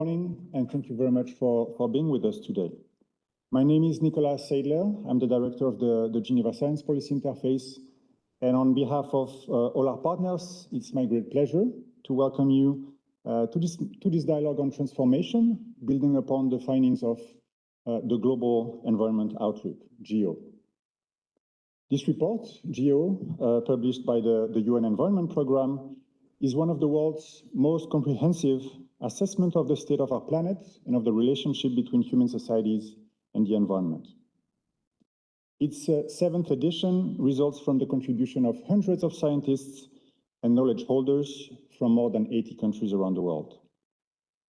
Morning, and thank you very much for being with us today. My name is Nicolas Seidler. I'm the director of the Geneva Science Policy Interface. And on behalf of all our partners, it's my great pleasure to welcome you to this dialogue on transformation, building upon the findings of the Global Environment Outlook, GEO. This report, GEO, published by the UN Environment Programme, is one of the world's most comprehensive assessment of the state of our planet and of the relationship between human societies and the environment. Its seventh edition results from the contribution of hundreds of scientists and knowledge holders from more than 80 countries around the world.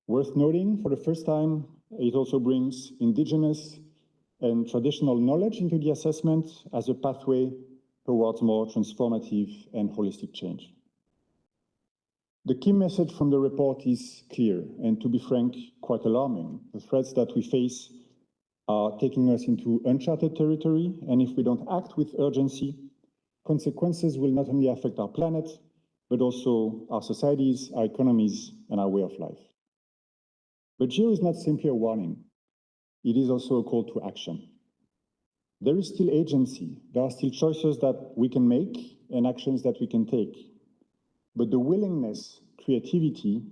Worth noting, for the first time, it also brings indigenous and traditional knowledge into the assessment as a pathway towards more transformative and holistic change. The key message from the report is clear, and to be frank, quite alarming. The threats that we face are taking us into uncharted territory, and if we don't act with urgency, consequences will not only affect our planet, but also our societies, our economies, and our way of life. But GEO is not simply a warning. It is also a call to action. There is still agency. There are still choices that we can make and actions that we can take. But the willingness, creativity,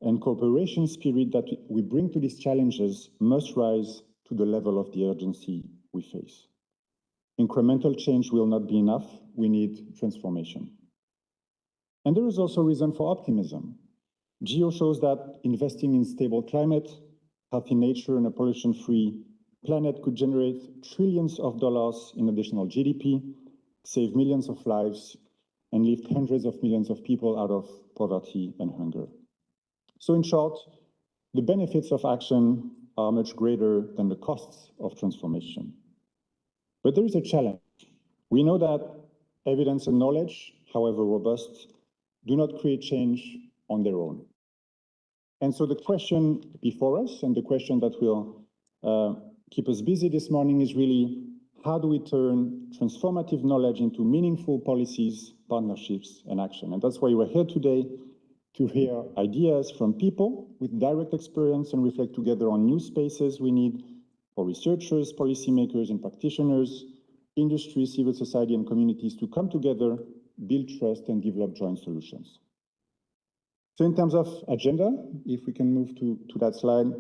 and cooperation spirit that we bring to these challenges must rise to the level of the urgency we face. Incremental change will not be enough. We need transformation. And there is also reason for optimism. GEO shows that investing in stable climate, healthy nature, and a pollution-free planet could generate trillions of dollars in additional GDP, save millions of lives, and lift hundreds of millions of people out of poverty and hunger. So in short, the benefits of action are much greater than the costs of transformation. But there is a challenge. We know that evidence and knowledge, however robust, do not create change on their own. And so the question before us, and the question that will keep us busy this morning, is really, how do we turn transformative knowledge into meaningful policies, partnerships, and action? And that's why we're here today, to hear ideas from people with direct experience and reflect together on new spaces we need for researchers, policymakers, and practitioners, industry, civil society, and communities to come together, build trust, and develop joint solutions. So in terms of agenda, if we can move to that slide,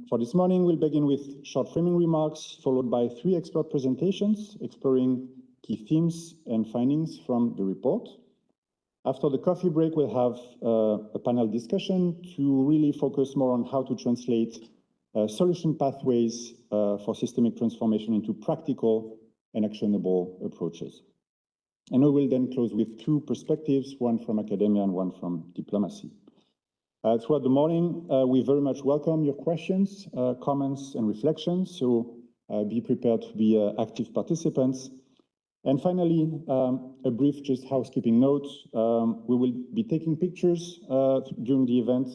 for this morning, we'll begin with short framing remarks, followed by 3 expert presentations exploring key themes and findings from the report. After the coffee break, we'll have a panel discussion to really focus more on how to translate solution pathways for systemic transformation into practical and actionable approaches. And we will then close with 2 perspectives, one from academia and one from diplomacy. Throughout the morning, we very much welcome your questions, comments, and reflections, so be prepared to be active participants. And finally, a brief just housekeeping note. We will be taking pictures during the event.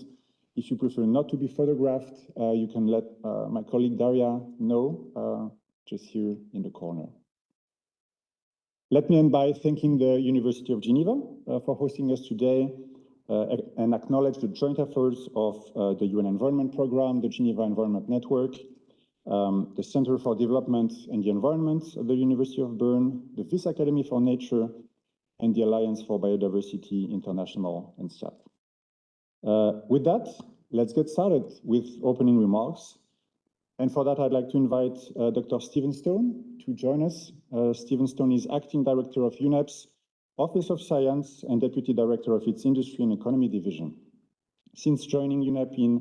If you prefer not to be photographed, you can let my colleague Daria know, just here in the corner. Let me end by thanking the University of Geneva for hosting us today, and acknowledge the joint efforts of the UN Environment Programme, the Geneva Environment Network, the Center for Development and the Environment at the University of Bern, the Wyss Academy for Nature, and the Alliance for Biodiversity International and staff. With that, let's get started with opening remarks. And for that, I'd like to invite Dr. Stephen Stone to join us. Stephen Stone is Acting Director of UNEP's Office of Science and Deputy Director of its Industry and Economy Division. Since joining UNEP in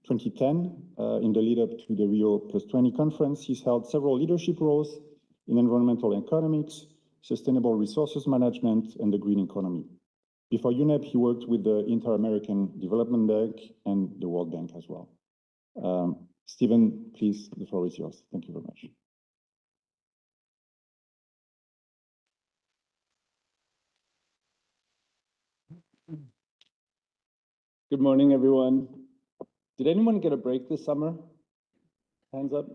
2010, in the lead up to the Rio +20 conference, he's held several leadership roles in environmental economics, sustainable resources management, and the green economy. Before UNEP, he worked with the Inter-American Development Bank and the World Bank as well. Stephen, please, the floor is yours. Thank you very much. Good morning, everyone. Did anyone get a break this summer? Hands up.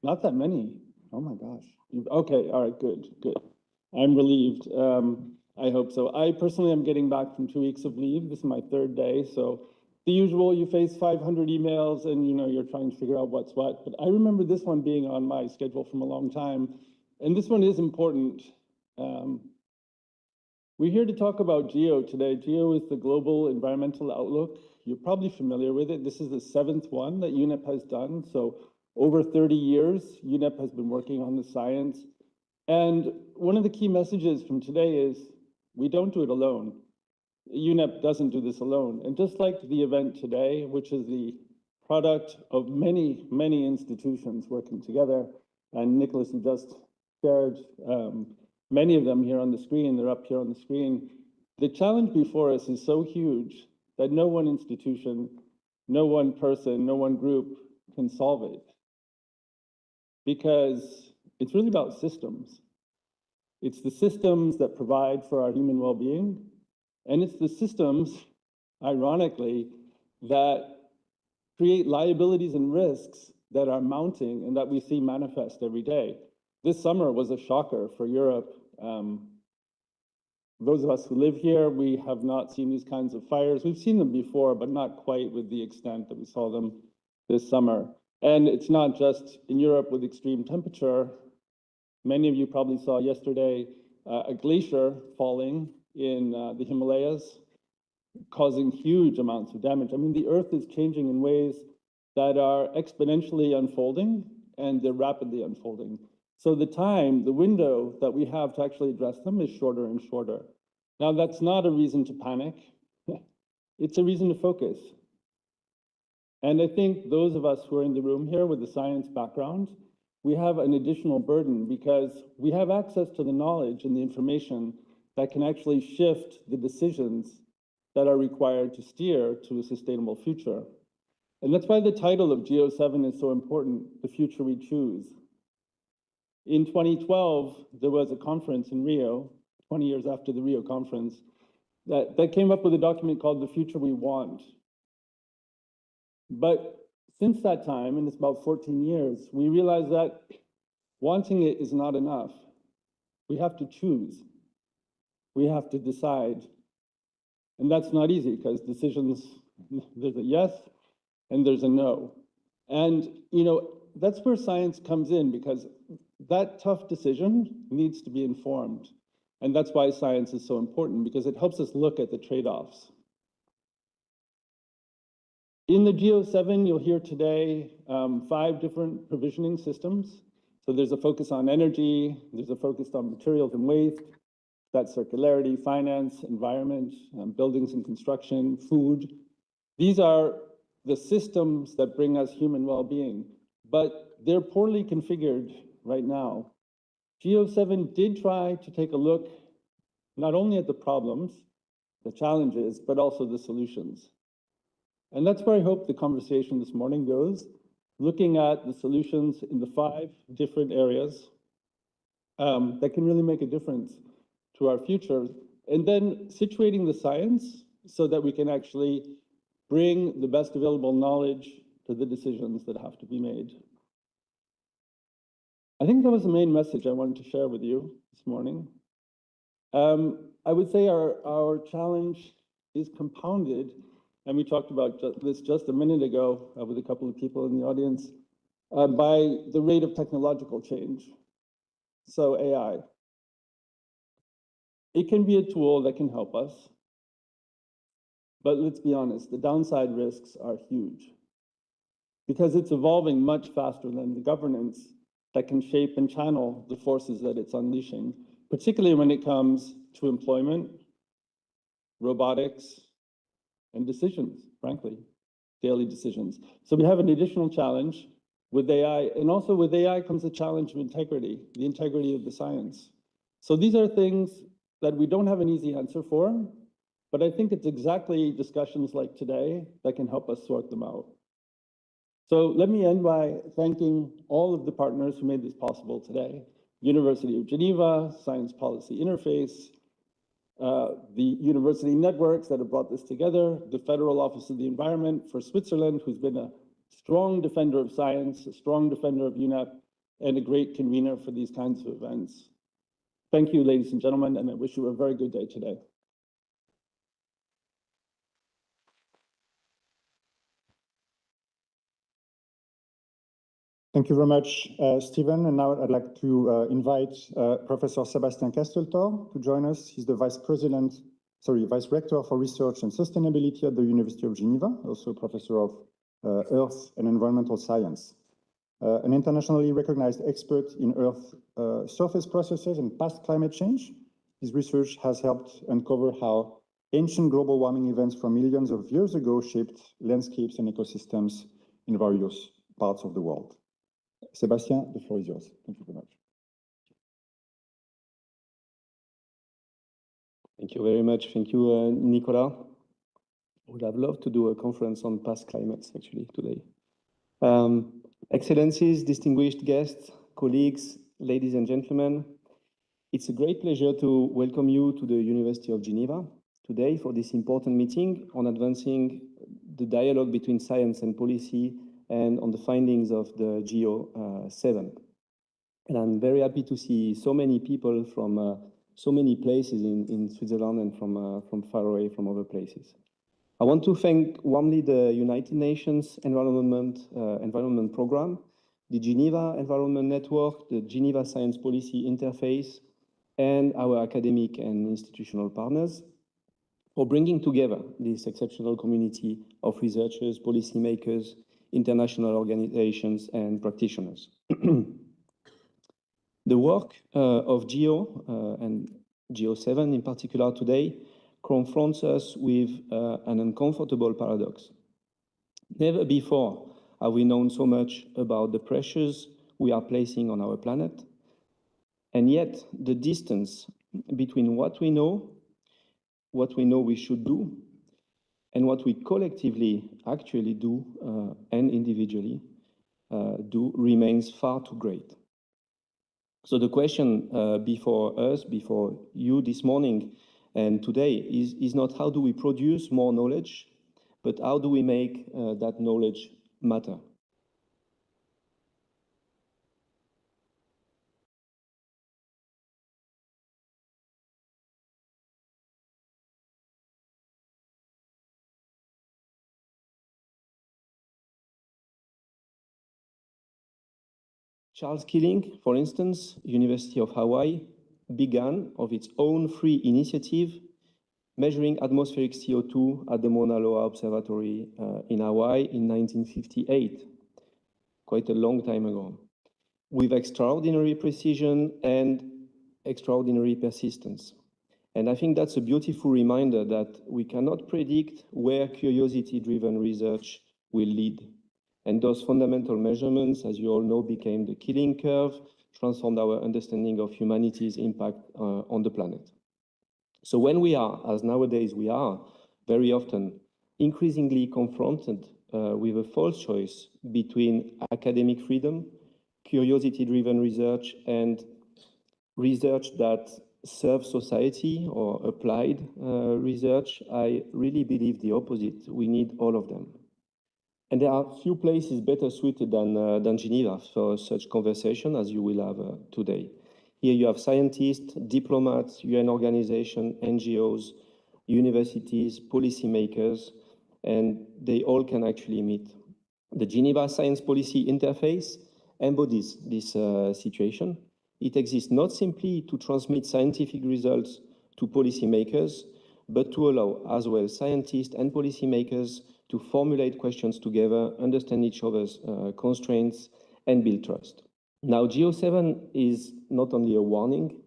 Not that many. Oh my gosh. Okay, all right, good. I'm relieved. I hope so. I personally am getting back from 2 weeks of leave. This is my 3rd day, so the usual, you face 500 emails and you're trying to figure out what's what. But I remember this one being on my schedule from a long time. And this one is important. We're here to talk about GEO today. GEO is the Global Environmental Outlook. You're probably familiar with it. This is the 7th one that UNEP has done. So over 30 years, UNEP has been working on the science. And one of the key messages from today is we don't do it alone. UNEP doesn't do this alone. And just like the event today, which is the product of many, many institutions working together, and Nicholas, you just shared many of them here on the screen, they're up here on the screen. The challenge before us is so huge that no one institution, no one person, no one group can solve it. Because it's really about systems. It's the systems that provide for our human well-being, and it's the systems, ironically, that create liabilities and risks that are mounting and that we see manifest every day. This summer was a shocker for Europe. Those of us who live here, we have not seen these kinds of fires. We've seen them before, but not quite with the extent that we saw them this summer. And it's not just in Europe with extreme temperature. Many of you probably saw yesterday a glacier falling in the Himalayas, causing huge amounts of damage. I mean, the Earth is changing in ways that are exponentially unfolding, and they're rapidly unfolding. So the window that we have to actually address them is shorter and shorter. Now, that's not a reason to panic. It's a reason to focus. And I think those of us who are in the room here with the science background, we have an additional burden because we have access to the knowledge and the information that can actually shift the decisions that are required to steer to a sustainable future. And that's why the title of GEO-7 is so important, The Future We Choose. In 2012, there was a conference in Rio, 20 years after the Rio conference, that came up with a document called The Future We Want. But since that time, and it's about 14 years, we realized that wanting it is not enough. We have to choose. We have to decide. And that's not easy because decisions, there's a yes and there's a no. And, that's where science comes in because that tough decision needs to be informed. And that's why science is so important because it helps us look at the trade-offs. In the GEO-7, you'll hear today 5 different provisioning systems. So there's a focus on energy, there's a focus on materials and waste, that's circularity, finance, environment, buildings and construction, food. These are the systems that bring us human well-being, but they're poorly configured right now. GEO-7 did try to take a look not only at the problems, the challenges, but also the solutions. And that's where I hope the conversation this morning goes, looking at the solutions in the 5 different areas that can really make a difference to our future, and then situating the science so that we can actually bring the best available knowledge to the decisions that have to be made. I think that was the main message I wanted to share with you this morning. I would say our challenge is compounded, and we talked about this just a minute ago with a couple of people in the audience, by the rate of technological change. So AI. It can be a tool that can help us, but let's be honest, the downside risks are huge because it's evolving much faster than the governance that can shape and channel the forces that it's unleashing, particularly when it comes to employment, robotics, and decisions, frankly, daily decisions. So we have an additional challenge with AI, and also with AI comes the challenge of integrity, the integrity of the science. So these are things that we don't have an easy answer for, but I think it's exactly discussions like today that can help us sort them out. So let me end by thanking all of the partners who made this possible today. University of Geneva, Science Policy Interface, the university networks that have brought this together, the Federal Office of the Environment for Switzerland, who's been a strong defender of science, a strong defender of UNEP, and a great convener for these kinds of events. Thank you, ladies and gentlemen, and I wish you a very good day today. Thank you very much, Stephen. And now I'd like to invite Professor Sébastien Casteltor to join us. He's the Vice Rector for Research and Sustainability at the University of Geneva, also Professor of Earth and Environmental Science. An internationally recognized expert in Earth surface processes and past climate change. His research has helped uncover how ancient global warming events from millions of years ago shaped landscapes and ecosystems in various parts of the world. Sébastien, the floor is yours. Thank you very much. Thank you very much. Thank you, Nicolas. I would have loved to do a conference on past climates actually today. Excellencies, distinguished guests, colleagues, ladies and gentlemen, it's a great pleasure to welcome you to the University of Geneva today for this important meeting on advancing the dialogue between science and policy and on the findings of the GEO-7. And I'm very happy to see so many people from so many places in Switzerland and from far away from other places. I want to thank warmly the United Nations Environment Programme, the Geneva Environment Network, the Geneva Science Policy Interface, and our academic and institutional partners for bringing together this exceptional community of researchers, policymakers, international organizations, and practitioners. The work of GEO and GEO-7 in particular today confronts us with an uncomfortable paradox. Never before have we known so much about the pressures we are placing on our planet, and yet the distance between what we know we should do, and what we collectively actually do and individually do remains far too great. So the question before us, before you this morning and today is not how do we produce more knowledge, but how do we make that knowledge matter? Charles Keeling, for instance, University of Hawaii, began of its own free initiative measuring atmospheric CO2 at the Mauna Loa Observatory in Hawaii in 1958, quite a long time ago, with extraordinary precision and extraordinary persistence. And I think that's a beautiful reminder that we cannot predict where curiosity-driven research will lead. And those fundamental measurements, as you all know, became the Keeling curve, transformed our understanding of humanity's impact on the planet. So when we are, as nowadays we are, very often increasingly confronted with a false choice between academic freedom, curiosity-driven research, and research that serves society or applied research, I really believe the opposite. We need all of them. And there are few places better suited than Geneva for such conversation as you will have today. Here you have scientists, diplomats, UN organizations, NGOs, universities, policymakers, and they all can actually meet. The Geneva Science Policy Interface embodies this situation. It exists not simply to transmit scientific results to policymakers, but to allow as well scientists and policymakers to formulate questions together, understand each other's constraints, and build trust. Now, GEO-7 is not only a warning,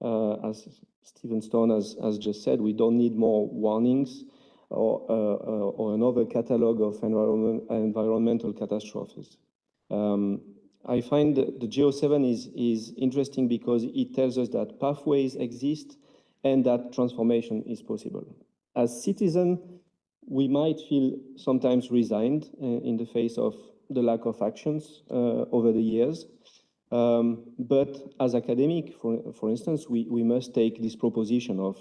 as Stephen Stone has just said, we don't need more warnings or another catalog of environmental catastrophes. I find the GEO-7 is interesting because it tells us that pathways exist and that transformation is possible. As citizens, we might feel sometimes resigned in the face of the lack of actions over the years. But as academic, for instance, we must take this proposition of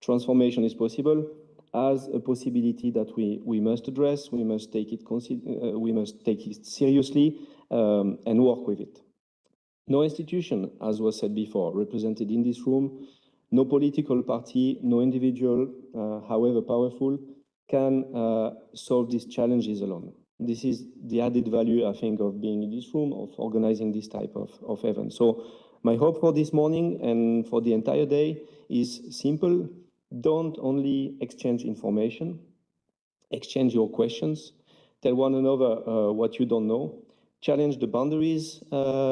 transformation is possible as a possibility that we must address, we must take it seriously and work with it. No institution, as was said before, represented in this room, no political party, no individual, however powerful, can solve these challenges alone. This is the added value, I think, of being in this room, of organizing this type of event. So my hope for this morning and for the entire day is simple. Don't only exchange information, exchange your questions, tell one another what you don't know, challenge the boundaries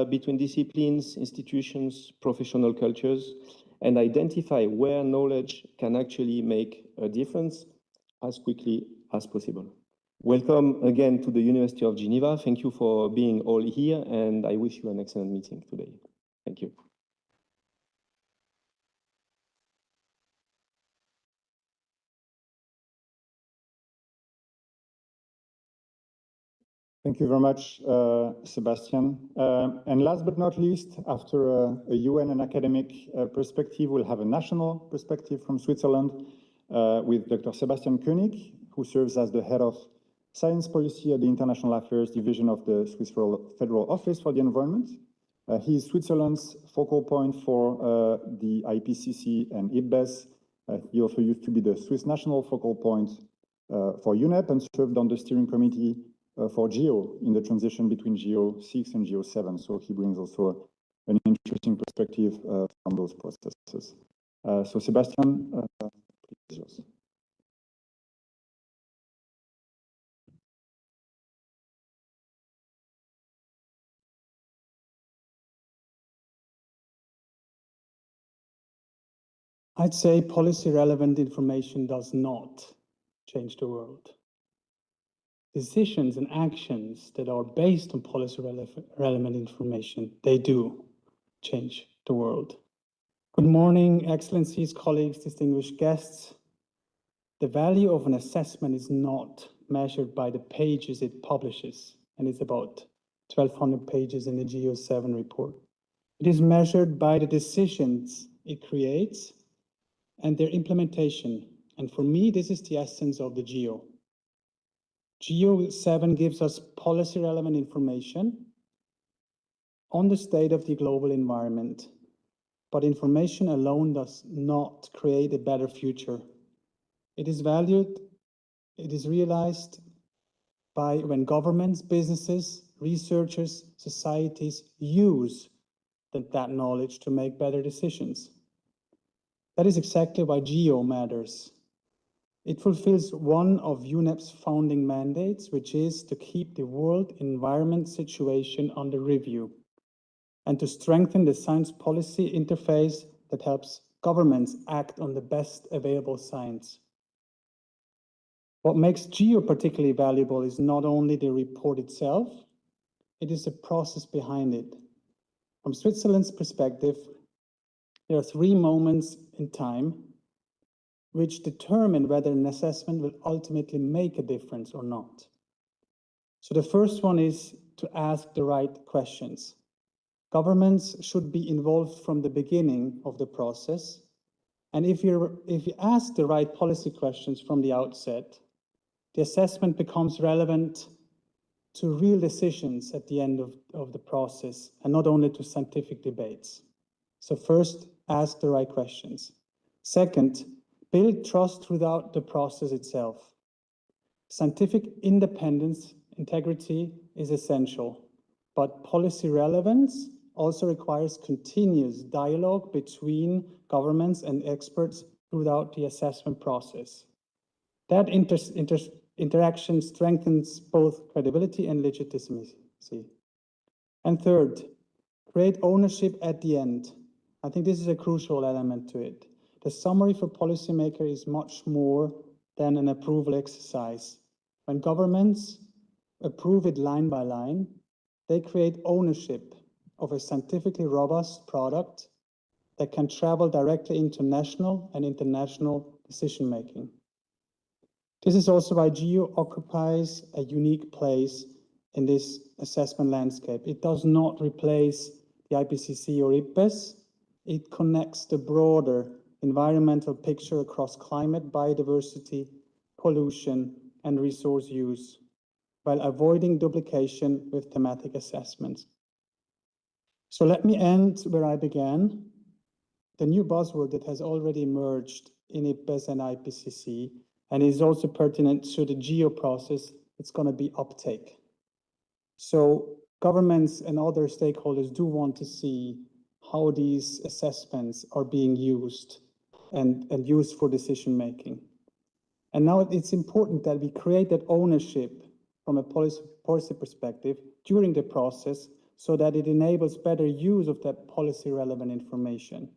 between disciplines, institutions, professional cultures, and identify where knowledge can actually make a difference as quickly as possible. Welcome again to the University of Geneva. Thank you for being all here, and I wish you an excellent meeting today. Thank you. Thank you very much, Sebastian. And last but not least, after a UN and academic perspective, we'll have a national perspective from Switzerland with Dr. Sebastian König, who serves as the head of Science Policy at the International Affairs Division of the Swiss Federal Office for the Environment. He is Switzerland's focal point for the IPCC and IPBES. He also used to be the Swiss national focal point for UNEP and served on the steering committee for GEO in the transition between GEO-6 and GEO-7. So he brings also an interesting perspective from those processes. So Sebastian, please yours. I'd say policy-relevant information does not change the world. Decisions and actions that are based on policy-relevant information, they do change the world. Good morning, Excellencies, colleagues, distinguished guests. The value of an assessment is not measured by the pages it publishes, and it's about 1,200 pages in the GEO-7 report. It is measured by the decisions it creates and their implementation. And for me, this is the essence of the GEO. GEO-7 gives us policy-relevant information on the state of the global environment, but information alone does not create a better future. It is valued, it is realized by when governments, businesses, researchers, societies use that knowledge to make better decisions. That is exactly why GEO matters. It fulfills one of UNEP's founding mandates, which is to keep the world environment situation under review and to strengthen the science policy interface that helps governments act on the best available science. What makes GEO particularly valuable is not only the report itself, it is the process behind it. From Switzerland's perspective, there are 3 moments in time which determine whether an assessment will ultimately make a difference or not. So the first one is to ask the right questions. Governments should be involved from the beginning of the process. And if you ask the right policy questions from the outset, the assessment becomes relevant to real decisions at the end of the process and not only to scientific debates. So first, ask the right questions. Second, build trust throughout the process itself. Scientific independence, integrity is essential, but policy relevance also requires continuous dialogue between governments and experts throughout the assessment process. That interaction strengthens both credibility and legitimacy. And third, create ownership at the end. I think this is a crucial element to it. The summary for policymakers is much more than an approval exercise. When governments approve it line by line, they create ownership of a scientifically robust product that can travel directly into national and international decision-making. This is also why GEO occupies a unique place in this assessment landscape. It does not replace the IPCC or IPBES. It connects the broader environmental picture across climate, biodiversity, pollution, and resource use, while avoiding duplication with thematic assessments. So let me end where I began. The new buzzword that has already emerged in IPBES and IPCC and is also pertinent to the GEO process it's going to be uptake. So governments and other stakeholders do want to see how these assessments are being used and used for decision making. And now it's important that we create that ownership from a policy perspective during the process so that it enables better use of that policy relevant information.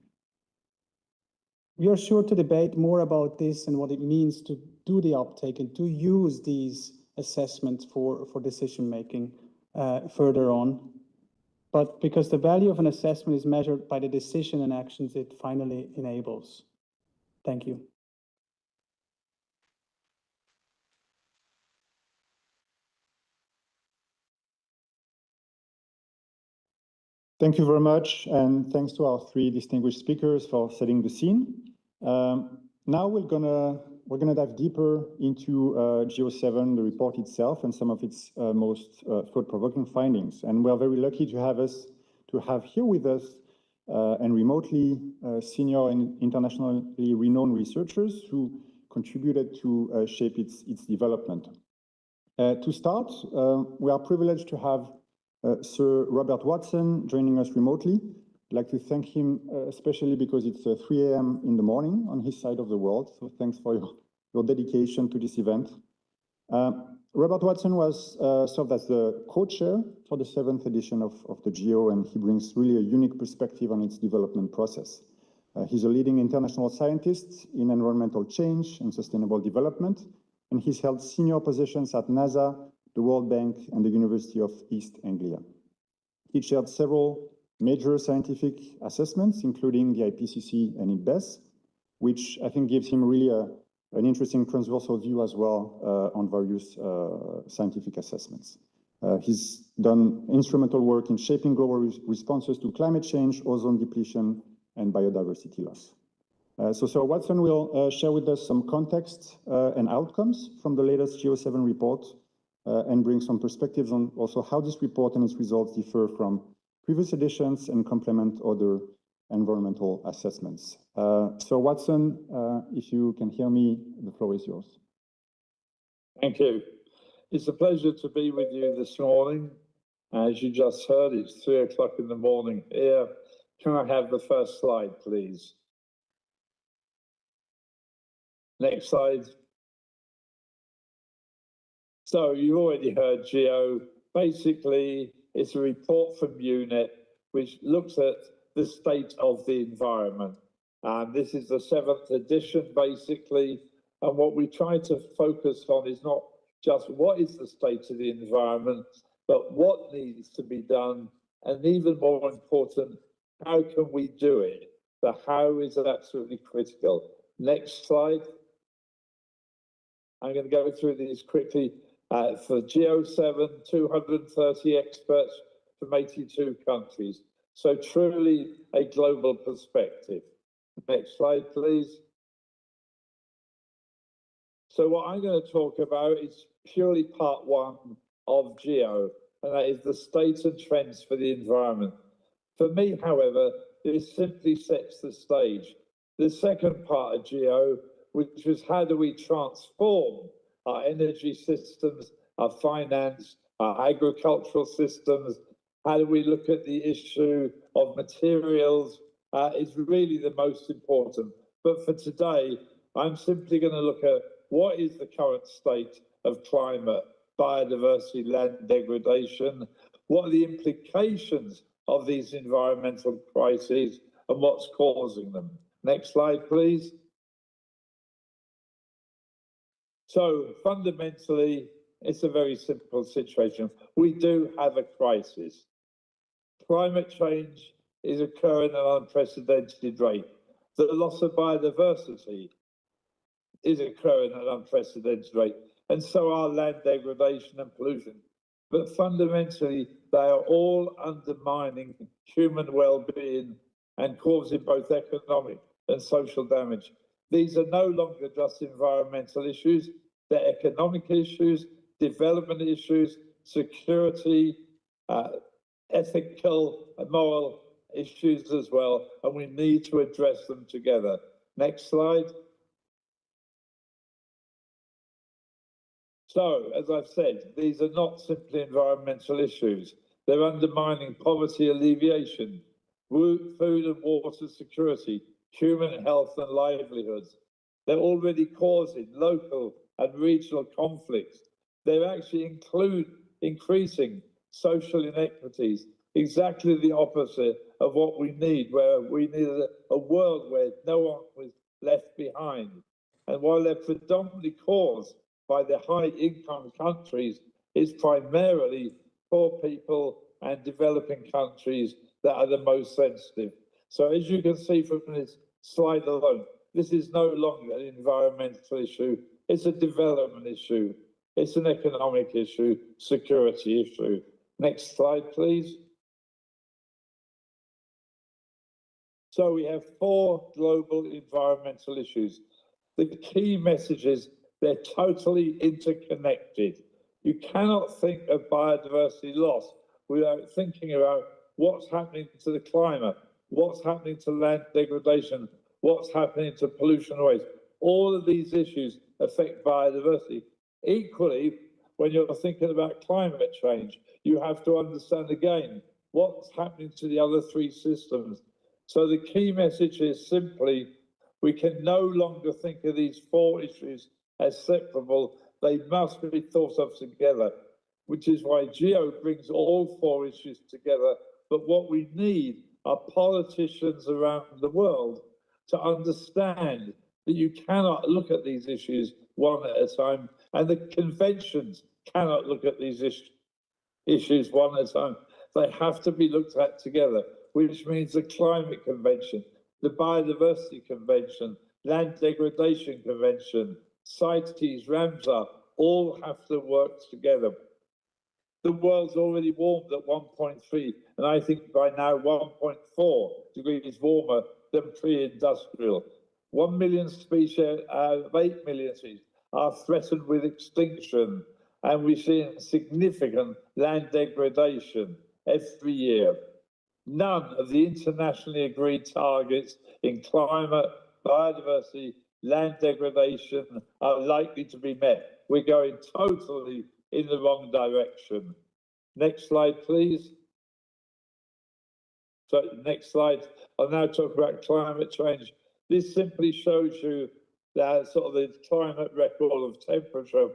We are sure to debate more about this and what it means to do the uptake and to use these assessments for decision making further on. But because the value of an assessment is measured by the decision and actions it finally enables. Thank you. Thank you very much, and thanks to our three distinguished speakers for setting the scene. Now we're gonna dive deeper into GEO-7, the report itself, and some of its most thought-provoking findings. And we are very lucky to have here with us and remotely senior and internationally renowned researchers who contributed to shape its development. To start, we are privileged to have Sir Robert Watson joining us remotely. I'd like to thank him especially because it's 3 a.m. in the morning on his side of the world. So thanks for your dedication to this event. Robert Watson was served as the co-chair for the 7th edition of the GEO, and he brings really a unique perspective on its development process. He's a leading international scientist in environmental change and sustainable development, and he's held senior positions at NASA, the World Bank, and the University of East Anglia. He chaired several major scientific assessments, including the IPCC and IPBES, which I think gives him really an interesting transversal view as well on various scientific assessments. He's done instrumental work in shaping global responses to climate change, ozone depletion, and biodiversity loss. So Sir Watson will share with us some context and outcomes from the latest GEO-7 report and bring some perspectives on also how this report and its results differ from previous editions and complement other environmental assessments. So Watson, if you can hear me, the floor is yours. Thank you. It's a pleasure to be with you this morning. As you just heard, it's 3 o'clock in the morning here. Can I have the first slide, please? Next slide. So you already heard GEO. Basically, it's a report from UNEP which looks at the state of the environment. And this is the 7th edition, basically. And what we try to focus on is not just what is the state of the environment, but what needs to be done. And even more important, how can we do it? The how is absolutely critical. Next slide. I'm going to go through these quickly. For GEO-7, 230 experts from 82 countries. So truly a global perspective. Next slide, please. So what I'm going to talk about is purely part 1 of GEO, and that is the state and trends for the environment. For me, however, this simply sets the stage. The second part of GEO, which is how do we transform our energy systems, our finance, our agricultural systems, how do we look at the issue of materials, is really the most important. But for today, I'm simply going to look at what is the current state of climate, biodiversity, land degradation, what are the implications of these environmental crises, and what's causing them. Next slide, please. So fundamentally, it's a very simple situation. We do have a crisis. Climate change is occurring at an unprecedented rate. The loss of biodiversity is occurring at an unprecedented rate, and so are land degradation and pollution. But fundamentally, they are all undermining human well-being and causing both economic and social damage. These are no longer just environmental issues, they're economic issues, development issues, security, ethical and moral issues as well, and we need to address them together. Next slide. So, as I've said, these are not simply environmental issues. They're undermining poverty alleviation, food and water security, human health and livelihoods. They're already causing local and regional conflicts. They're actually increasing social inequities, exactly the opposite of what we need, where we need a world where no one was left behind. And while they're predominantly caused by the high-income countries, it's primarily poor people and developing countries that are the most sensitive. So as you can see from this slide alone, this is no longer an environmental issue, it's a development issue, it's an economic issue, security issue. Next slide, please. So we have 4 global environmental issues. The key message is they're totally interconnected. You cannot think of biodiversity loss without thinking about what's happening to the climate, what's happening to land degradation, what's happening to pollution and waste. All of these issues affect biodiversity. Equally, when you're thinking about climate change, you have to understand again what's happening to the other 3 systems. So the key message is simply, we can no longer think of these 4 issues as separable. They must be thought of together, which is why GEO brings all 4 issues together. But what we need are politicians around the world to understand that you cannot look at these issues one at a time, and the conventions cannot look at these issues one at a time. They have to be looked at together, which means the Climate Convention, the Biodiversity Convention, Land Degradation Convention, CITES, Ramsar, all have to work together. The world's already warmed at 1.3, and I think by now 1.4 degrees warmer than pre-industrial. 1 million species out of 8 million species are threatened with extinction, and we're seeing significant land degradation every year. None of the internationally agreed targets in climate, biodiversity, land degradation are likely to be met. We're going totally in the wrong direction. Next slide, please. So next slide, I'll now talk about climate change. This simply shows you that sort of the climate record of temperature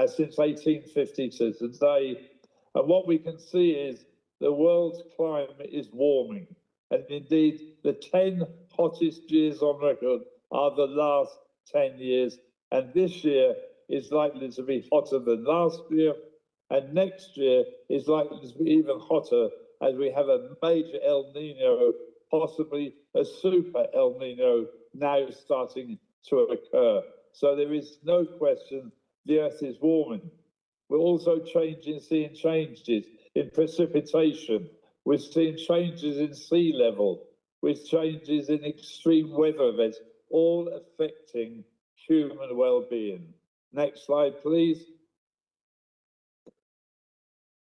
since 1850 to today. And what we can see is the world's climate is warming. And indeed, the 10 hottest years on record are the last 10 years. And this year is likely to be hotter than last year. And next year is likely to be even hotter as we have a major El Nino, possibly a super El Nino, now starting to occur. So there is no question the Earth is warming. We're also seeing changes in precipitation. We're seeing changes in sea level, with changes in extreme weather events, all affecting human well-being. Next slide, please.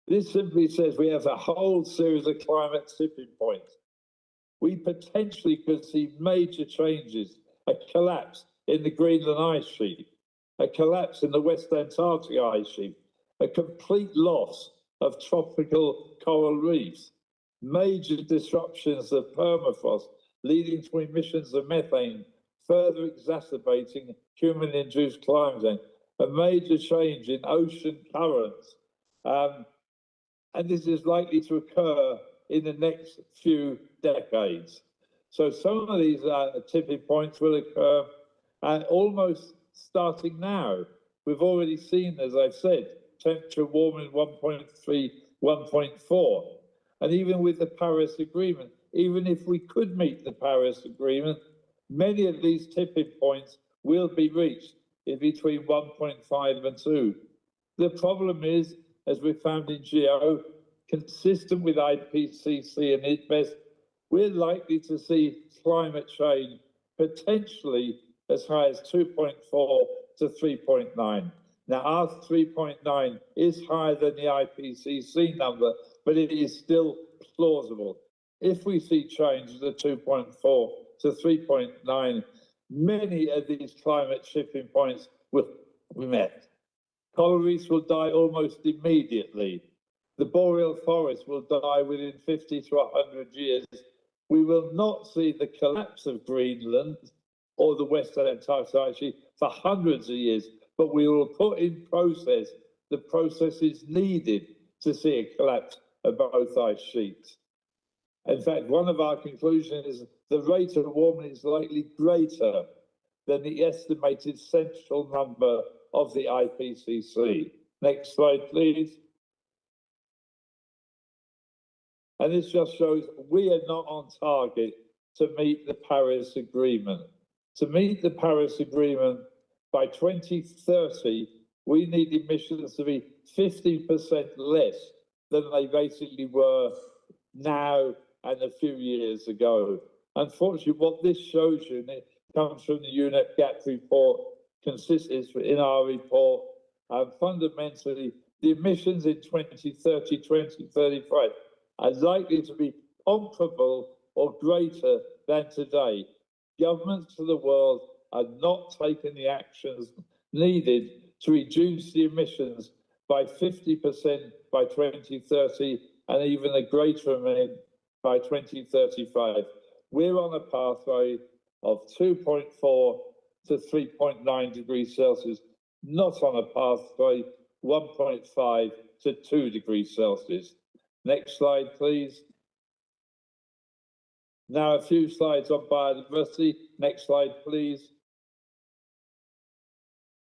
This simply says we have a whole series of climate tipping points. We potentially could see major changes, a collapse in the Greenland ice sheet, a collapse in the West Antarctic ice sheet, a complete loss of tropical coral reefs, major disruptions of permafrost leading to emissions of methane, further exacerbating human-induced climate change, a major change in ocean currents. And this is likely to occur in the next few decades. So some of these tipping points will occur almost starting now. We've already seen, as I've said, temperature warming 1.3, 1.4. And even with the Paris Agreement, even if we could meet the Paris Agreement, many of these tipping points will be reached in between 1.5 and 2. The problem is, as we found in GEO, consistent with IPCC and IPBES, we're likely to see climate change potentially as high as 2.4 to 3.9. Now, our 3.9 is higher than the IPCC number, but it is still plausible. If we see change to 2.4 to 3.9, many of these climate tipping points will be met. Coral reefs will die almost immediately. The boreal forest will die within 50 to 100 years. We will not see the collapse of Greenland or the Western Antarctica actually for hundreds of years, but we will put in process the processes needed to see a collapse of both ice sheets. In fact, one of our conclusions is the rate of warming is likely greater than the estimated central number of the IPCC. Next slide, please. And this just shows we are not on target to meet the Paris Agreement. To meet the Paris Agreement by 2030, we need emissions to be 50% less than they basically were now and a few years ago. Unfortunately, what this shows you, and it comes from the UNEP gap report, consists in our report, fundamentally, the emissions in 2030, 2035 are likely to be comparable or greater than today. Governments of the world are not taking the actions needed to reduce the emissions by 50% by 2030 and even a greater amount by 2035. We're on a pathway of 2.4 to 3.9 degrees Celsius, not on a pathway 1.5 to 2 degrees Celsius. Next slide, please. Now a few slides on biodiversity. Next slide, please.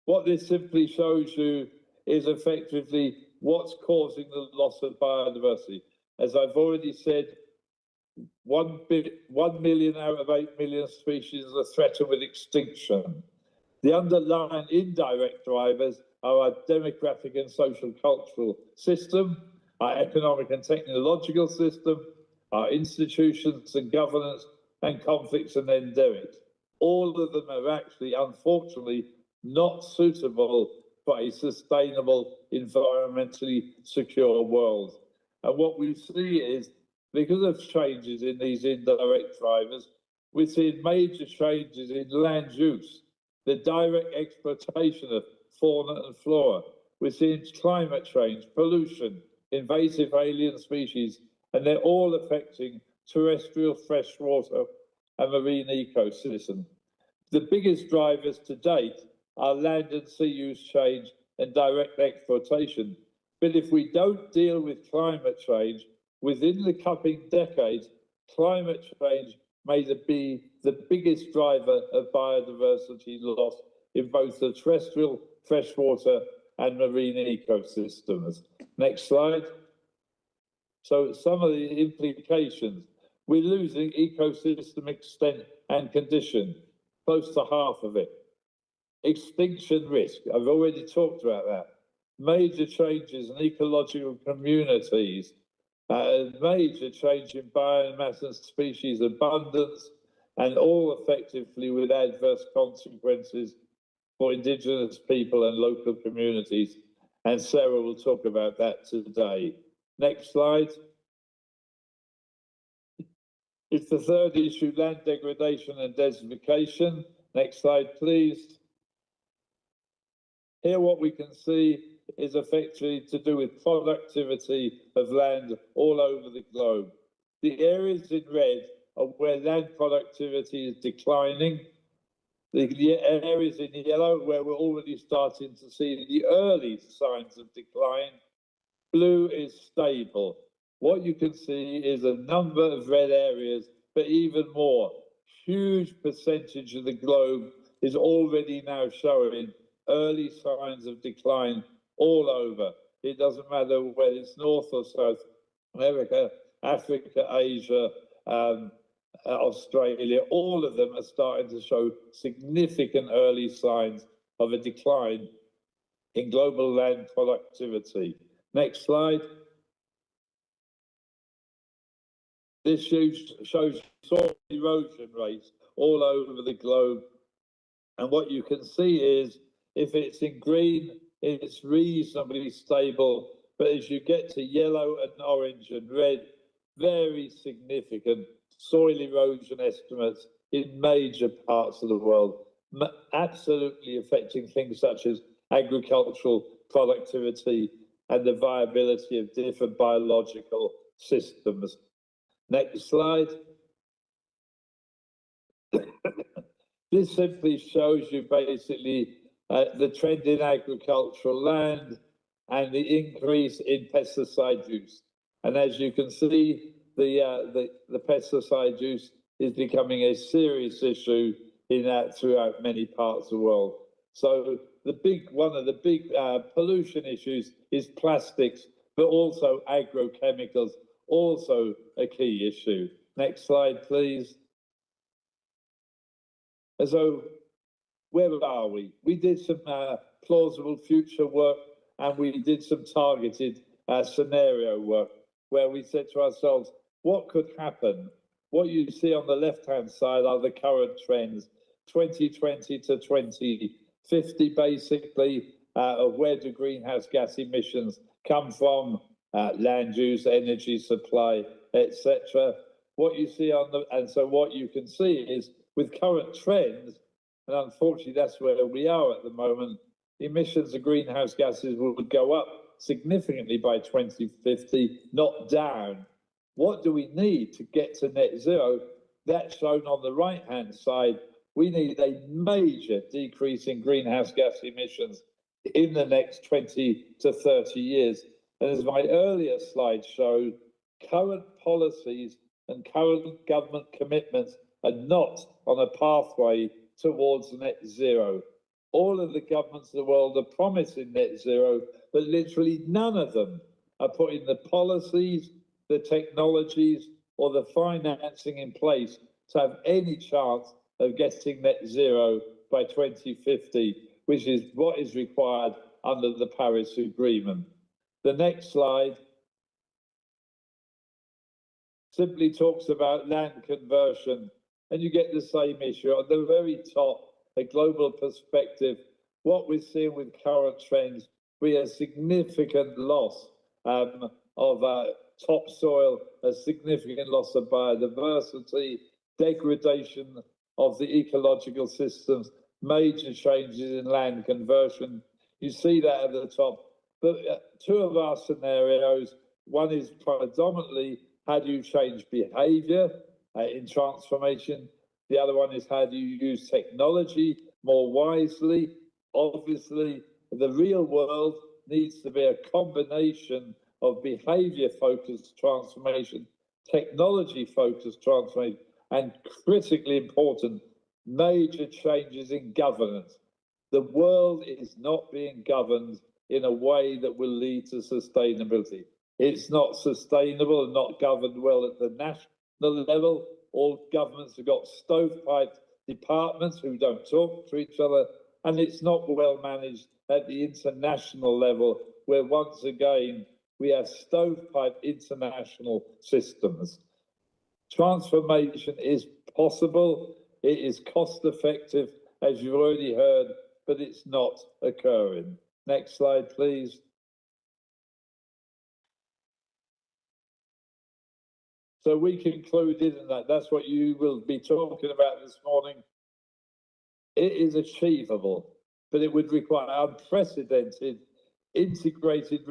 What this simply shows you is effectively what's causing the loss of biodiversity. As I've already said, 1 million out of 8 million species are threatened with extinction. The underlying indirect drivers are our demographic and social cultural system, our economic and technological system, our institutions and governance, and conflicts and endemics. All of them are actually, unfortunately, not suitable for a sustainable, environmentally secure world. And what we see is, because of changes in these indirect drivers, we're seeing major changes in land use, the direct exploitation of fauna and flora. We're seeing climate change, pollution, invasive alien species, and they're all affecting terrestrial freshwater and marine ecosystem. The biggest drivers to date are land and sea use change and direct exploitation. But if we don't deal with climate change, within the coming decades, climate change may be the biggest driver of biodiversity loss in both the terrestrial, freshwater, and marine ecosystems. Next slide. So some of the implications. We're losing ecosystem extent and condition, close to half of it. Extinction risk, I've already talked about that. Major changes in ecological communities, major change in biomass and species abundance, and all effectively with adverse consequences for indigenous people and local communities. And Sarah will talk about that today. Next slide. It's the third issue, land degradation and desertification. Next slide, please. Here what we can see is effectively to do with productivity of land all over the globe. The areas in red are where land productivity is declining. The areas in yellow where we're already starting to see the early signs of decline. Blue is stable. What you can see is a number of red areas, but even more. Huge percentage of the globe is already now showing early signs of decline all over. It doesn't matter whether it's North or South America, Africa, Asia, Australia, all of them are starting to show significant early signs of a decline in global land productivity. Next slide. This shows soil erosion rates all over the globe. And what you can see is, if it's in green, it's reasonably stable. But as you get to yellow and orange and red, very significant soil erosion estimates in major parts of the world, absolutely affecting things such as agricultural productivity, and the viability of different biological systems. Next slide. This simply shows you basically the trend in agricultural land and the increase in pesticide use. And as you can see, the pesticide use is becoming a serious issue throughout many parts of the world. So one of the big pollution issues is plastics, but also agrochemicals, also a key issue. Next slide, please. And so where are we? We did some plausible future work, and we did some targeted scenario work where we said to ourselves, what could happen? What you see on the left-hand side are the current trends, 2020 to 2050, basically, of where do greenhouse gas emissions come from, land use, energy supply, etc. What you see and so what you can see is with current trends, and unfortunately that's where we are at the moment, emissions of greenhouse gases would go up significantly by 2050, not down. What do we need to get to net zero? That's shown on the right-hand side. We need a major decrease in greenhouse gas emissions in the next 20 to 30 years. And as my earlier slide showed, current policies and current government commitments are not on a pathway towards net zero. All of the governments of the world are promising net zero, but literally none of them are putting the policies, the technologies, or the financing in place to have any chance of getting net zero by 2050, which is what is required under the Paris Agreement. The next slide simply talks about land conversion, and you get the same issue. At the very top, a global perspective, what we're seeing with current trends, we have significant loss of topsoil, a significant loss of biodiversity, degradation of the ecological systems, major changes in land conversion. You see that at the top. But two of our scenarios, one is predominantly how do you change behavior in transformation? The other one is how do you use technology more wisely? Obviously, the real world needs to be a combination of behavior-focused transformation, technology-focused transformation, and critically important, major changes in governance. The world is not being governed in a way that will lead to sustainability. It's not sustainable and not governed well at the national level. All governments have got stovepipe departments who don't talk to each other, and it's not well managed at the international level, where once again we have stovepipe international systems. Transformation is possible, it is cost effective, as you've already heard, but it's not occurring. Next slide, please. So we concluded, and that's what you will be talking about this morning. It is achievable, but it would require unprecedented, integrated,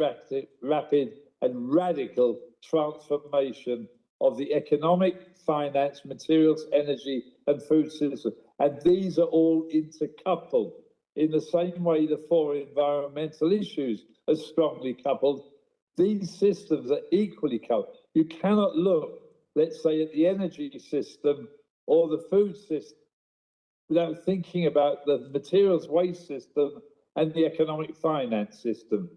rapid and radical transformation of the economic, finance, materials, energy and food system. And these are all intercoupled in the same way the four environmental issues are strongly coupled. These systems are equally coupled. You cannot look, let's say, at the energy system or the food system without thinking about the materials waste system and the economic finance system.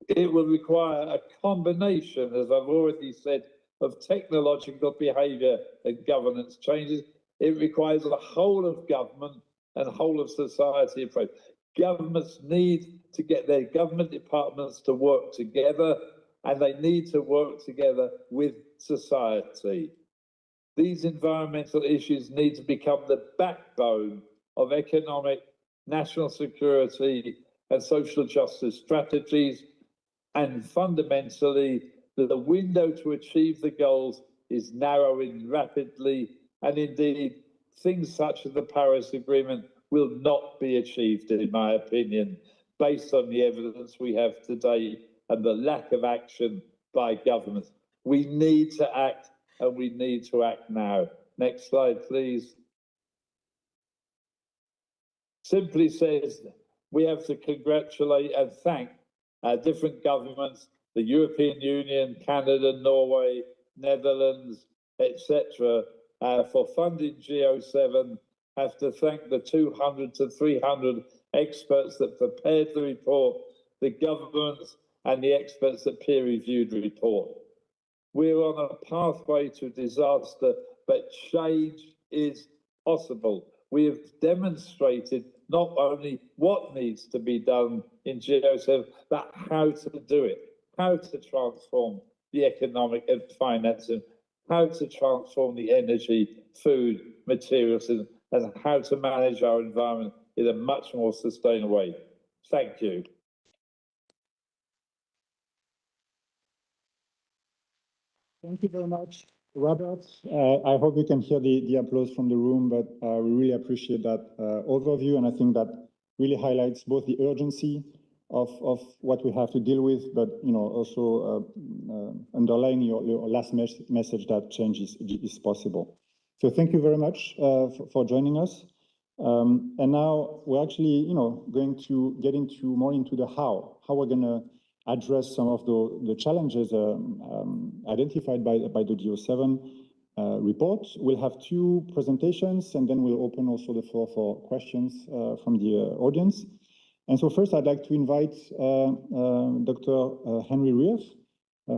It will require a combination, as I've already said, of technological behavior and governance changes. It requires the whole of government and whole of society approach. Governments need to get their government departments to work together, and they need to work together with society. These environmental issues need to become the backbone of economic, national security and social justice strategies, and fundamentally, the window to achieve the goals is narrowing rapidly, and indeed, things such as the Paris Agreement will not be achieved, in my opinion. based on the evidence we have today and the lack of action by governments. We need to act, and we need to act now. Next slide, please. Simply says, we have to congratulate and thank different governments, the European Union, Canada, Norway, Netherlands, etc., for funding GEO-7. Have to thank the 200 to 300 experts that prepared the report, the governments, and the experts that peer-reviewed the report. We're on a pathway to disaster, but change is possible. We have demonstrated not only what needs to be done in GEO-7, but how to do it, how to transform the economic and financing, how to transform the energy, food, materials, and how to manage our environment in a much more sustainable way. Thank you. Thank you very much, Robert. I hope you can hear the applause from the room, but we really appreciate that overview, and I think that really highlights both the urgency of what we have to deal with, but also underlying your last message that change is possible. So thank you very much for joining us. And now we're actually going to get more into the how we're going to address some of the challenges identified by the GEO-7 report. We'll have two presentations, and then we'll open also the floor for questions from the audience. And so first, I'd like to invite Dr. Henry Rueff,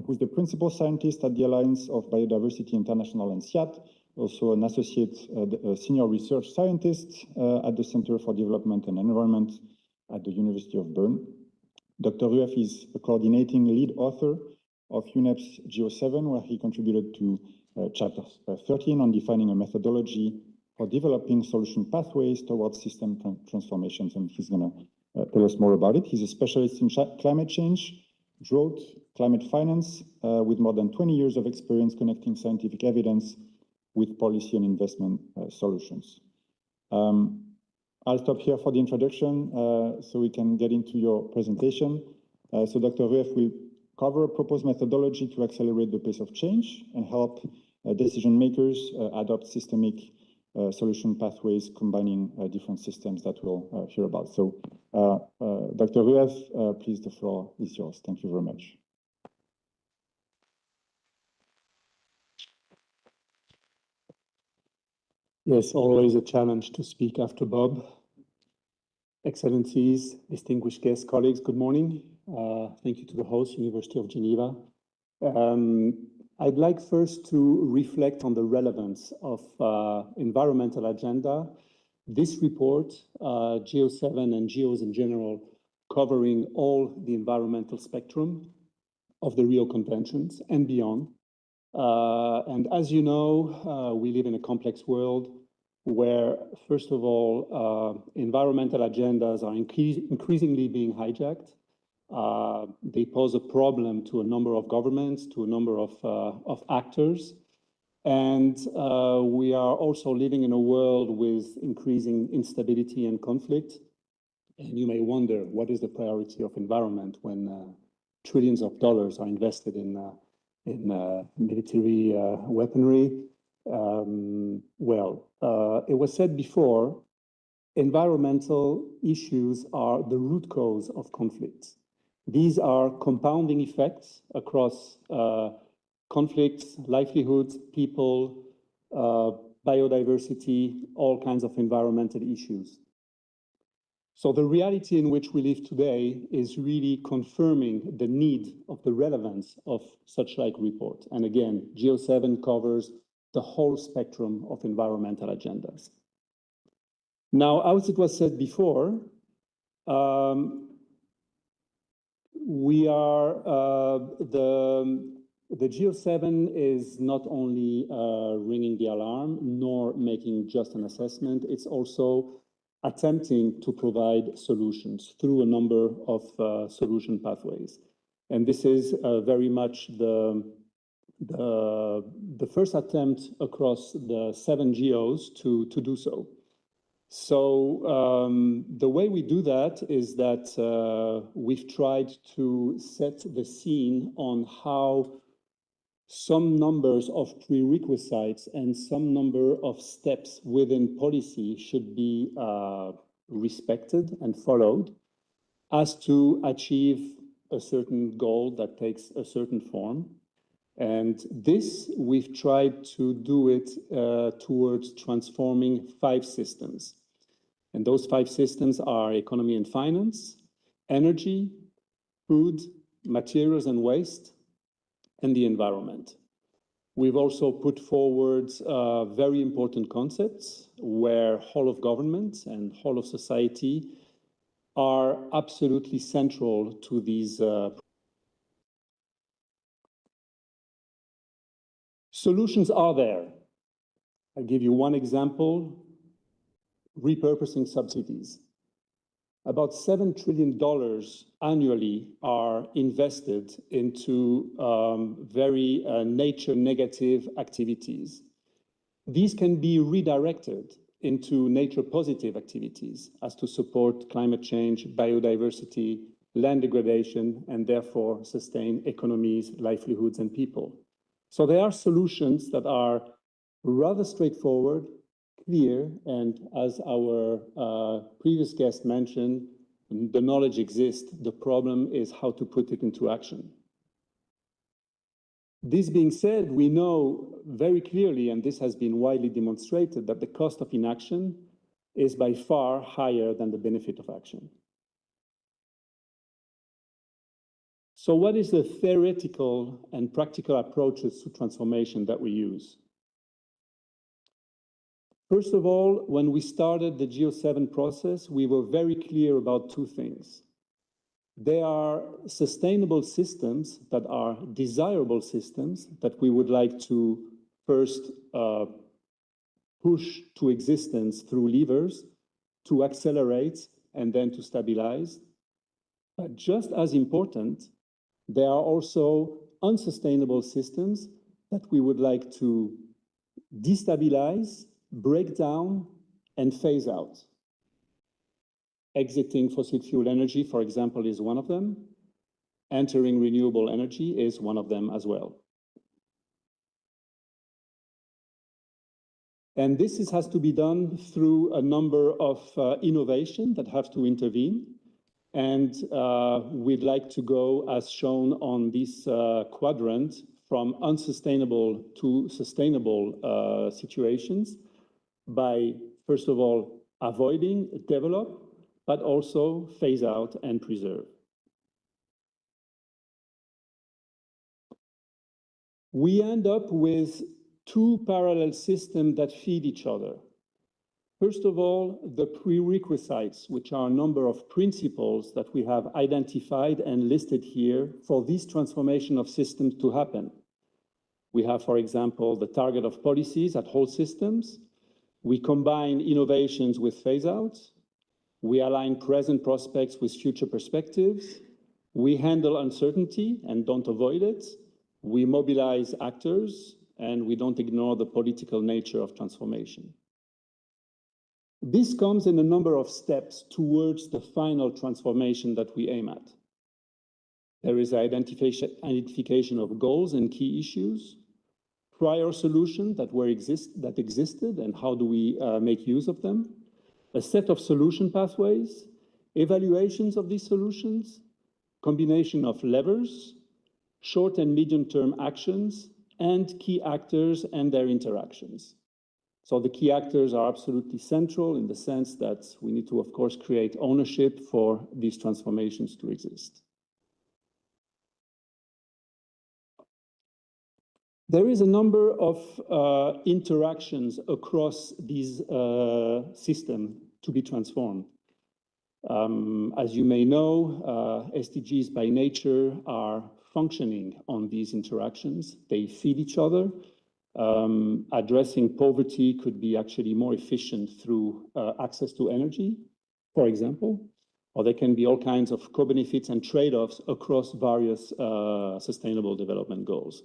who's the principal scientist at the Alliance of Biodiversity International and SIAT, also an associate senior research scientist at the Center for Development and Environment at the University of Bern. Dr. Rueff is a coordinating lead author of UNEP's GEO-7, where he contributed to chapter 13 on defining a methodology for developing solution pathways towards system transformations, and he's going to tell us more about it. He's a specialist in climate change, drought, climate finance, with more than 20 years of experience connecting scientific evidence with policy and investment solutions. I'll stop here for the introduction so we can get into your presentation. So Dr. Rueff will cover a proposed methodology to accelerate the pace of change and help decision makers adopt systemic solution pathways combining different systems that we'll hear about. So Dr. Rueff, please, the floor is yours. Thank you very much. Yes, always a challenge to speak after Bob. Excellencies, distinguished guests, colleagues, good morning. Thank you to the host, University of Geneva. I'd like first to reflect on the relevance of environmental agenda. This report, GEO-7 and GEOs in general, covering all the environmental spectrum of the Rio Conventions and beyond. And as you know, we live in a complex world where, first of all, environmental agendas are increasingly being hijacked. They pose a problem to a number of governments, to a number of actors. And we are also living in a world with increasing instability and conflict. And you may wonder, what is the priority of environment when trillions of dollars are invested in military weaponry? It was said before, environmental issues are the root cause of conflicts. These are compounding effects across conflicts, livelihoods, people, biodiversity, all kinds of environmental issues. So the reality in which we live today is really confirming the need of the relevance of such like report. And again, GEO-7 covers the whole spectrum of environmental agendas. Now, as it was said before, we are, the GEO-7 is not only ringing the alarm, nor making just an assessment, it's also attempting to provide solutions through a number of solution pathways. And this is very much the first attempt across the 7 GEOs to do so. So the way we do that is that we've tried to set the scene on how some numbers of prerequisites and some number of steps within policy should be respected and followed as to achieve a certain goal that takes a certain form. And this, we've tried to do it towards transforming 5 systems. And those 5 systems are economy and finance, energy, food, materials and waste, and the environment. We've also put forward very important concepts where whole of government and whole of society are absolutely central to these solutions are there. I'll give you one example, repurposing subsidies. About $7 trillion annually are invested into very nature negative activities. These can be redirected into nature positive activities as to support climate change, biodiversity, land degradation, and therefore sustain economies, livelihoods, and people. So there are solutions that are rather straightforward, clear, and as our previous guest mentioned, the knowledge exists. The problem is how to put it into action. This being said, we know very clearly, and this has been widely demonstrated, that the cost of inaction is by far higher than the benefit of action. So what is the theoretical and practical approaches to transformation that we use? First of all, when we started the GEO-7 process, we were very clear about 2 things. There are sustainable systems that are desirable systems that we would like to first push to existence through levers, to accelerate, and then to stabilize. But just as important, there are also unsustainable systems that we would like to destabilize, break down, and phase out. Exiting fossil fuel energy, for example, is one of them. Entering renewable energy is one of them as well. And this has to be done through a number of innovation that have to intervene. And we'd like to go, as shown on this quadrant, from unsustainable to sustainable situations by, first of all, avoiding, develop, but also phase out and preserve. We end up with 2 parallel systems that feed each other. First of all, the prerequisites, which are a number of principles that we have identified and listed here for this transformation of systems to happen. We have, for example, the target of policies at whole systems. We combine innovations with phase-outs. We align present prospects with future perspectives. We handle uncertainty and don't avoid it. We mobilize actors, and we don't ignore the political nature of transformation. This comes in a number of steps towards the final transformation that we aim at. There is identification of goals and key issues, prior solutions that existed, and how do we make use of them, a set of solution pathways, evaluations of these solutions, combination of levers, short and medium-term actions, and key actors and their interactions. So the key actors are absolutely central in the sense that we need to, of course, create ownership for these transformations to exist. There is a number of interactions across these systems to be transformed. As you may know, SDGs by nature are functioning on these interactions. They feed each other. Addressing poverty could be actually more efficient through access to energy, for example, or there can be all kinds of co-benefits and trade-offs across various sustainable development goals.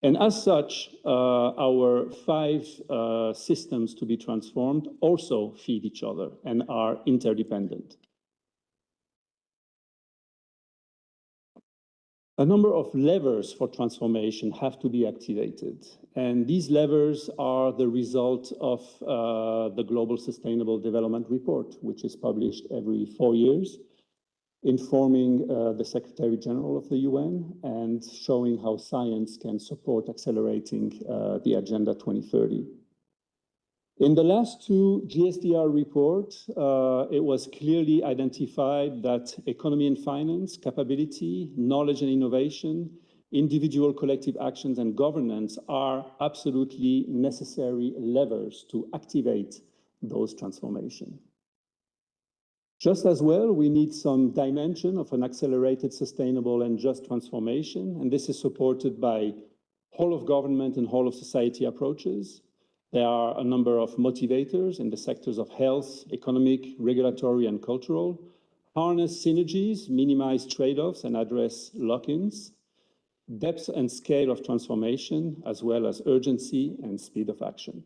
And as such, our 5 systems to be transformed also feed each other and are interdependent. A number of levers for transformation have to be activated. And these levers are the result of the Global Sustainable Development Report, which is published every 4 years, informing the Secretary General of the UN and showing how science can support accelerating the Agenda 2030. In the last 2 GSDR reports, it was clearly identified that economy and finance, capability, knowledge and innovation, individual collective actions and governance are absolutely necessary levers to activate those transformations. Just as well, we need some dimension of an accelerated, sustainable and just transformation, and this is supported by whole of government and whole of society approaches. There are a number of motivators in the sectors of health, economic, regulatory, and cultural. Harness synergies, minimize trade-offs, and address lock-ins. Depth and scale of transformation, as well as urgency and speed of action.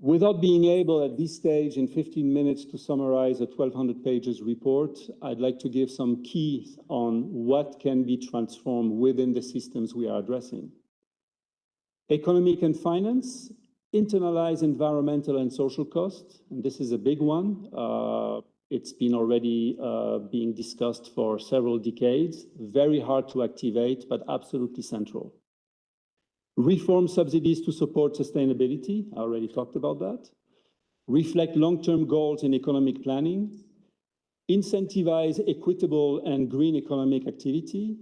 Without being able at this stage in 15 minutes to summarize a 1,200 pages report, I'd like to give some keys on what can be transformed within the systems we are addressing. Economic and finance, internalize environmental and social costs, and this is a big one. It's been already being discussed for several decades, very hard to activate, but absolutely central. Reform subsidies to support sustainability, I already talked about that. Reflect long-term goals in economic planning. Incentivize equitable and green economic activity.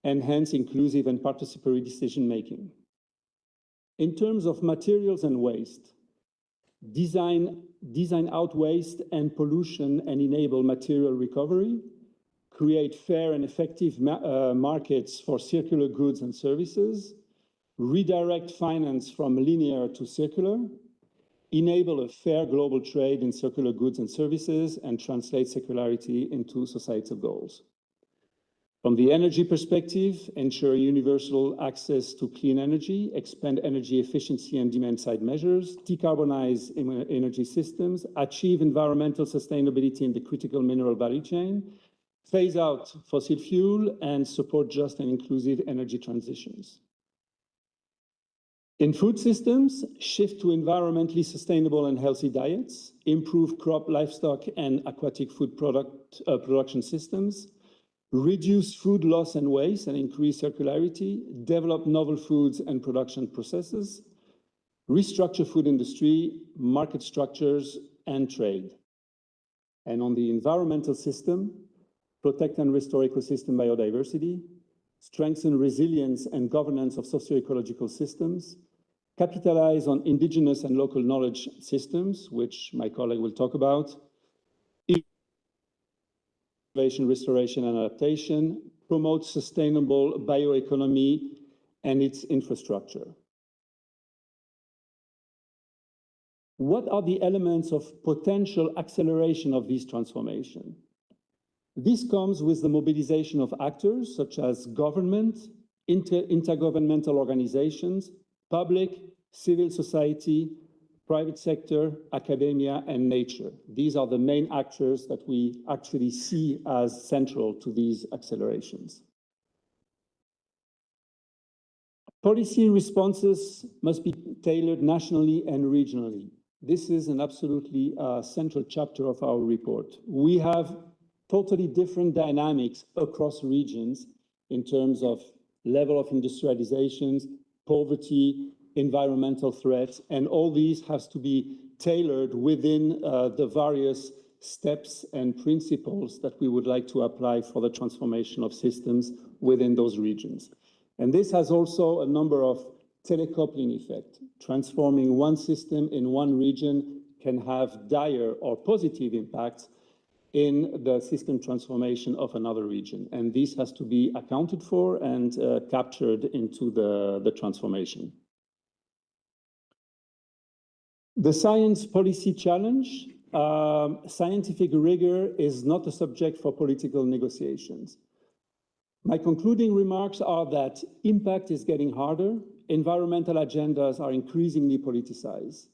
Enhance inclusive and participatory decision-making. In terms of materials and waste, design out waste and pollution and enable material recovery. Create fair and effective markets for circular goods and services. Redirect finance from linear to circular, enable a fair global trade in circular goods and services, and translate circularity into societal goals. From the energy perspective, ensure universal access to clean energy, expand energy efficiency and demand-side measures, decarbonize energy systems, achieve environmental sustainability in the critical mineral value chain, phase out fossil fuel, and support just and inclusive energy transitions. In food systems, shift to environmentally sustainable and healthy diets, improve crop, livestock, and aquatic food production systems, reduce food loss and waste and increase circularity, develop novel foods and production processes, restructure food industry, market structures, and trade. And on the environmental system, protect and restore ecosystem biodiversity, strengthen resilience and governance of socio-ecological systems, capitalize on indigenous and local knowledge systems, which my colleague will talk about, innovation, restoration, and adaptation, promote sustainable bioeconomy and its infrastructure. What are the elements of potential acceleration of this transformation? This comes with the mobilization of actors such as government, intergovernmental organizations, public, civil society, private sector, academia, and nature. These are the main actors that we actually see as central to these accelerations. Policy responses must be tailored nationally and regionally. This is an absolutely central chapter of our report. We have totally different dynamics across regions in terms of level of industrializations, poverty, environmental threats, and all these has to be tailored within the various steps and principles that we would like to apply for the transformation of systems within those regions. And this has also a number of telecoupling effect. Transforming one system in one region can have dire or positive impacts in the system transformation of another region. And this has to be accounted for and captured into the transformation. The science policy challenge scientific rigor is not a subject for political negotiations. My concluding remarks are that impact is getting harder. Environmental agendas are increasingly politicized.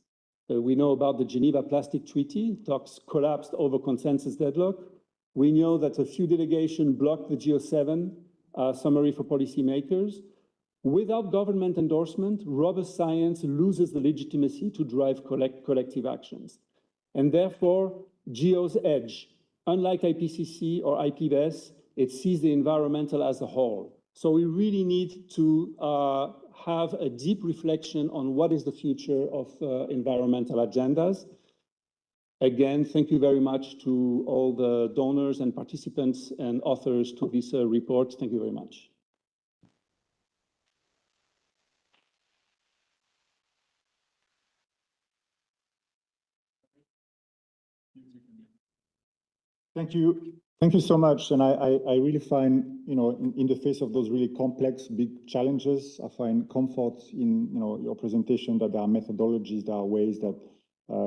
We know about the Geneva Plastic Treaty, talks collapsed over consensus deadlock. We know that a few delegations blocked the GEO-7 summary for policymakers. Without government endorsement, robust science loses the legitimacy to drive collective actions. And therefore, GEO's edge, unlike IPCC or IPBES, it sees the environmental as a whole. So we really need to have a deep reflection on what is the future of environmental agendas. Again, thank you very much to all the donors and participants and authors to this report. Thank you very much. Thank you. Thank you so much. And I really find, in the face of those really complex, big challenges, I find comfort in, your presentation that there are methodologies, there are ways that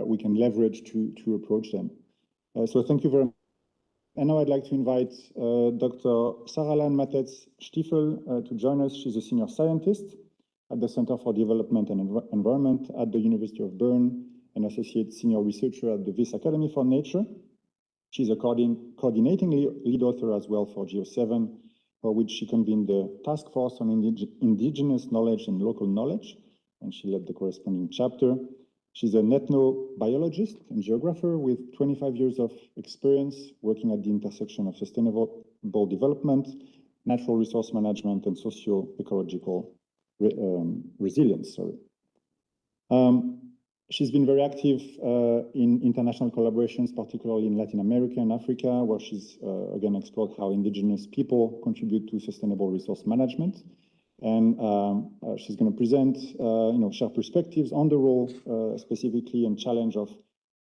we can leverage to approach them. So thank you very much. And now I'd like to invite Dr. Sarah-Lan Matets-Stiefel to join us. She's a senior scientist at the Center for Development and Environment at the University of Bern, an associate senior researcher at the Wyss Academy for Nature. She's a coordinating lead author as well for GEO-7, for which she convened the task force on indigenous knowledge and local knowledge, and she led the corresponding chapter. She's an ethnobiologist and geographer with 25 years of experience working at the intersection of sustainable development, natural resource management, and socio-ecological resilience. She's been very active in international collaborations, particularly in Latin America and Africa, where she's again explored how indigenous people contribute to sustainable resource management. And she's going to present, share perspectives on the role specifically and challenge of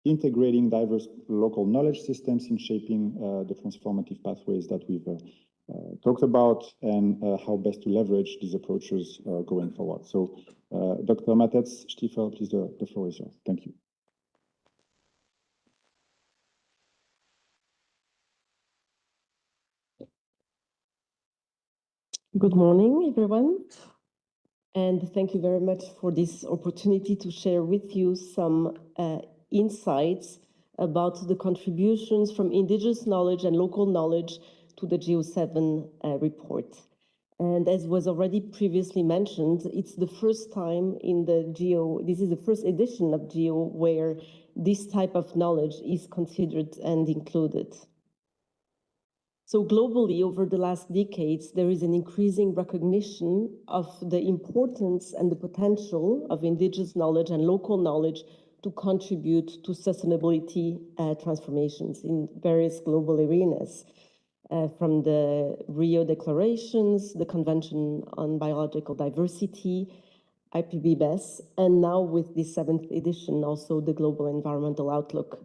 integrating diverse local knowledge systems in shaping the transformative pathways that we've talked about, and how best to leverage these approaches going forward. So Dr. Matets-Stiefel, please, the floor is yours. Thank you. Good morning, everyone. And thank you very much for this opportunity to share with you some insights about the contributions from indigenous knowledge and local knowledge to the GEO-7 report. And as was already previously mentioned, it's the first time in the GEO, this is the first edition of GEO where this type of knowledge is considered and included. So globally, over the last decades, there is an increasing recognition of the importance and the potential of indigenous knowledge and local knowledge to contribute to sustainability transformations in various global arenas. From the Rio Declarations, the Convention on Biological Diversity, IPBES, and now with the 7th edition, also the Global Environmental Outlook.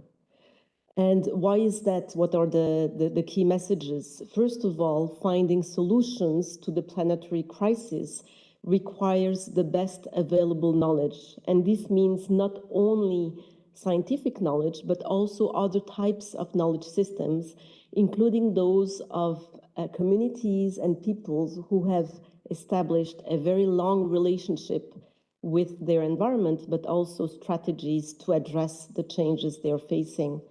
And why is that? What are the key messages? First of all, finding solutions to the planetary crisis requires the best available knowledge. And this means not only scientific knowledge, but also other types of knowledge systems, including those of communities and peoples who have established a very long relationship with their environment, but also strategies to address the changes they're facing.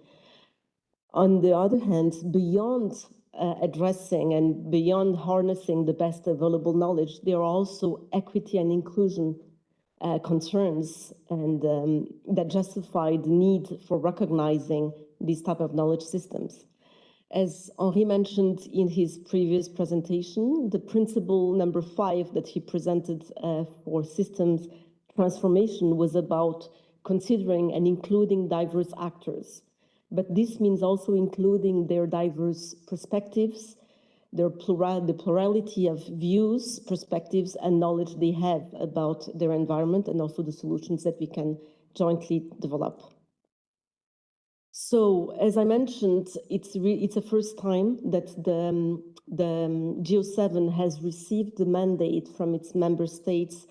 On the other hand, beyond addressing and beyond harnessing the best available knowledge, there are also equity and inclusion concerns and that justify the need for recognizing these type of knowledge systems. As Henri mentioned in his previous presentation, the principle number 5 that he presented for systems transformation was about considering and including diverse actors. But this means also including their diverse perspectives, the plurality of views, perspectives, and knowledge they have about their environment, and also the solutions that we can jointly develop. So, as I mentioned, it's the first time that the GEO-7 has received the mandate from its member states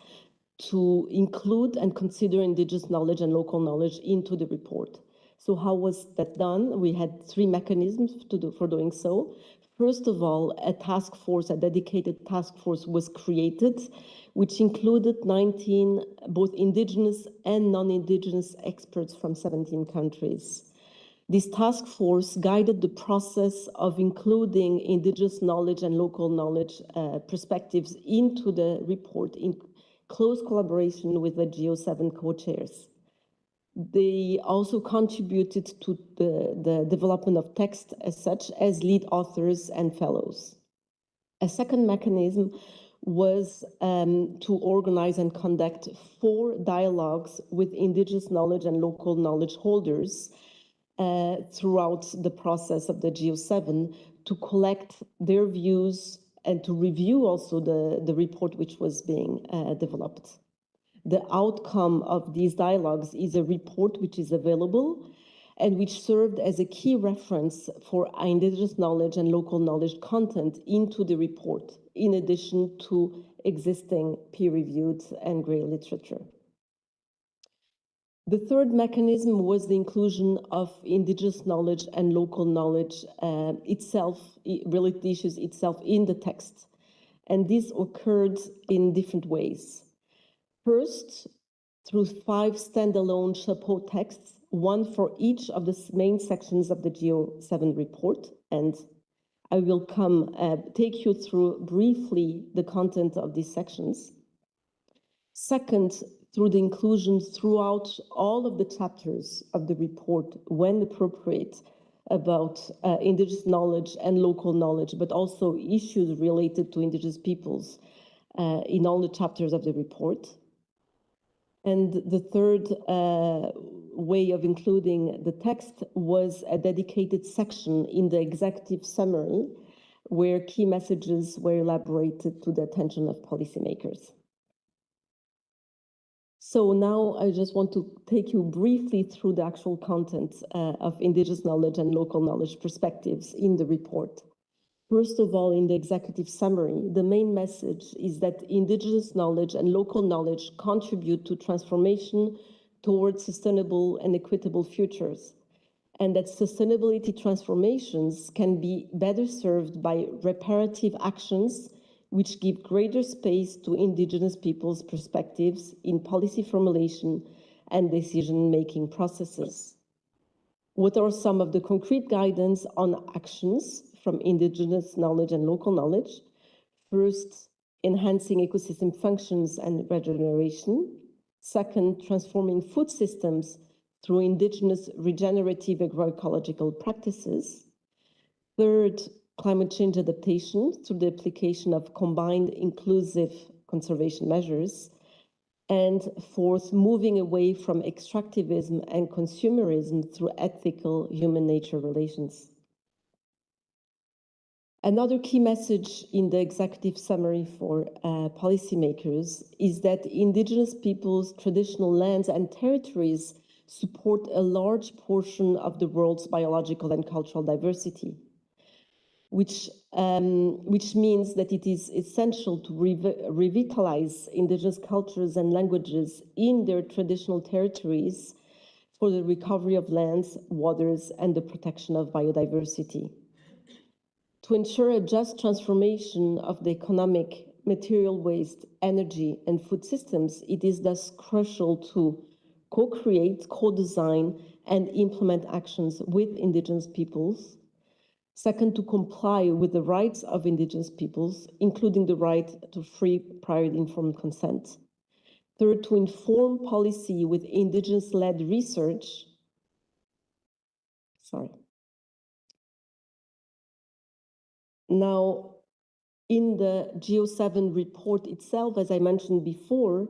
to include and consider indigenous knowledge and local knowledge into the report. So how was that done? We had three mechanisms for doing so. First of all, a dedicated task force was created, which included 19 both indigenous and non-indigenous experts from 17 countries. This task force guided the process of including indigenous knowledge and local knowledge perspectives into the report in close collaboration with the GEO-7 co-chairs. They also contributed to the development of text as such as lead authors and fellows. A second mechanism was to organize and conduct 4 dialogues with indigenous knowledge and local knowledge holders throughout the process of the GEO-7 to collect their views and to review also the report which was being developed. The outcome of these dialogues is a report which is available and which served as a key reference for indigenous knowledge and local knowledge content into the report, in addition to existing peer-reviewed and grey literature. The third mechanism was the inclusion of indigenous knowledge and local knowledge related issues itself in the text. And this occurred in different ways. First, through 5 standalone chapeau texts, one for each of the main sections of the GEO-7 report. And I will take you through briefly the content of these sections. Second, through the inclusion throughout all of the chapters of the report, when appropriate, about indigenous knowledge and local knowledge, but also issues related to indigenous peoples in all the chapters of the report. And the third way of including the text was a dedicated section in the executive summary where key messages were elaborated to the attention of policymakers. So now I just want to take you briefly through the actual content of indigenous knowledge and local knowledge perspectives in the report. First of all, in the executive summary, the main message is that indigenous knowledge and local knowledge contribute to transformation towards sustainable and equitable futures, and that sustainability transformations can be better served by reparative actions which give greater space to indigenous peoples' perspectives in policy formulation and decision-making processes. What are some of the concrete guidance on actions from indigenous knowledge and local knowledge? First, enhancing ecosystem functions and regeneration. Second, transforming food systems through indigenous regenerative agroecological practices. Third, climate change adaptation through the application of combined inclusive conservation measures. And fourth, moving away from extractivism and consumerism through ethical human-nature relations. Another key message in the executive summary for policymakers is that indigenous peoples' traditional lands and territories support a large portion of the world's biological and cultural diversity, which means that it is essential to revitalize indigenous cultures and languages in their traditional territories for the recovery of lands, waters, and the protection of biodiversity. To ensure a just transformation of the economic, material waste, energy, and food systems, it is thus crucial to co-create, co-design, and implement actions with indigenous peoples. Second, to comply with the rights of indigenous peoples, including the right to free, prior, informed consent. Third, to inform policy with indigenous-led research. Now, in the GEO-7 report itself, as I mentioned before,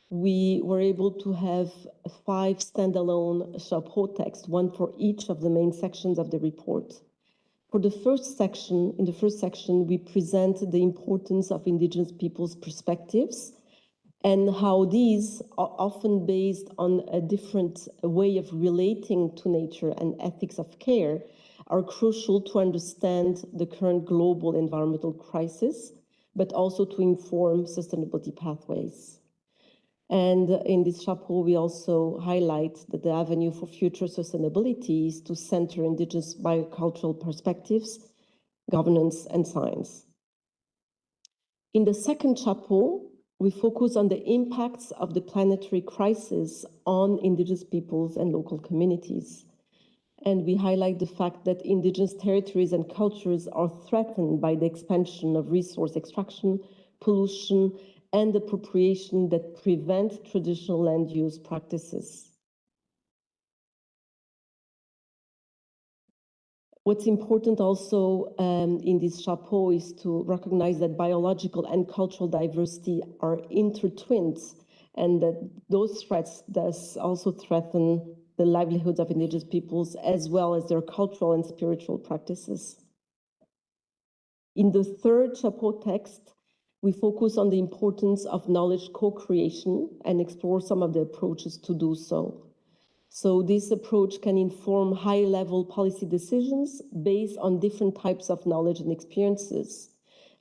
we were able to have 5 standalone chapeau texts, one for each of the main sections of the report. For the first section, in the first section, we present the importance of indigenous peoples' perspectives and how these are often based on a different way of relating to nature and ethics of care are crucial to understand the current global environmental crisis, but also to inform sustainability pathways. And in this chapeau, we also highlight that the avenue for future sustainability is to center indigenous biocultural perspectives, governance, and science. In the second chapeau, we focus on the impacts of the planetary crisis on indigenous peoples and local communities. And we highlight the fact that indigenous territories and cultures are threatened by the expansion of resource extraction, pollution, and appropriation that prevent traditional land use practices. What's important also in this chapeau is to recognize that biological and cultural diversity are intertwined, and that those threats thus also threaten the livelihoods of indigenous peoples as well as their cultural and spiritual practices. In the third chapeau text, we focus on the importance of knowledge co-creation and explore some of the approaches to do so. So this approach can inform high-level policy decisions based on different types of knowledge and experiences.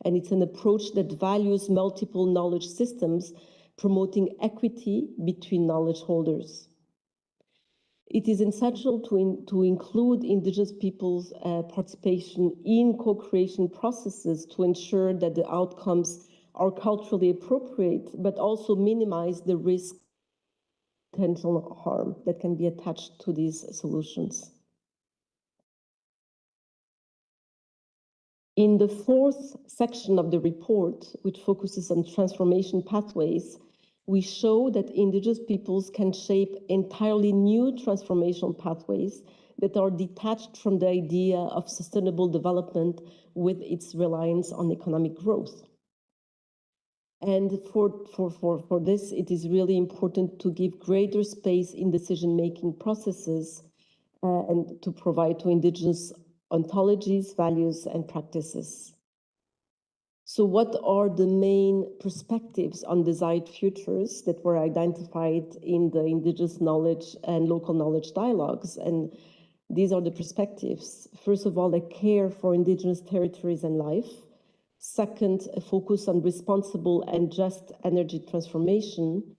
And it's an approach that values multiple knowledge systems, promoting equity between knowledge holders. It is essential to include indigenous peoples' participation in co-creation processes to ensure that the outcomes are culturally appropriate, but also minimize the risk potential harm that can be attached to these solutions. In the fourth section of the report, which focuses on transformation pathways, we show that indigenous peoples can shape entirely new transformational pathways that are detached from the idea of sustainable development with its reliance on economic growth. And for this, it is really important to give greater space in decision-making processes and to provide to indigenous ontologies, values, and practices. So what are the main perspectives on desired futures that were identified in the indigenous knowledge and local knowledge dialogues? And these are the perspectives. First of all, a care for indigenous territories and life. Second, a focus on responsible and just energy transformation.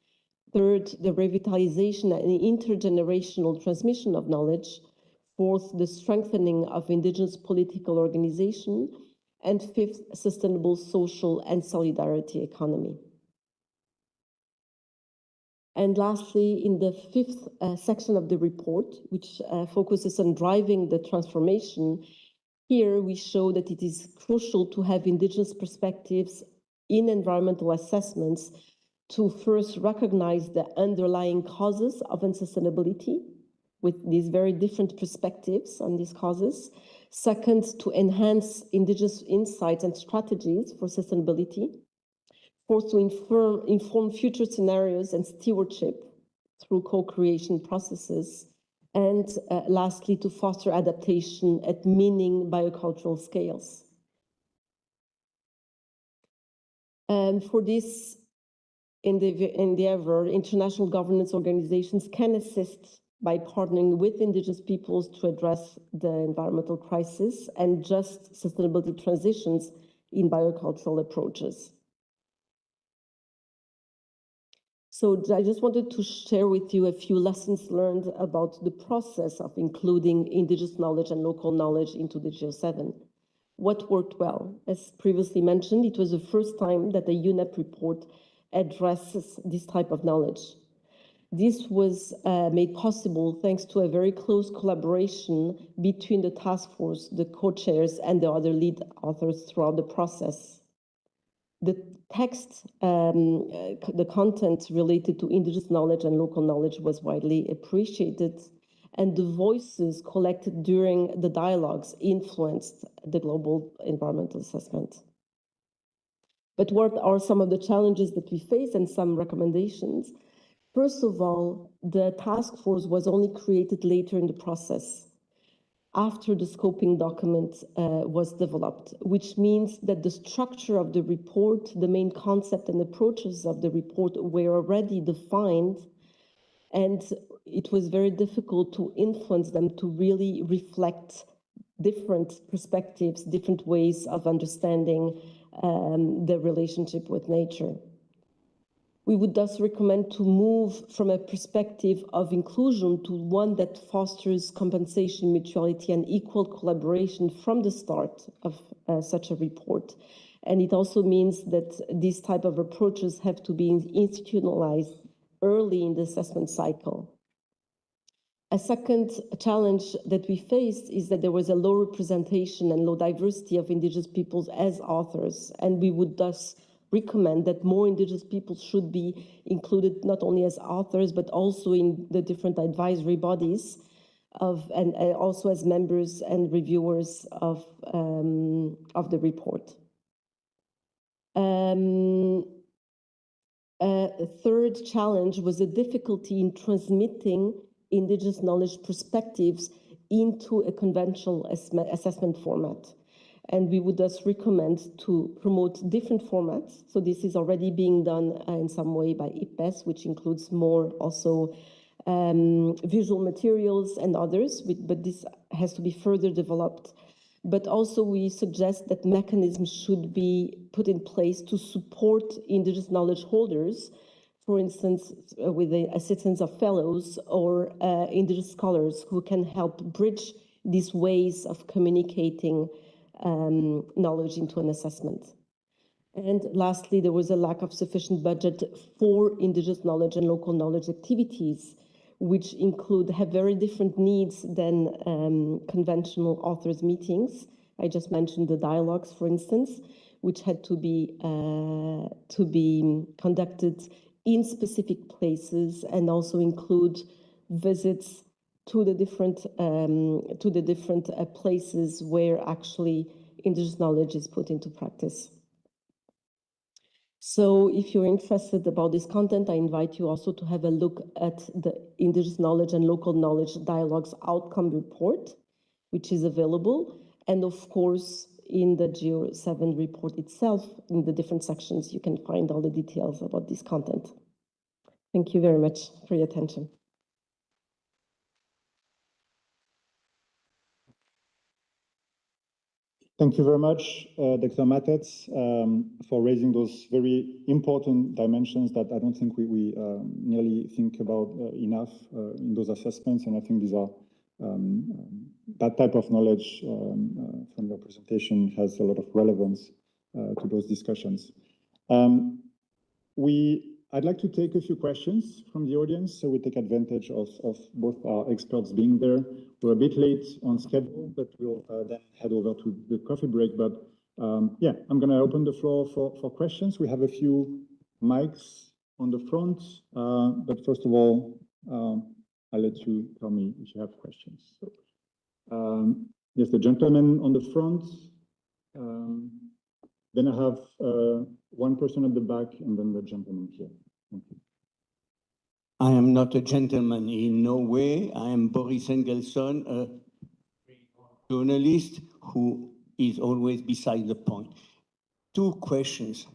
Third, the revitalization and intergenerational transmission of knowledge. Fourth, the strengthening of indigenous political organization. And fifth, sustainable social and solidarity economy. And lastly, in the fifth section of the report, which focuses on driving the transformation, here we show that it is crucial to have indigenous perspectives in environmental assessments to first recognize the underlying causes of unsustainability with these very different perspectives on these causes. Second, to enhance indigenous insights and strategies for sustainability. Fourth, to inform future scenarios and stewardship through co-creation processes. And lastly, to foster adaptation at meaning biocultural scales. And for this endeavor, international governance organizations can assist by partnering with indigenous peoples to address the environmental crisis and just sustainability transitions in biocultural approaches. So I just wanted to share with you a few lessons learned about the process of including indigenous knowledge and local knowledge into the GEO-7. What worked well? As previously mentioned, it was the first time that the UNEP report addresses this type of knowledge. This was made possible thanks to a very close collaboration between the task force, the co-chairs, and the other lead authors throughout the process. The text, the content related to indigenous knowledge and local knowledge was widely appreciated, and the voices collected during the dialogues influenced the global environmental assessment. But what are some of the challenges that we face and some recommendations? First of all, the task force was only created later in the process, after the scoping document was developed, which means that the structure of the report, the main concept and approaches of the report were already defined, and it was very difficult to influence them to really reflect different perspectives, different ways of understanding the relationship with nature. We would thus recommend to move from a perspective of inclusion to one that fosters compensation, mutuality, and equal collaboration from the start of such a report. And it also means that these type of approaches have to be institutionalized early in the assessment cycle. A second challenge that we faced is that there was a low representation and low diversity of indigenous peoples as authors, and we would thus recommend that more indigenous people should be included not only as authors, but also in the different advisory bodies and also as members and reviewers of the report. A third challenge was the difficulty in transmitting indigenous knowledge perspectives into a conventional assessment format. And we would thus recommend to promote different formats. So this is already being done in some way by IPES, which includes more also visual materials and others, but this has to be further developed. But also we suggest that mechanisms should be put in place to support indigenous knowledge holders, for instance, with the assistance of fellows or indigenous scholars who can help bridge these ways of communicating knowledge into an assessment. And lastly, there was a lack of sufficient budget for indigenous knowledge and local knowledge activities, which have very different needs than conventional authors meetings. I just mentioned the dialogues, for instance, which had to be conducted in specific places and also include visits to the different places where actually indigenous knowledge is put into practice. So if you're interested about this content, I invite you also to have a look at the Indigenous Knowledge and Local Knowledge Dialogues Outcome Report, which is available. And of course, in the GEO-7 report itself, in the different sections, you can find all the details about this content. Thank you very much for your attention. Thank you very much, Dr. Matets, for raising those very important dimensions that I don't think we nearly think about enough in those assessments. And I think these are that type of knowledge from your presentation has a lot of relevance to those discussions. I'd like to take a few questions from the audience, so we take advantage of both our experts being there. We're a bit late on schedule, but we'll then head over to the coffee break. But yeah, I'm going to open the floor for questions. We have a few mics on the front, but first of all, I'll let you tell me if you have questions. So, yes, the gentleman on the front. Then I have one person at the back, and then the gentleman here. Thank you. I am not a gentleman in no way. I am Boris Engelson, a journalist who is always beside the point. Two questions.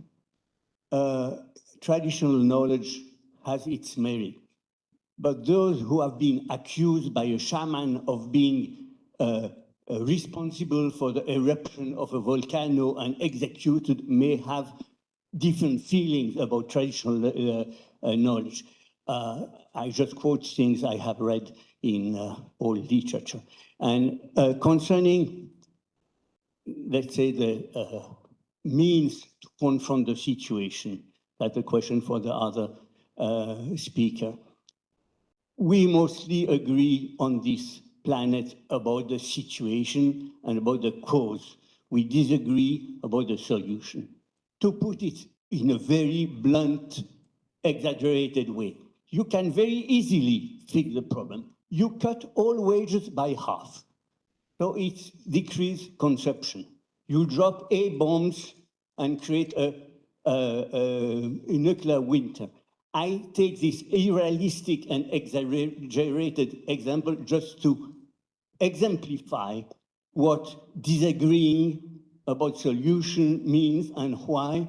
Traditional knowledge has its merit, but those who have been accused by a shaman of being responsible for the eruption of a volcano and executed may have different feelings about traditional knowledge. I just quote things I have read in old literature. And concerning, let's say, the means to confront the situation, that's a question for the other speaker. We mostly agree on this planet about the situation and about the cause. We disagree about the solution. To put it in a very blunt, exaggerated way, you can very easily fix the problem. You cut all wages by half. So it's decreased consumption. You drop A-bombs and create a nuclear winter. I take this unrealistic and exaggerated example just to exemplify what disagreeing about solution means and why,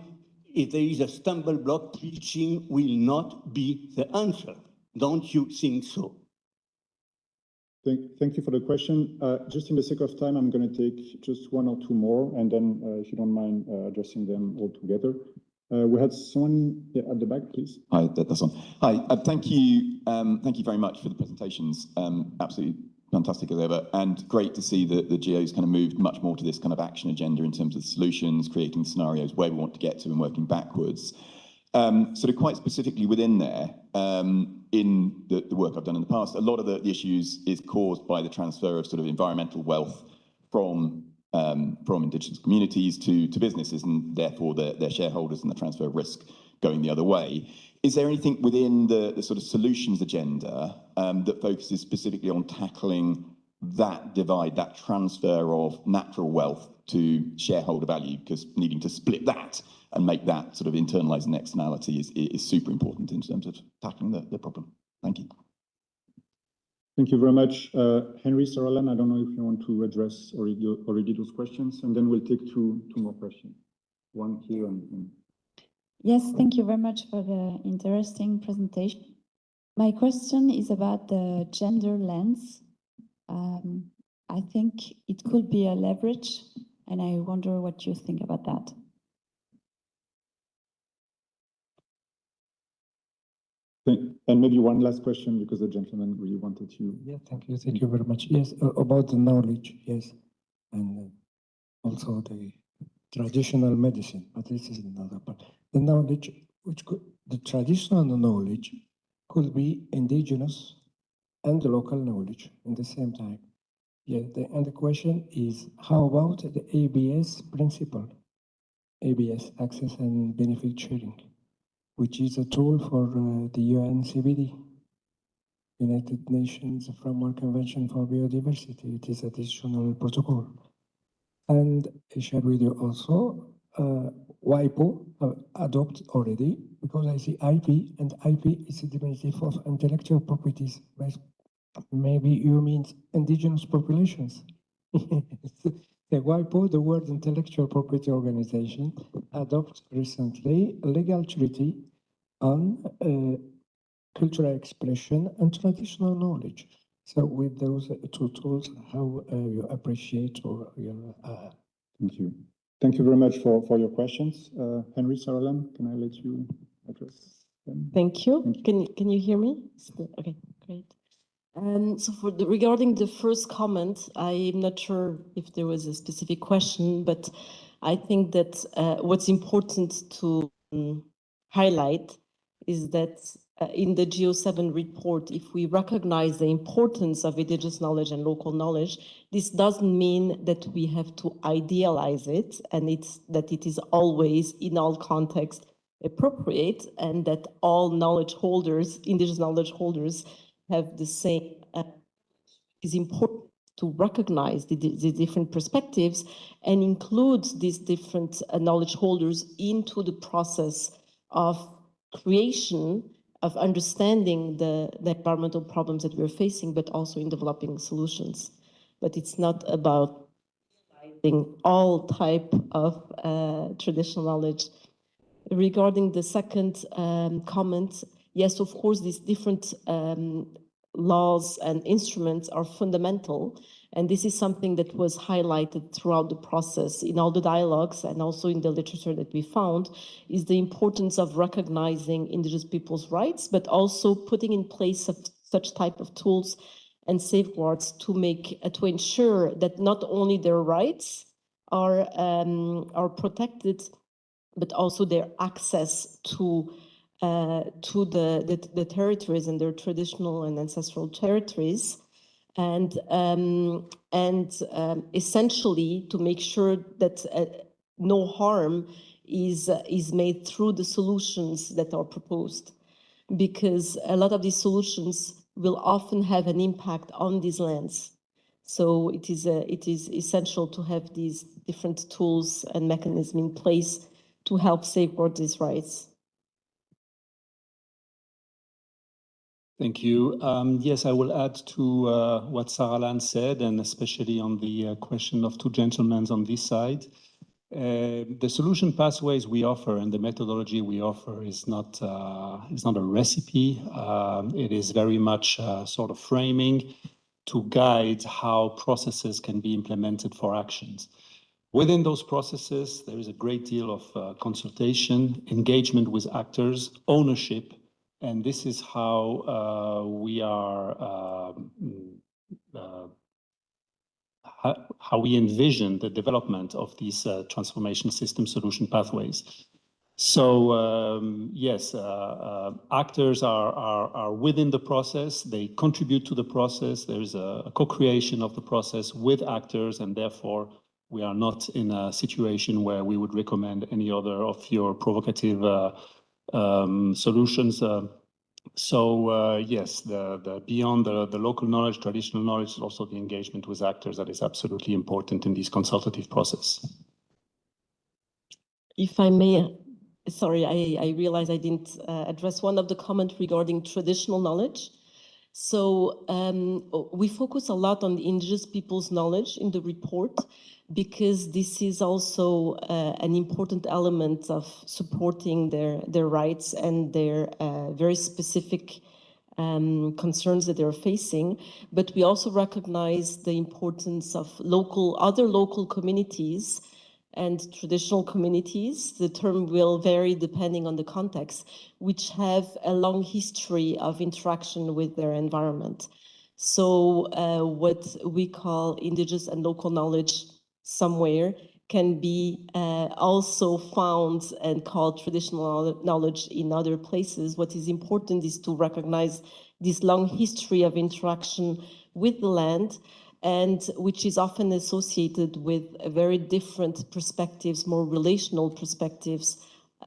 if there is a stumble block, preaching will not be the answer. Don't you think so? Thank you for the question. Just in the sake of time, I'm going to take just one or two more, and then if you don't mind addressing them all together. We had someone at the back, please. Hi, that's on. Hi, thank you very much for the presentations. Absolutely fantastic as ever, and great to see that the GEO's kind of moved much more to this kind of action agenda in terms of solutions, creating scenarios where we want to get to and working backwards. Sort of quite specifically within there, in the work I've done in the past, a lot of the issues is caused by the transfer of sort of environmental wealth from indigenous communities to businesses, and therefore their shareholders, and the transfer of risk going the other way. Is there anything within the sort of solutions agenda that focuses specifically on tackling that divide, that transfer of natural wealth to shareholder value? Because needing to split that and make that sort of internalizing externality is super important in terms of tackling the problem. Thank you. Thank you very much. Henry, Saralan, I don't know if you want to address already those questions, and then we'll take two more questions. One here and... Yes, thank you very much for the interesting presentation. My question is about the gender lens. I think it could be a leverage, and I wonder what you think about that. And maybe one last question, because the gentleman really wanted to... Yeah, thank you. Thank you very much. Yes, about the knowledge, yes. And also the traditional medicine, but this is another part. The knowledge, the traditional knowledge could be indigenous and the local knowledge at the same time. Yeah, and the question is, how about the ABS principle? ABS, access and benefit sharing, which is a tool for the UNCBD, United Nations Framework Convention for Biodiversity. It is additional protocol. And I shared with you also, WIPO adopt already, because I see IP, and IP is a diminutive of intellectual properties. Maybe you mean indigenous populations. The WIPO, the World Intellectual Property Organization, adopted recently a legal treaty on cultural expression and traditional knowledge. So with those two tools, how you appreciate or your... Thank you. Thank you very much for your questions. Henry, Saralan, can I let you address them? Thank you. Can you hear me? Okay, great. So regarding the first comment, I'm not sure if there was a specific question, but I think that what's important to highlight is that in the GEO-7 report, if we recognize the importance of indigenous knowledge and local knowledge, this doesn't mean that we have to idealize it, and that it is always in all contexts appropriate, and that all knowledge holders, indigenous knowledge holders, have the same. It's important to recognize the different perspectives and include these different knowledge holders into the process of creation, of understanding the environmental problems that we're facing, but also in developing solutions. But it's not about all type of traditional knowledge. Regarding the second comment, yes, of course, these different laws and instruments are fundamental. And this is something that was highlighted throughout the process in all the dialogues and also in the literature that we found, is the importance of recognizing indigenous people's rights, but also putting in place such type of tools and safeguards to ensure that not only their rights are protected, but also their access to the territories and their traditional and ancestral territories, and essentially to make sure that no harm is made through the solutions that are proposed, because a lot of these solutions will often have an impact on these lands. So it is essential to have these different tools and mechanisms in place to help safeguard these rights. Thank you. Yes, I will add to what Saralan said, and especially on the question of two gentlemen on this side. The solution pathways we offer and the methodology we offer is not a recipe. It is very much sort of framing to guide how processes can be implemented for actions. Within those processes, there is a great deal of consultation, engagement with actors, ownership, and this is how we are how we envision the development of these transformation system solution pathways. So yes, actors are within the process. They contribute to the process. There is a co-creation of the process with actors, and therefore we are not in a situation where we would recommend any other of your provocative solutions. Yes, the beyond the local knowledge, traditional knowledge, is also the engagement with actors that is absolutely important in this consultative process. If I may, sorry, I realize I didn't address one of the comments regarding traditional knowledge. So we focus a lot on the indigenous people's knowledge in the report, because this is also an important element of supporting their rights and their very specific concerns that they're facing. But we also recognize the importance of other local communities and traditional communities. The term will vary depending on the context, which have a long history of interaction with their environment. So what we call indigenous and local knowledge somewhere can be also found and called traditional knowledge in other places. What is important is to recognize this long history of interaction with the land, and which is often associated with very different perspectives, more relational perspectives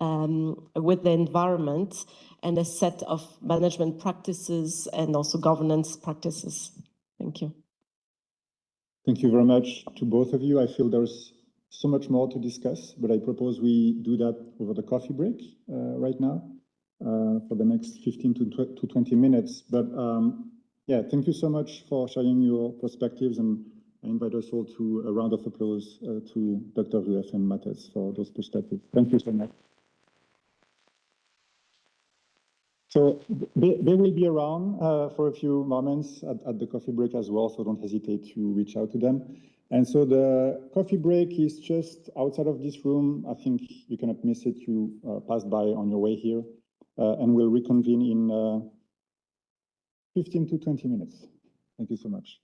with the environment, and a set of management practices and also governance practices. Thank you. Thank you very much to both of you. I feel there's so much more to discuss, but I propose we do that over the coffee break right now for the next 15 to 20 minutes. But yeah, thank you so much for sharing your perspectives, and I invite us all to a round of applause to Dr. Rueff and Matthias for those perspectives. Thank you so much. So they will be around for a few moments at the coffee break as well, so don't hesitate to reach out to them. And so the coffee break is just outside of this room. I think you cannot miss it. You passed by on your way here, and we'll reconvene in 15 to 20 minutes. Thank you so much.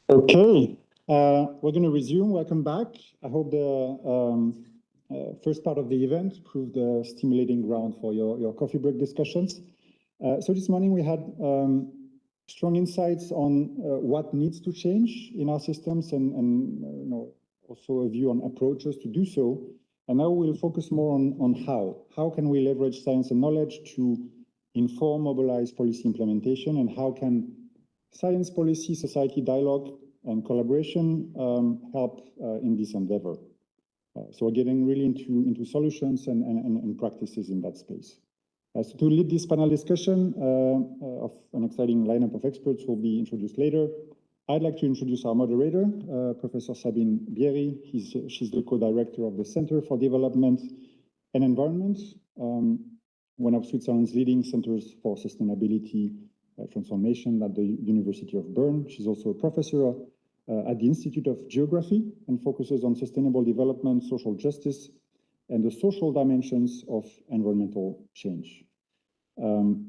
Okay, we're going to resume. Welcome back. I hope the first part of the event proved a stimulating ground for your coffee break discussions. So this morning we had strong insights on what needs to change in our systems and also a view on approaches to do so. And now we'll focus more on how. How can we leverage science and knowledge to inform, mobilize policy implementation, and how can science, policy, society dialogue and collaboration help in this endeavor? So we're getting really into solutions and practices in that space. So to lead this panel discussion of an exciting lineup of experts who will be introduced later, I'd like to introduce our moderator, Professor Sabine Bieri. She's the co-director of the Center for Development and Environment, one of Switzerland's leading centers for sustainability transformation at the University of Bern. She's also a professor at the Institute of Geography and focuses on sustainable development, social justice, and the social dimensions of environmental change.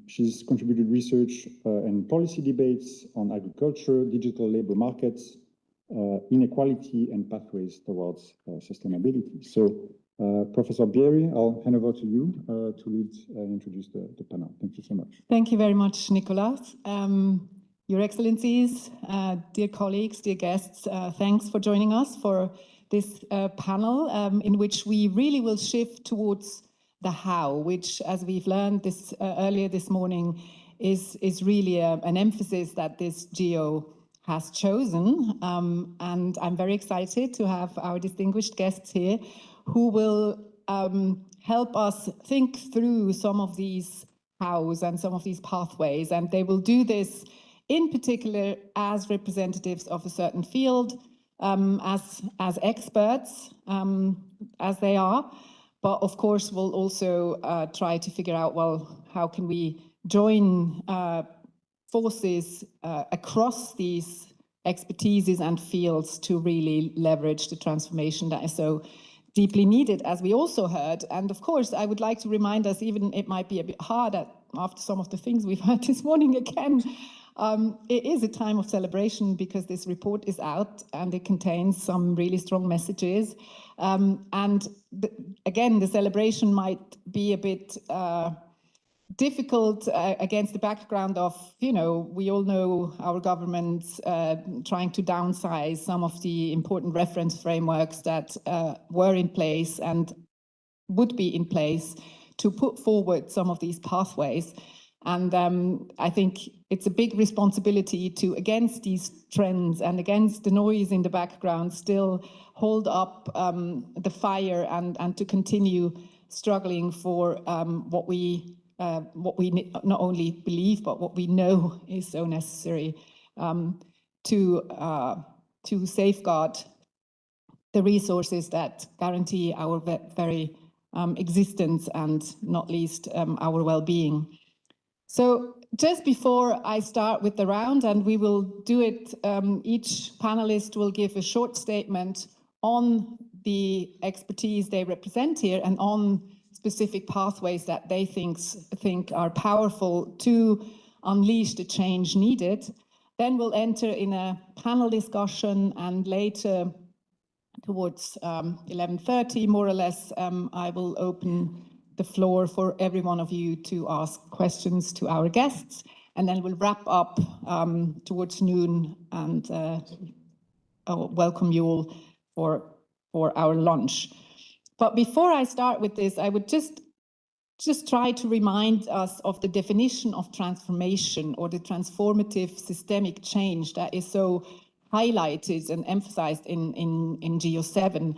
She's contributed research and policy debates on agriculture, digital labor markets, inequality, and pathways towards sustainability. So, Professor Bieri, I'll hand over to you to lead and introduce the panel. Thank you so much. Thank you very much, Nicolas. Your Excellencies, dear colleagues, dear guests, thanks for joining us for this panel in which we really will shift towards the how, which, as we've learned this earlier this morning, is really an emphasis that this GEO has chosen. And I'm very excited to have our distinguished guests here who will help us think through some of these hows and some of these pathways. And they will do this in particular as representatives of a certain field, as experts, as they are. But of course, we'll also try to figure out, well, how can we join forces across these expertises and fields to really leverage the transformation that is so deeply needed, as we also heard. And of course, I would like to remind us, even it might be a bit hard after some of the things we've heard this morning again, it is a time of celebration because this report is out and it contains some really strong messages. Again, the celebration might be a bit difficult against the background of, we all know our governments trying to downsize some of the important reference frameworks that were in place and would be in place to put forward some of these pathways. And I think it's a big responsibility to, against these trends and against the noise in the background, still hold up the fire and to continue struggling for what we not only believe, but what we know is so necessary to safeguard the resources that guarantee our very existence and not least our well-being. So just before I start with the round, and we will do it, each panelist will give a short statement on the expertise they represent here and on specific pathways that they think are powerful to unleash the change needed. Then we'll enter in a panel discussion, and later towards 11:30, more or less, I will open the floor for every one of you to ask questions to our guests, and then we'll wrap up towards noon and welcome you all for our lunch. But before I start with this, I would just try to remind us of the definition of transformation or the transformative systemic change that is so highlighted and emphasized in GEO-7.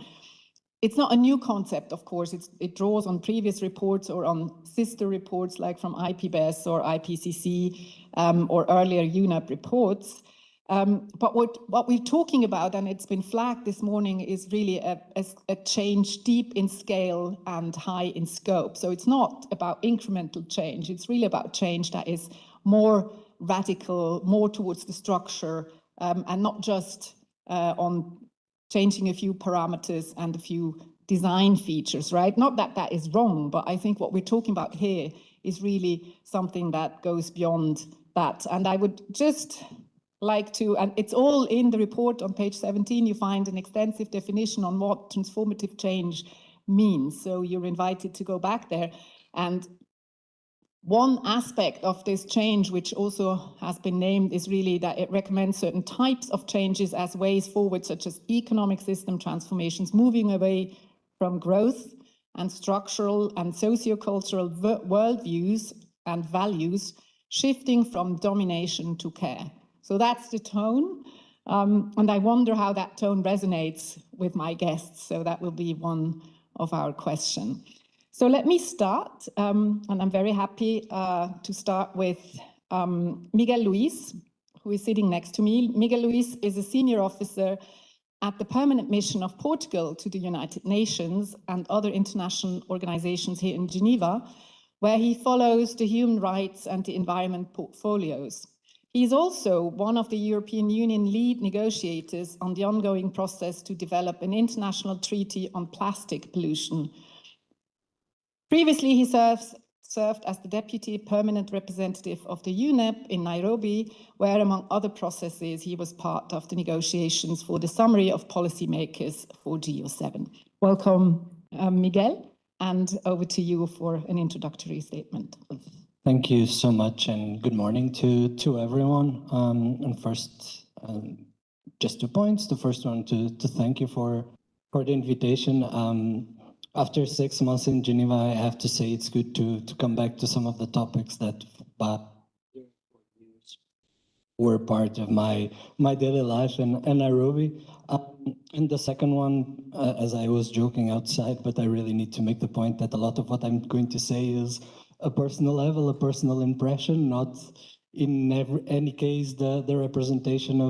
It's not a new concept, of course. It draws on previous reports or on sister reports like from IPBES or IPCC or earlier UNEP reports. But what we're talking about, and it's been flagged this morning, is really a change deep in scale and high in scope. So it's not about incremental change. It's really about change that is more radical, more towards the structure, and not just on changing a few parameters and a few design features, right? Not that that is wrong, but I think what we're talking about here is really something that goes beyond that. And I would just like to, and it's all in the report on page 17, you find an extensive definition on what transformative change means. So you're invited to go back there. And one aspect of this change, which also has been named, is really that it recommends certain types of changes as ways forward, such as economic system transformations, moving away from growth and structural and sociocultural worldviews and values, shifting from domination to care. So that's the tone, and I wonder how that tone resonates with my guests. So that will be one of our questions. So let me start, and I'm very happy to start with Miguel Luis, who is sitting next to me. Miguel Luis is a senior officer at the Permanent Mission of Portugal to the United Nations and other international organizations here in Geneva, where he follows the human rights and the environment portfolios. He is also one of the European Union lead negotiators on the ongoing process to develop an international treaty on plastic pollution. Previously, he served as the Deputy Permanent Representative of the UNEP in Nairobi, where, among other processes, he was part of the negotiations for the summary of policymakers for GEO-7. Welcome, Miguel, and over to you for an introductory statement. Thank you so much, and good morning to everyone. And first, just 2 points. The first one, to thank you for the invitation. After 6 months in Geneva, I have to say it's good to come back to some of the topics that were part of my daily life in Nairobi. And the second one, as I was joking outside, but I really need to make the point that a lot of what I'm going to say is a personal level, a personal impression, not in any case the representation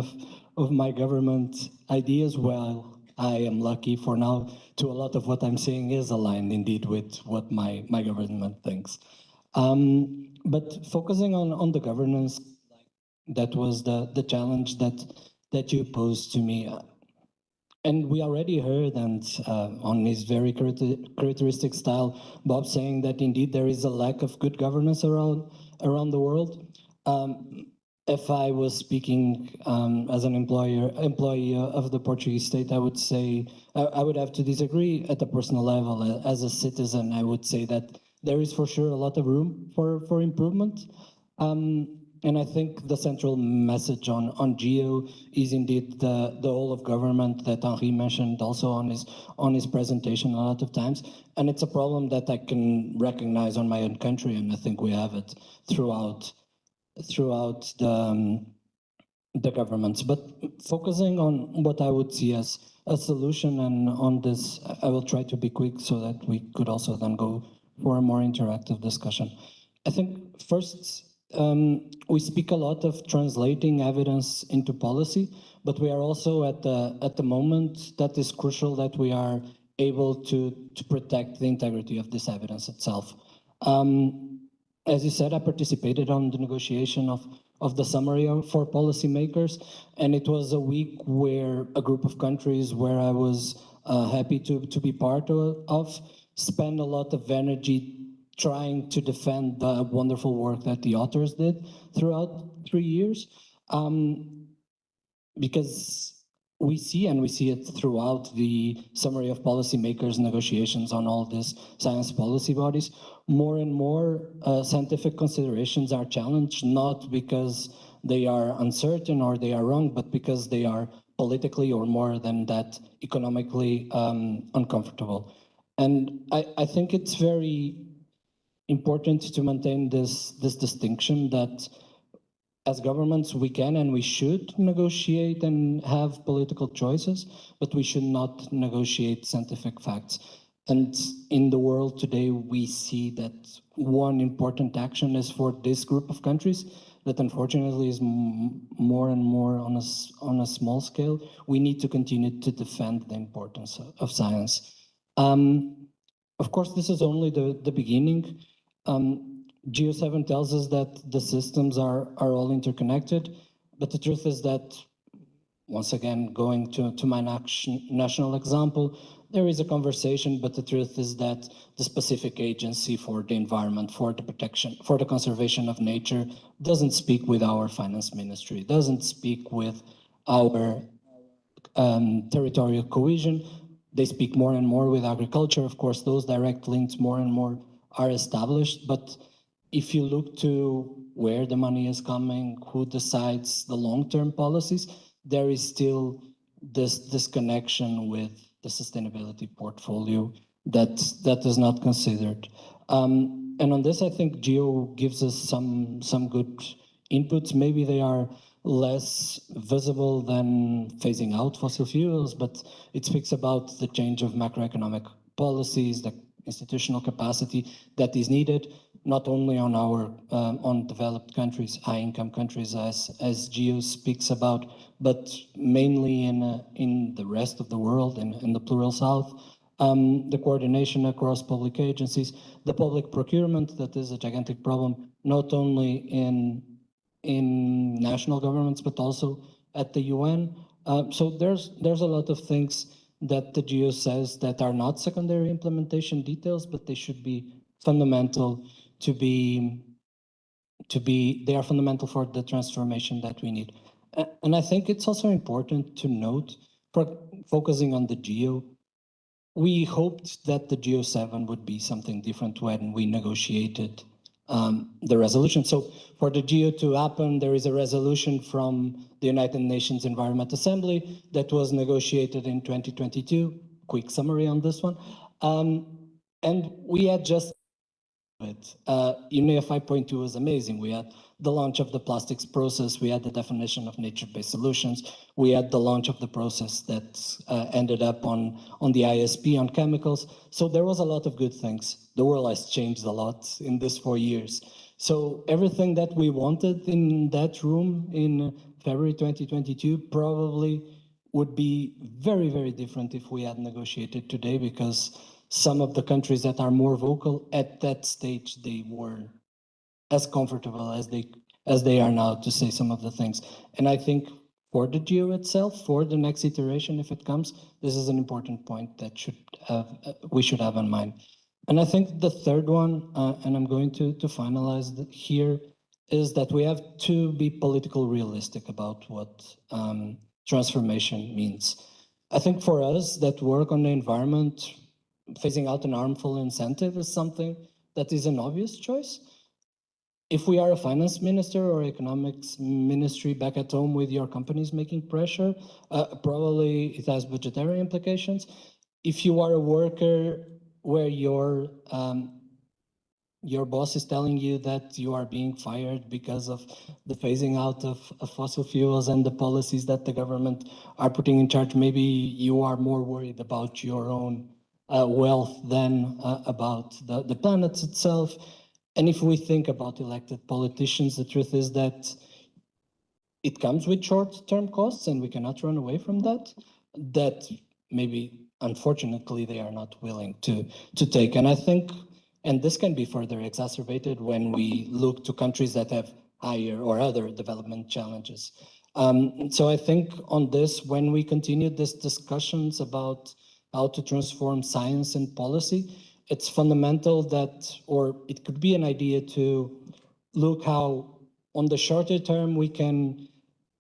of my government ideas. Well, I am lucky for now to a lot of what I'm saying is aligned indeed with what my government thinks. But focusing on the governance, that was the challenge that you posed to me. And we already heard, and on his very characteristic style, Bob saying that indeed there is a lack of good governance around the world. If I was speaking as an employee of the Portuguese state, I would say I would have to disagree at a personal level. As a citizen, I would say that there is for sure a lot of room for improvement. And I think the central message on GEO is indeed the whole of government that Henri mentioned also on his presentation a lot of times. And it's a problem that I can recognize on my own country, and I think we have it throughout the governments. But focusing on what I would see as a solution, and on this, I will try to be quick so that we could also then go for a more interactive discussion. I think first, we speak a lot of translating evidence into policy, but we are also at the moment that is crucial that we are able to protect the integrity of this evidence itself. As you said, I participated on the negotiation of the summary for policymakers, and it was a week where a group of countries where I was happy to be part of spend a lot of energy trying to defend the wonderful work that the authors did throughout 3 years, because we see it throughout the summary of policymakers negotiations on all these science policy bodies, more and more scientific considerations are challenged, not because they are uncertain or they are wrong, but because they are politically, or more than that, economically uncomfortable. And I think it's very important to maintain this distinction that as governments we can and we should negotiate and have political choices, but we should not negotiate scientific facts. And in the world today, we see that one important action is for this group of countries that unfortunately is more and more on a small scale. We need to continue to defend the importance of science. Of course, this is only the beginning. GEO-7 tells us that the systems are all interconnected, but the truth is that, once again, going to my national example, there is a conversation, but the truth is that the specific agency for the environment, for the protection, for the conservation of nature, doesn't speak with our finance ministry, doesn't speak with our territorial cohesion. They speak more and more with agriculture. Of course, those direct links more and more are established, but if you look to where the money is coming, who decides the long-term policies, there is still this disconnection with the sustainability portfolio that is not considered. And on this, I think GEO gives us some good inputs. Maybe they are less visible than phasing out fossil fuels, but it speaks about the change of macroeconomic policies, the institutional capacity that is needed, not only on our on developed countries, high-income countries, as GEO speaks about, but mainly in the rest of the world, in the plural South. The coordination across public agencies, the public procurement, that is a gigantic problem, not only in national governments, but also at the UN. So there's a lot of things that the GEO says that are not secondary implementation details, but they should be fundamental they are fundamental for the transformation that we need. And I think it's also important to note, focusing on the GEO, we hoped that the GEO-7 would be something different when we negotiated the resolution. So for the GEO to happen, there is a resolution from the United Nations Environment Assembly that was negotiated in 2022. Quick summary on this one. And we had just UNEP 5.2 was amazing. We had the launch of the plastics process. We had the definition of nature-based solutions. We had the launch of the process that ended up on the ISP on chemicals. So there was a lot of good things. The world has changed a lot in these 4 years. So everything that we wanted in that room in February 2022 probably would be very, very different if we had negotiated today, because some of the countries that are more vocal at that stage, they weren't as comfortable as they are now to say some of the things. And I think for the GEO itself, for the next iteration, if it comes, this is an important point that we should have in mind. And I think the third one, and I'm going to finalize here, is that we have to be politically realistic about what transformation means. I think for us that work on the environment, phasing out an harmful incentive is something that is an obvious choice. If we are a finance minister or economics ministry back at home with your companies making pressure, probably it has budgetary implications. If you are a worker where your boss is telling you that you are being fired because of the phasing out of fossil fuels and the policies that the government are putting in charge, maybe you are more worried about your own wealth than about the planet itself. And if we think about elected politicians, the truth is that it comes with short-term costs, and we cannot run away from that maybe, unfortunately, they are not willing to take. And I think, and this can be further exacerbated when we look to countries that have higher or other development challenges. So I think on this, when we continue these discussions about how to transform science and policy, it's fundamental that, or it could be an idea to look how on the shorter term we can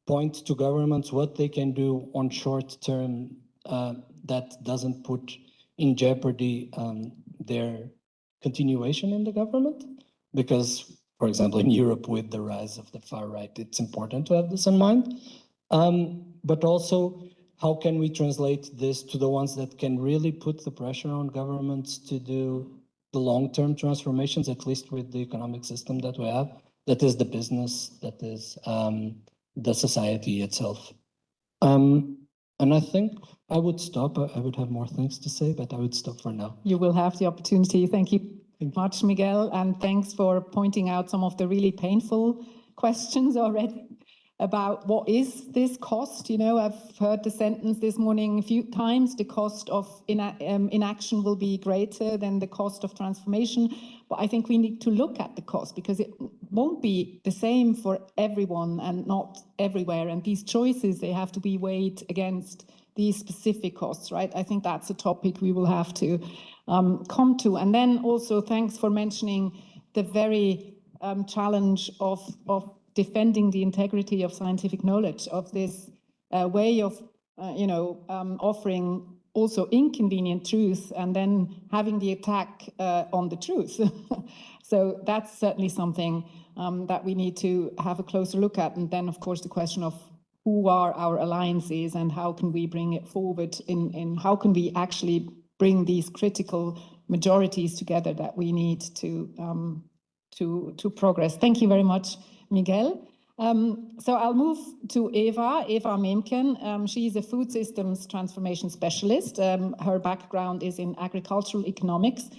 point to governments what they can do on short term that doesn't put in jeopardy their continuation in the government. Because, for example, in Europe with the rise of the far right, it's important to have this in mind. But also, how can we translate this to the ones that can really put the pressure on governments to do the long-term transformations, at least with the economic system that we have, that is the business, that is the society itself. And I think I would stop. I would have more things to say, but I would stop for now. You will have the opportunity. Thank you much, Miguel, and thanks for pointing out some of the really painful questions already about what is this cost. You know, I've heard the sentence this morning a few times, the cost of inaction will be greater than the cost of transformation. But I think we need to look at the cost, because it won't be the same for everyone and not everywhere. And these choices, they have to be weighed against these specific costs, right? I think that's a topic we will have to come to. And then also thanks for mentioning the very challenge of defending the integrity of scientific knowledge, of this way of, offering also inconvenient truth and then having the attack on the truth. So that's certainly something that we need to have a closer look at. And then, of course, the question of who are our alliances and how can we bring it forward in how can we actually bring these critical majorities together that we need to progress. Thank you very much, Miguel. So I'll move to Eva Memken. She's a food systems transformation specialist. Her background is in agricultural economics.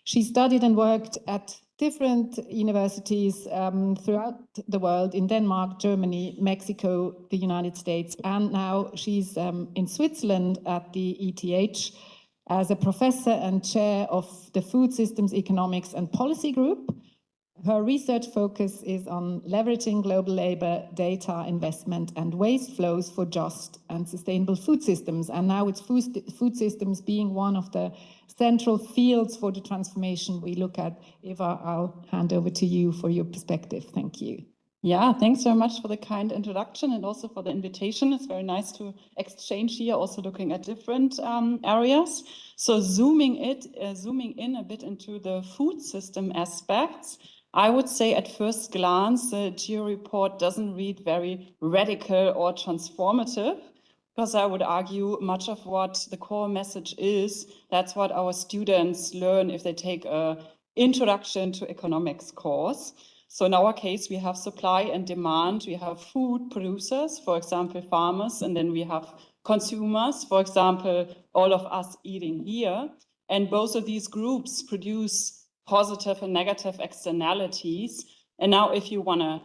She studied and worked at different universities throughout the world, in Denmark, Germany, Mexico, the United States, and now she's in Switzerland at the ETH as a professor and chair of the Food Systems Economics and Policy Group. Her research focus is on leveraging global labor, data, investment, and waste flows for just and sustainable food systems. And now it's food systems being one of the central fields for the transformation we look at. Eva, I'll hand over to you for your perspective. Thank you. Yeah, thanks very much for the kind introduction and also for the invitation. It's very nice to exchange here, also looking at different areas. So zooming in a bit into the food system aspects, I would say at first glance, the GEO report doesn't read very radical or transformative, because I would argue much of what the core message is, that's what our students learn if they take an introduction to economics course. So in our case, we have supply and demand, we have food producers, for example, farmers, and then we have consumers, for example, all of us eating here. And both of these groups produce positive and negative externalities. And now if you want to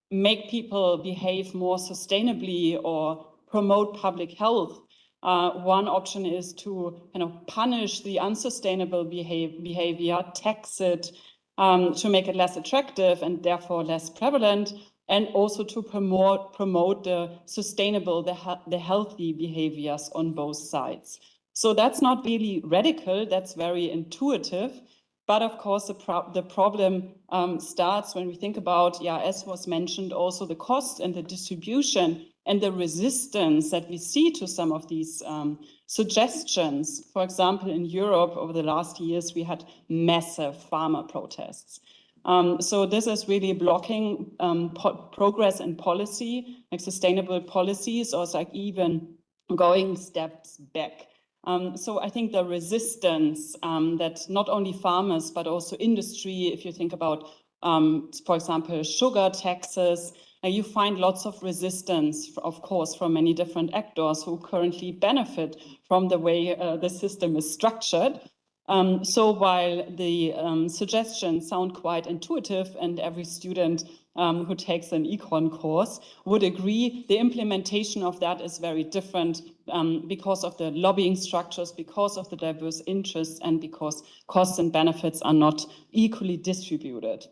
make people behave more sustainably or promote public health, one option is to punish the unsustainable behavior, tax it, to make it less attractive and therefore less prevalent, and also to promote the sustainable, the healthy behaviors on both sides. So that's not really radical, that's very intuitive. But of course, the problem starts when we think about, as was mentioned, also the cost and the distribution and the resistance that we see to some of these suggestions. For example, in Europe, over the last years, we had massive farmer protests. So this is really blocking progress in policy, like sustainable policies, or like even going steps back. So I think the resistance that not only farmers, but also industry, if you think about, for example, sugar taxes, you find lots of resistance, of course, from many different actors who currently benefit from the way the system is structured. So while the suggestions sound quite intuitive, and every student who takes an econ course would agree, the implementation of that is very different because of the lobbying structures, because of the diverse interests, and because costs and benefits are not equally distributed.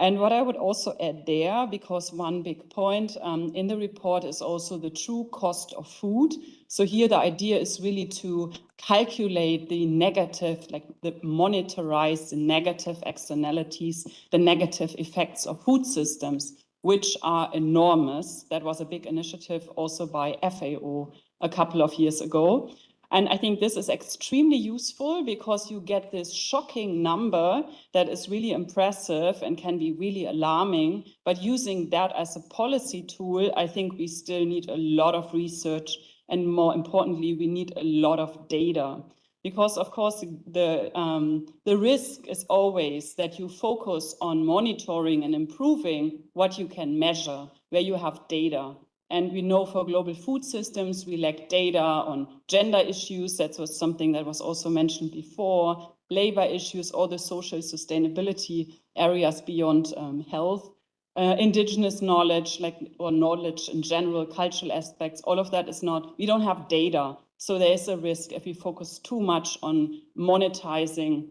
And what I would also add there, because one big point in the report is also the true cost of food. So here the idea is really to calculate the negative, like the monetarize the negative externalities, the negative effects of food systems, which are enormous. That was a big initiative also by FAO a couple of years ago. And I think this is extremely useful because you get this shocking number that is really impressive and can be really alarming. But using that as a policy tool, I think we still need a lot of research. And more importantly, we need a lot of data. Because, of course, the risk is always that you focus on monitoring and improving what you can measure, where you have data. And we know for global food systems, we lack data on gender issues. That was something that was also mentioned before, labor issues, or the social sustainability areas beyond health. indigenous knowledge, or knowledge in general, cultural aspects, all of that is not, we don't have data. So there is a risk if we focus too much on monetizing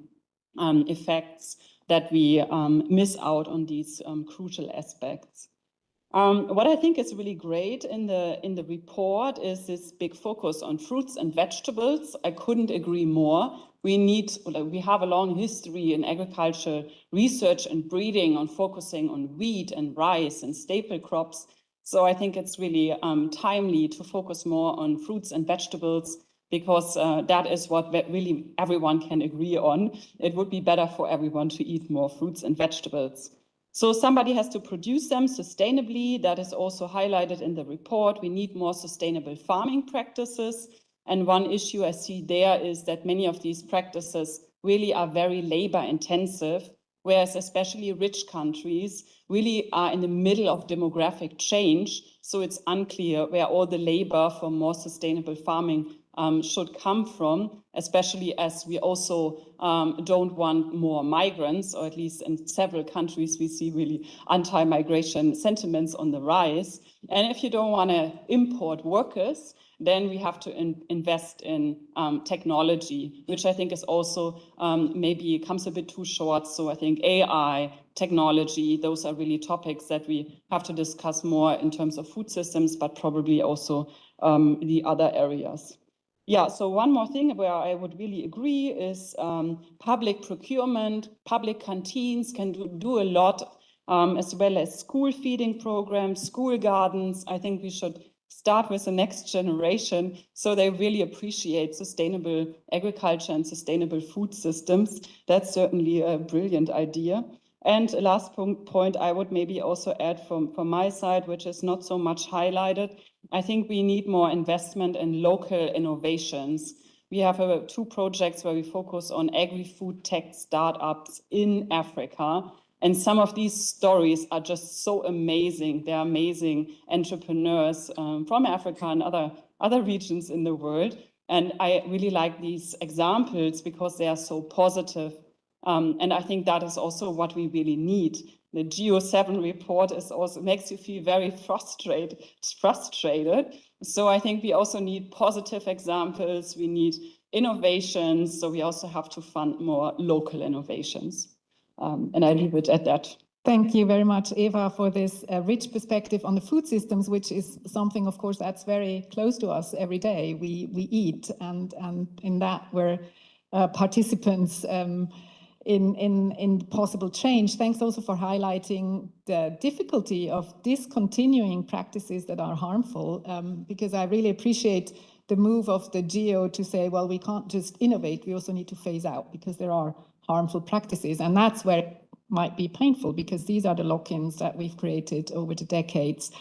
effects that we miss out on these crucial aspects. What I think is really great in the report is this big focus on fruits and vegetables. I couldn't agree more. We have a long history in agriculture research and breeding on focusing on wheat and rice and staple crops. So I think it's really timely to focus more on fruits and vegetables, because that is what really everyone can agree on. It would be better for everyone to eat more fruits and vegetables. So somebody has to produce them sustainably. That is also highlighted in the report. We need more sustainable farming practices. And one issue I see there is that many of these practices really are very labor intensive, whereas especially rich countries really are in the middle of demographic change. So it's unclear where all the labor for more sustainable farming should come from, especially as we also don't want more migrants, or at least in several countries we see really anti-migration sentiments on the rise. And if you don't want to import workers, then we have to invest in technology, which I think is also maybe comes a bit too short. So I think AI, technology, those are really topics that we have to discuss more in terms of food systems, but probably also the other areas. Yeah, so one more thing where I would really agree is public procurement. Public canteens can do a lot, as well as school feeding programs, school gardens. I think we should start with the next generation so they really appreciate sustainable agriculture and sustainable food systems. That's certainly a brilliant idea. And last point I would maybe also add from my side, which is not so much highlighted, I think we need more investment in local innovations. We have 2 projects where we focus on agri-food tech startups in Africa. And some of these stories are just so amazing. They're amazing entrepreneurs from Africa and other regions in the world. And I really like these examples because they are so positive. And I think that is also what we really need. The GEO-7 report is also makes you feel very frustrated. So I think we also need positive examples. We need innovations. So we also have to fund more local innovations. And I leave it at that. Thank you very much, Eva, for this rich perspective on the food systems, which is something, of course, that's very close to us every day. We eat, and in that we're participants in possible change. Thanks also for highlighting the difficulty of discontinuing practices that are harmful, because I really appreciate the move of the GEO to say, well, we can't just innovate, we also need to phase out because there are harmful practices. And that's where it might be painful, because these are the lock-ins that we've created over the decades.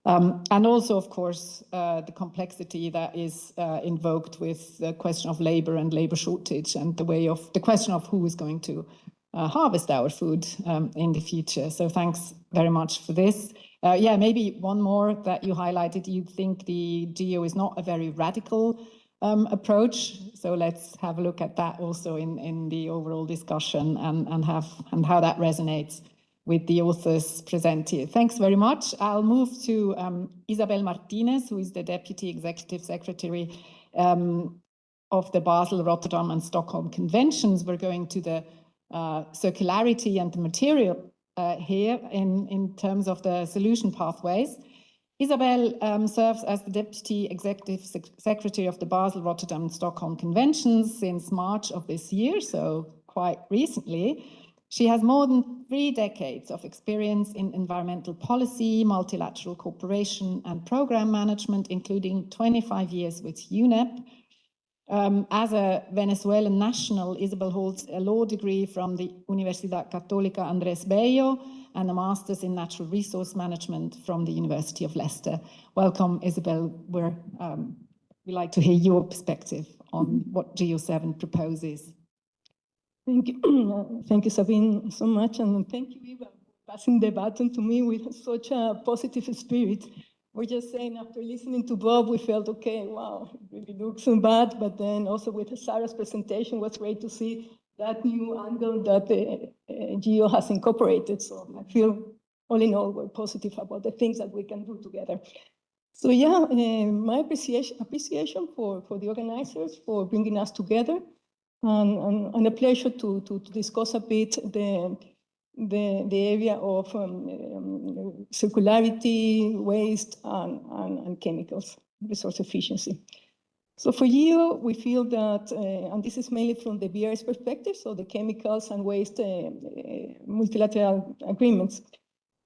And also, of course, the complexity that is invoked with the question of labor and labor shortage, and the question of who is going to harvest our food in the future. So thanks very much for this. Yeah, maybe one more that you highlighted. You think the GEO is not a very radical approach. So let's have a look at that also in the overall discussion and how that resonates with the authors present here. Thanks very much. I'll move to Isabel Martinez, who is the Deputy Executive Secretary of the Basel, Rotterdam and Stockholm Conventions. We're going to the circularity and the material here in terms of the solution pathways. Isabel serves as the Deputy Executive Secretary of the Basel, Rotterdam and Stockholm Conventions since March of this year, so quite recently. She has more than 3 decades of experience in environmental policy, multilateral cooperation and program management, including 25 years with UNEP. As a Venezuelan national, Isabel holds a law degree from the Universidad Católica Andrés Bello and a master's in natural resource management from the University of Leicester. Welcome, Isabel. We'd like to hear your perspective on what GEO-7 proposes. Thank you. Thank you, Sabine, so much. And thank you, Eva, for passing the baton to me with such a positive spirit. We're just saying, after listening to Bob, we felt, okay, wow, it really looks so bad. But then also with Sarah's presentation, it was great to see that new angle that the GEO has incorporated. So I feel all in all, we're positive about the things that we can do together. So yeah, my appreciation for the organizers for bringing us together, and a pleasure to discuss a bit the area of circularity, waste, and chemicals, resource efficiency. So for GEO, we feel that, and this is mainly from the BRS perspective, so the chemicals and waste multilateral agreements,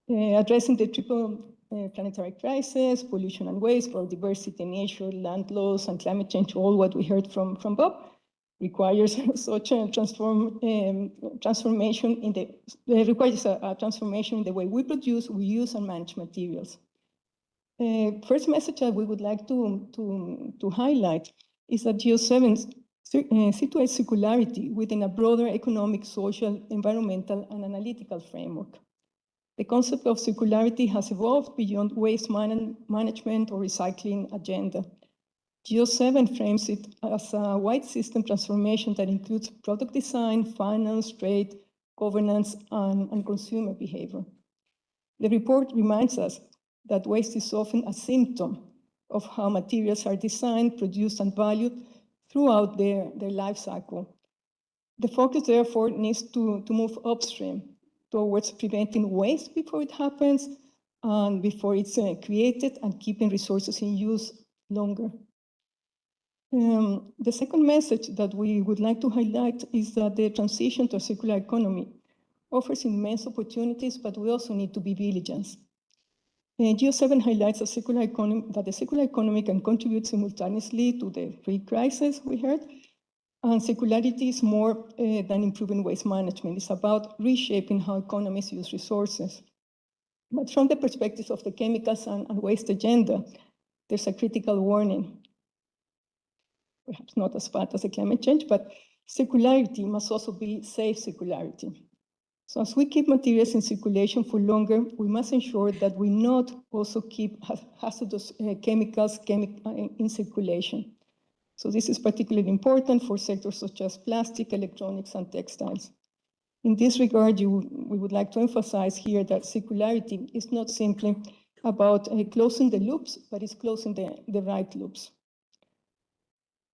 addressing the triple planetary crisis, pollution and waste, biodiversity, nature, land loss, and climate change, all what we heard from Bob, requires such a transformation in the requires a transformation in the way we produce, we use, and manage materials. First message that we would like to highlight is that GEO-7 situates circularity within a broader economic, social, environmental, and analytical framework. The concept of circularity has evolved beyond waste management or recycling agenda. GEO-7 frames it as a wide system transformation that includes product design, finance, trade, governance, and consumer behavior. The report reminds us that waste is often a symptom of how materials are designed, produced, and valued throughout their life cycle. The focus, therefore, needs to move upstream towards preventing waste before it happens and before it's created, and keeping resources in use longer. The second message that we would like to highlight is that the transition to a circular economy offers immense opportunities, but we also need to be vigilant. GEO-7 highlights that the circular economy can contribute simultaneously to the free crisis we heard, and circularity is more than improving waste management. It's about reshaping how economies use resources. But from the perspective of the chemicals and waste agenda, there's a critical warning. Perhaps not as bad as the climate change, but circularity must also be safe circularity. So as we keep materials in circulation for longer, we must ensure that we not also keep hazardous chemicals in circulation. So this is particularly important for sectors such as plastic, electronics, and textiles. In this regard, we would like to emphasize here that circularity is not simply about closing the loops, but it's closing the right loops.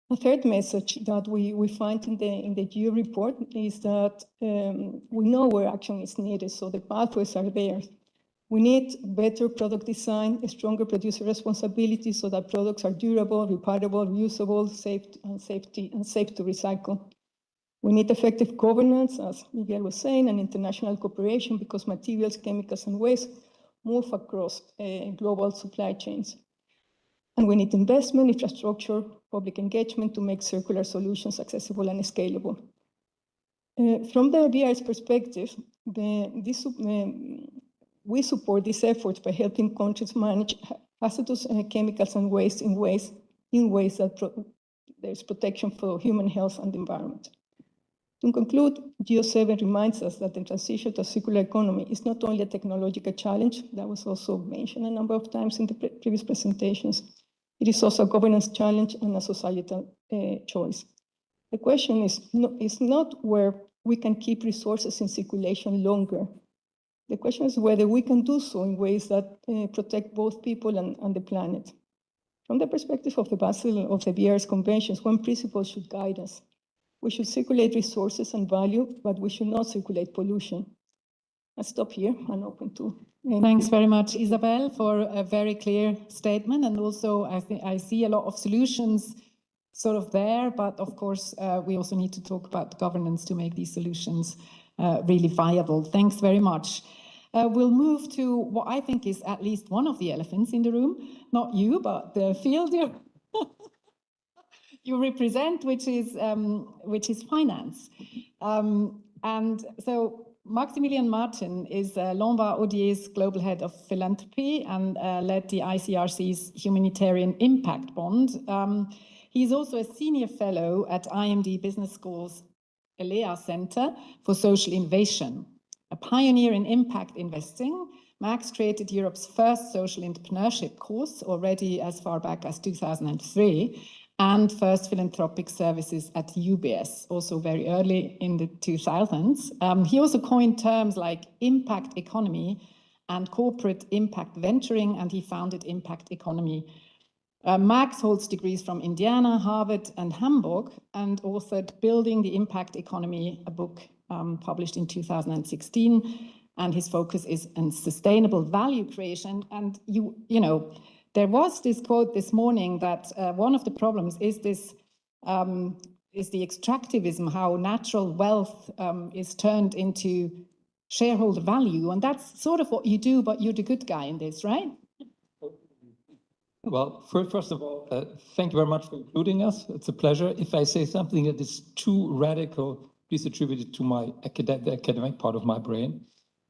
A third message that we find in the GEO report is that we know where action is needed, so the pathways are there. We need better product design, a stronger producer responsibility so that products are durable, repairable, reusable, safe to recycle. We need effective governance, as Miguel was saying, and international cooperation, because materials, chemicals, and waste move across global supply chains. And we need investment, infrastructure, public engagement to make circular solutions accessible and scalable. From the BRS perspective, we support these efforts by helping countries manage hazardous chemicals and waste in ways that there's protection for human health and the environment. To conclude, GEO-7 reminds us that the transition to a circular economy is not only a technological challenge, that was also mentioned a number of times in the previous presentations. It is also a governance challenge and a societal choice. The question is not where we can keep resources in circulation longer. The question is whether we can do so in ways that protect both people and the planet. From the perspective of the Basel of the BRS conventions, one principle should guide us. We should circulate resources and value, but we should not circulate pollution. I'll stop here and open to. Thanks very much, Isabel, for a very clear statement. And also, I see a lot of solutions sort of there, but of course, we also need to talk about governance to make these solutions really viable. Thanks very much. We'll move to what I think is at least one of the elephants in the room, not you, but the field you represent, which is finance. And so Maximilian Martin is Lombard Odier's global head of philanthropy and led the ICRC's Humanitarian Impact Bond. He's also a senior fellow at IMD Business School's ELEA Center for Social Innovation. A pioneer in impact investing, Max created Europe's first social entrepreneurship course already as far back as 2003, and first philanthropic services at UBS, also very early in the 2000s. He also coined terms like impact economy and corporate impact venturing, and he founded Impact Economy. Max holds degrees from Indiana, Harvard, and Hamburg, and authored Building the Impact Economy, a book published in 2016. And his focus is on sustainable value creation. And you know, there was this quote this morning that one of the problems is this, is the extractivism, how natural wealth is turned into shareholder value. And that's sort of what you do, but you're the good guy in this, right? Well, first of all, thank you very much for including us. It's a pleasure. If I say something that is too radical, please attribute it to the academic part of my brain.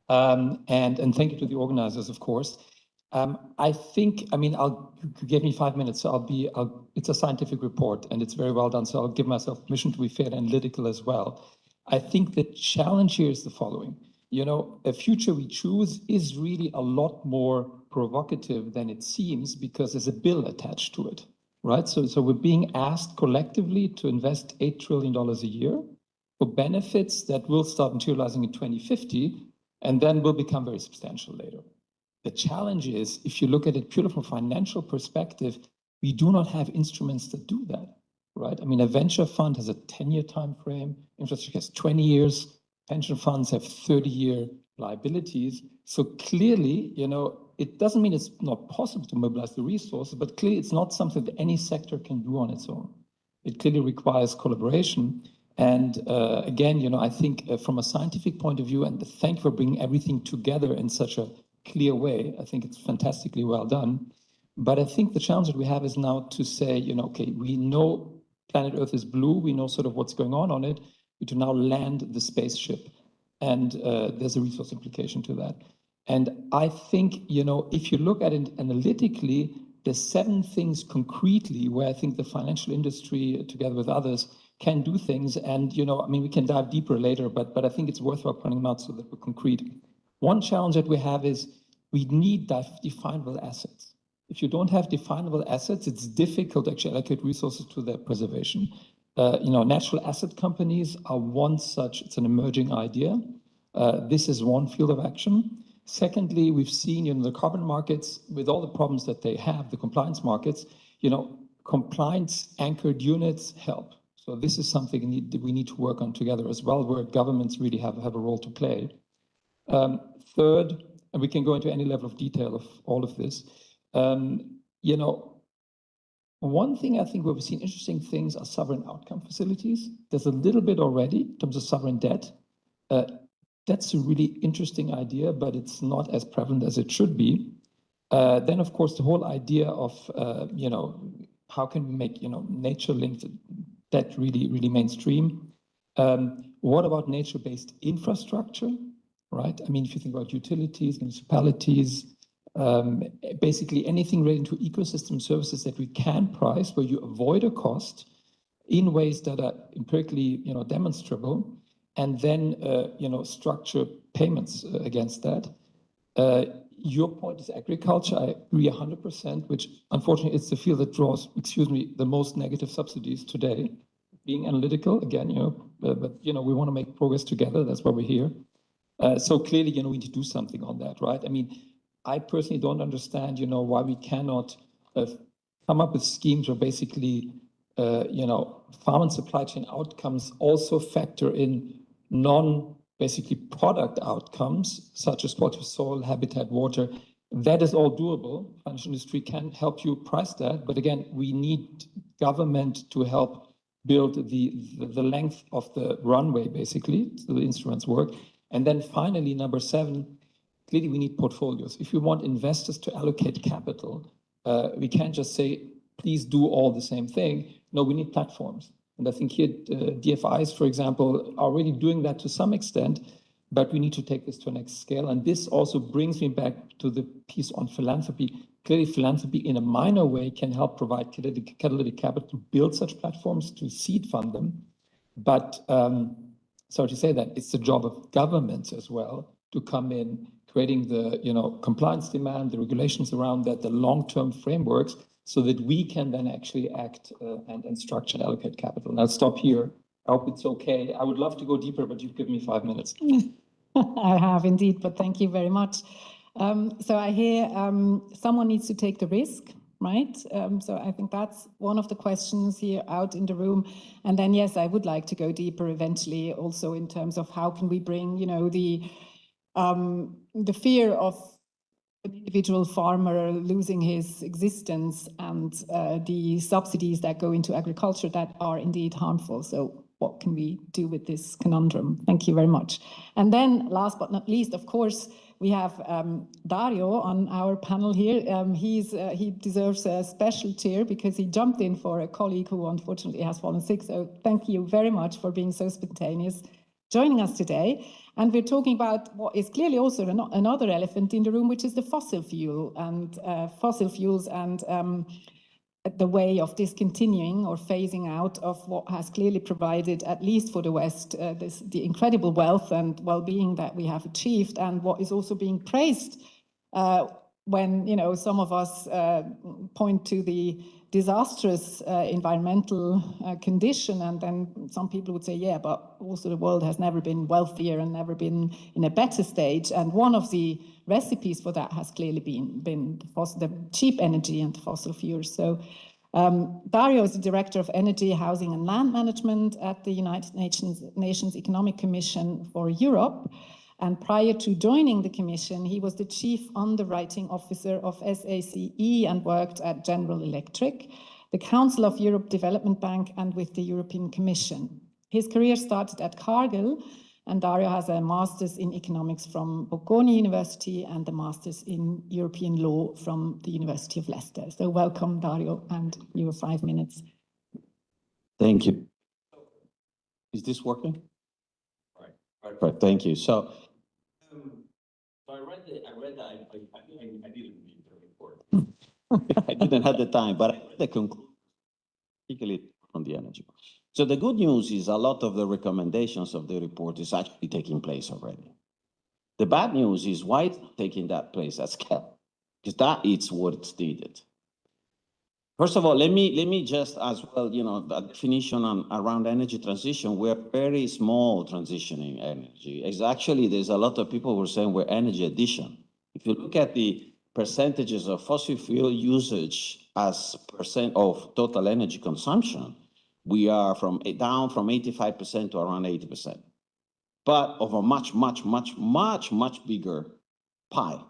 And thank you to the organizers, of course. I think, I mean, you gave me 5 minutes, so it's a scientific report and it's very well done. So I'll give myself permission to be fair and analytical as well. I think the challenge here is the following. You know, a future we choose is really a lot more provocative than it seems because there's a bill attached to it, right? So we're being asked collectively to invest $8 trillion a year for benefits that will start materializing in 2050 and then will become very substantial later. The challenge is, if you look at it purely from a financial perspective, we do not have instruments that do that, right? I mean, a venture fund has a 10-year time frame, infrastructure has 20 years, pension funds have 30-year liabilities. So clearly, you know, it doesn't mean it's not possible to mobilize the resources, but clearly it's not something that any sector can do on its own. It clearly requires collaboration. And again, you know, I think from a scientific point of view, and thank you for bringing everything together in such a clear way. I think it's fantastically well done. But I think the challenge that we have is now to say, you know, okay, we know planet Earth is blue. We know sort of what's going on it. We do now land the spaceship. And there's a resource implication to that. And I think, you know, if you look at it analytically, there's 7 things concretely where I think the financial industry, together with others, can do things. And, you know, I mean, we can dive deeper later, but I think it's worthwhile pointing them out so that we're concrete. One challenge that we have is we need definable assets. If you don't have definable assets, it's difficult to actually allocate resources to their preservation. You know, natural asset companies are one such, it's an emerging idea. This is one field of action. Secondly, we've seen, you know, the carbon markets, with all the problems that they have, the compliance markets, you know, compliance anchored units help. So this is something we need to work on together as well, where governments really have a role to play. Third, and we can go into any level of detail of all of this, you know, one thing I think where we've seen interesting things are sovereign outcome facilities. There's a little bit already in terms of sovereign debt. That's a really interesting idea, but it's not as prevalent as it should be. Then, of course, the whole idea of, you know, how can we make, you know, nature-linked debt really mainstream? What about nature-based infrastructure, right? I mean, if you think about utilities, municipalities, basically anything relating to ecosystem services that we can price, where you avoid a cost in ways that are empirically, you know, demonstrable, and then, you know, structure payments against that. Your point is agriculture. I agree 100%, which unfortunately is the field that draws, the most negative subsidies today. Being analytical, again, you know, but you know, we want to make progress together. That's why we're here. So clearly, you know, we need to do something on that, right? I mean, I personally don't understand, you know, why we cannot come up with schemes where basically, you know, farm and supply chain outcomes also factor in basically product outcomes, such as quality of soil, habitat, water. That is all doable. Financial industry can help you price that. But again, we need government to help build the length of the runway, basically, so the instruments work. And then finally, number 7, clearly we need portfolios. If you want investors to allocate capital, we can't just say, please do all the same thing. No, we need platforms. And I think here, DFIs, for example, are already doing that to some extent, but we need to take this to a next scale. And this also brings me back to the piece on philanthropy. Clearly, philanthropy in a minor way can help provide catalytic capital to build such platforms, to seed fund them. But sorry to say that, it's the job of governments as well to come in, creating the, you know, compliance demand, the regulations around that, the long-term frameworks, so that we can then actually act and structure and allocate capital. And I'll stop here. I hope it's okay. I would love to go deeper, but you've given me 5 minutes. I have indeed, but thank you very much. So I hear someone needs to take the risk, right? So I think that's one of the questions here out in the room. And then, yes, I would like to go deeper eventually also in terms of how can we bring, you know, the fear of an individual farmer losing his existence and the subsidies that go into agriculture that are indeed harmful. So what can we do with this conundrum? Thank you very much. And then last but not least, of course, we have Dario on our panel here. He deserves a special cheer because he jumped in for a colleague who unfortunately has fallen sick. So thank you very much for being so spontaneous, joining us today. And we're talking about what is clearly also another elephant in the room, which is the fossil fuel and fossil fuels and the way of discontinuing or phasing out of what has clearly provided, at least for the West, the incredible wealth and well-being that we have achieved, and what is also being praised when, you know, some of us point to the disastrous environmental condition, and then some people would say, yeah, but also the world has never been wealthier and never been in a better stage. And one of the recipes for that has clearly been the cheap energy and fossil fuels. So Dario is the Director of Energy, Housing and Land Management at the United Nations Economic Commission for Europe. And prior to joining the Commission, he was the Chief Underwriting Officer of SACE and worked at General Electric, the Council of Europe Development Bank, and with the European Commission. His career started at Cargill, and Dario has a master's in economics from Bocconi University and a master's in European law from the University of Leicester. So welcome, Dario, and you have 5 minutes. Thank you. Is this working? Right, thank you. So I didn't read the report. I didn't have the time, but I read the conclusion, particularly on the energy. So the good news is a lot of the recommendations of the report is actually taking place already. The bad news is why it's not taking that place at scale, because that is what's needed. First of all, let me just as well, you know, the definition around energy transition. We're very small transitioning energy. It's actually, there's a lot of people who are saying we're energy addition. If you look at the percentages of fossil fuel usage as percent of total energy consumption, we are down from 85% to around 80%, but of a much bigger pie,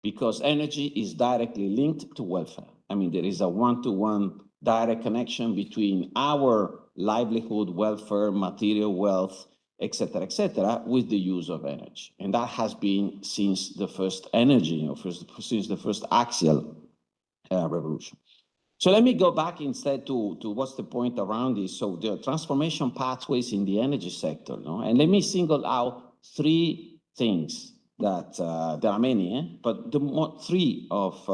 because energy is directly linked to welfare. I mean, there is a one-to-one direct connection between our livelihood, welfare, material wealth, et cetera, with the use of energy. And that has been since the first energy, you know, since the first axial revolution. So let me go back instead to what's the point around this. So the transformation pathways in the energy sector, no? And let me single out 3 things that there are many, but the 3 of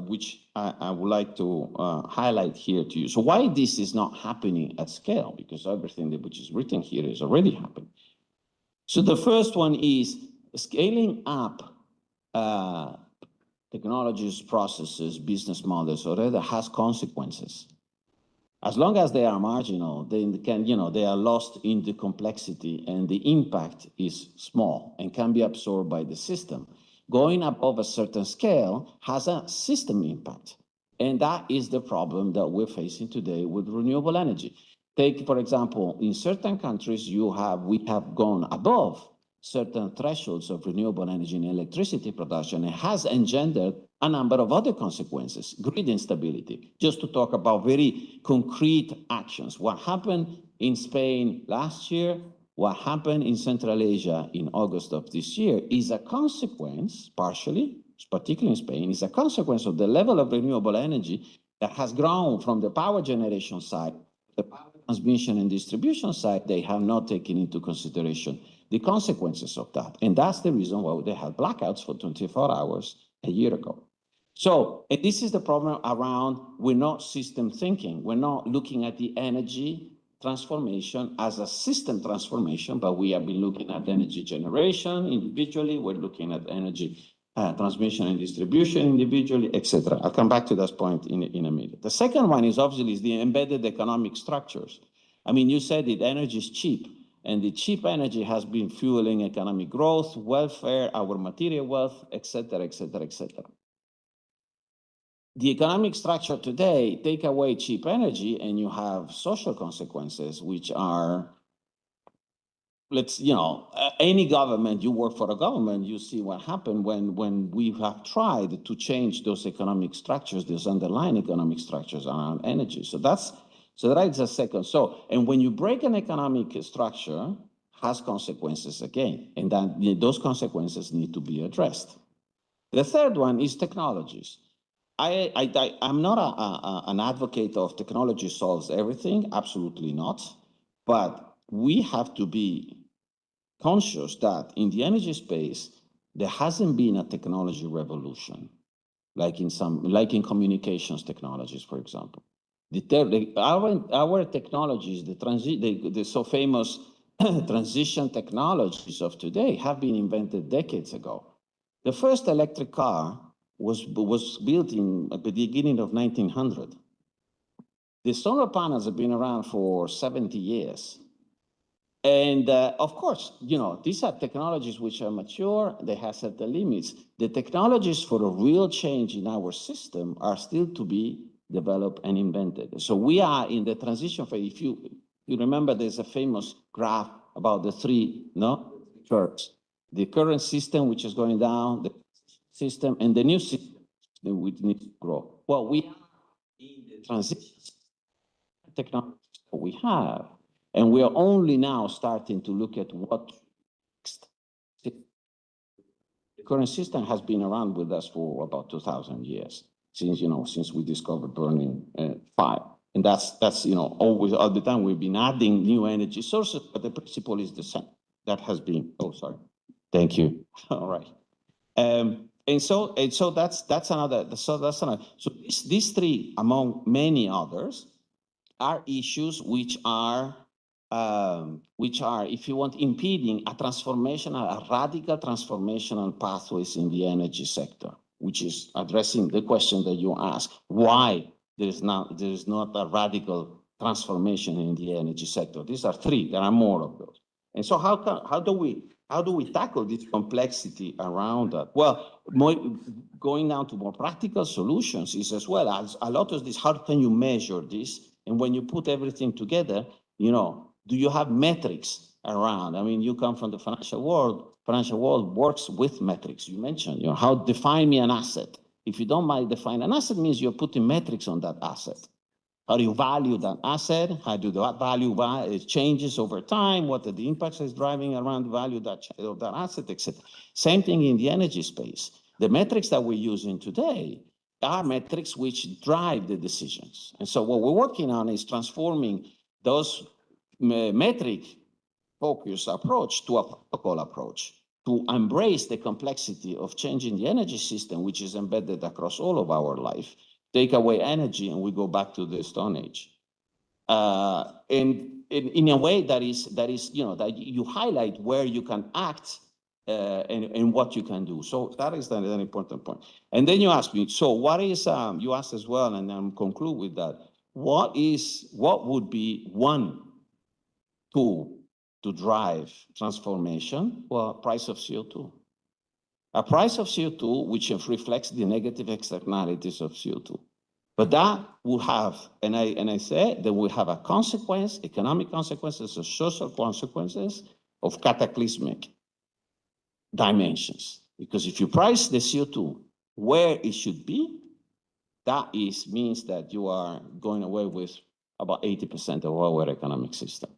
which I would like to highlight here to you. So why this is not happening at scale? Because everything which is written here is already happening. So the first one is scaling up technologies, processes, business models, already has consequences. As long as they are marginal, they can, you know, they are lost in the complexity and the impact is small and can be absorbed by the system. Going above a certain scale has a system impact. And that is the problem that we're facing today with renewable energy. Take, for example, in certain countries, we have gone above certain thresholds of renewable energy and electricity production. It has engendered a number of other consequences, grid instability. Just to talk about very concrete actions. What happened in Spain last year, what happened in Central Asia in August of this year is a consequence, partially, particularly in Spain, is a consequence of the level of renewable energy that has grown from the power generation side, the power transmission and distribution side. They have not taken into consideration the consequences of that. And that's the reason why they had blackouts for 24 hours a year ago. So, and this is the problem around, we're not system thinking. We're not looking at the energy transformation as a system transformation, but we have been looking at energy generation individually. We're looking at energy transmission and distribution individually, etc. I'll come back to that point in a minute. The second one is obviously the embedded economic structures. I mean, you said it, energy is cheap. And the cheap energy has been fueling economic growth, welfare, our material wealth, et cetera, et cetera, et cetera. The economic structure today, take away cheap energy and you have social consequences, which are, any government, you work for a government, you see what happened when we have tried to change those economic structures, those underlying economic structures around energy. So that is a second. So, and when you break an economic structure, has consequences again, and those consequences need to be addressed. The third one is technologies. I'm not an advocate of technology solves everything, absolutely not. But we have to be conscious that in the energy space, there hasn't been a technology revolution, like in communications technologies, for example. Our technologies, the so famous transition technologies of today have been invented decades ago. The first electric car was built in at the beginning of 1900. The solar panels have been around for 70 years. And of course, these are technologies which are mature, they have set the limits. The technologies for a real change in our system are still to be developed and invented. So we are in the transition phase. If you remember, there's a famous graph about the three curves. The current system, which is going down, the system, and the new system, which needs to grow. Well, we are in the transition technologies that we have. And we are only now starting to look at what next. The current system has been around with us for about 2,000 years, since we discovered burning fire. And that's always, all the time we've been adding new energy sources, but the principle is the same. That has been, thank you. All right. And so that's another, so these three, among many others, are issues which are, if you want, impeding a radical transformational pathways in the energy sector, which is addressing the question that you asked, why there is not a radical transformation in the energy sector. These are three, there are more of those. And so how do we tackle this complexity around that? Well, going down to more practical solutions is as well as a lot of this, how can you measure this? And when you put everything together, do you have metrics around? I mean, you come from the financial world. Financial world works with metrics. You mentioned, how define me an asset. If you don't mind define an asset, means you're putting metrics on that asset. How do you value that asset? How do that value changes over time? What are the impacts it's driving around the value of that asset, etc. Same thing in the energy space. The metrics that we're using today are metrics which drive the decisions. And so what we're working on is transforming those metric focused approach to a protocol approach to embrace the complexity of changing the energy system, which is embedded across all of our life. Take away energy and we go back to the Stone Age. And in a way that you highlight where you can act and what you can do. So that is an important point. And then you ask me, so what is, you asked as well, and I'll conclude with that. What would be one tool to drive transformation? Well, price of CO2. A price of CO2 which reflects the negative externalities of CO2. But that will have, and I say that will have a consequence, economic consequences, or social consequences of cataclysmic dimensions. Because if you price the CO2 where it should be, that means that you are going away with about 80% of our economic system.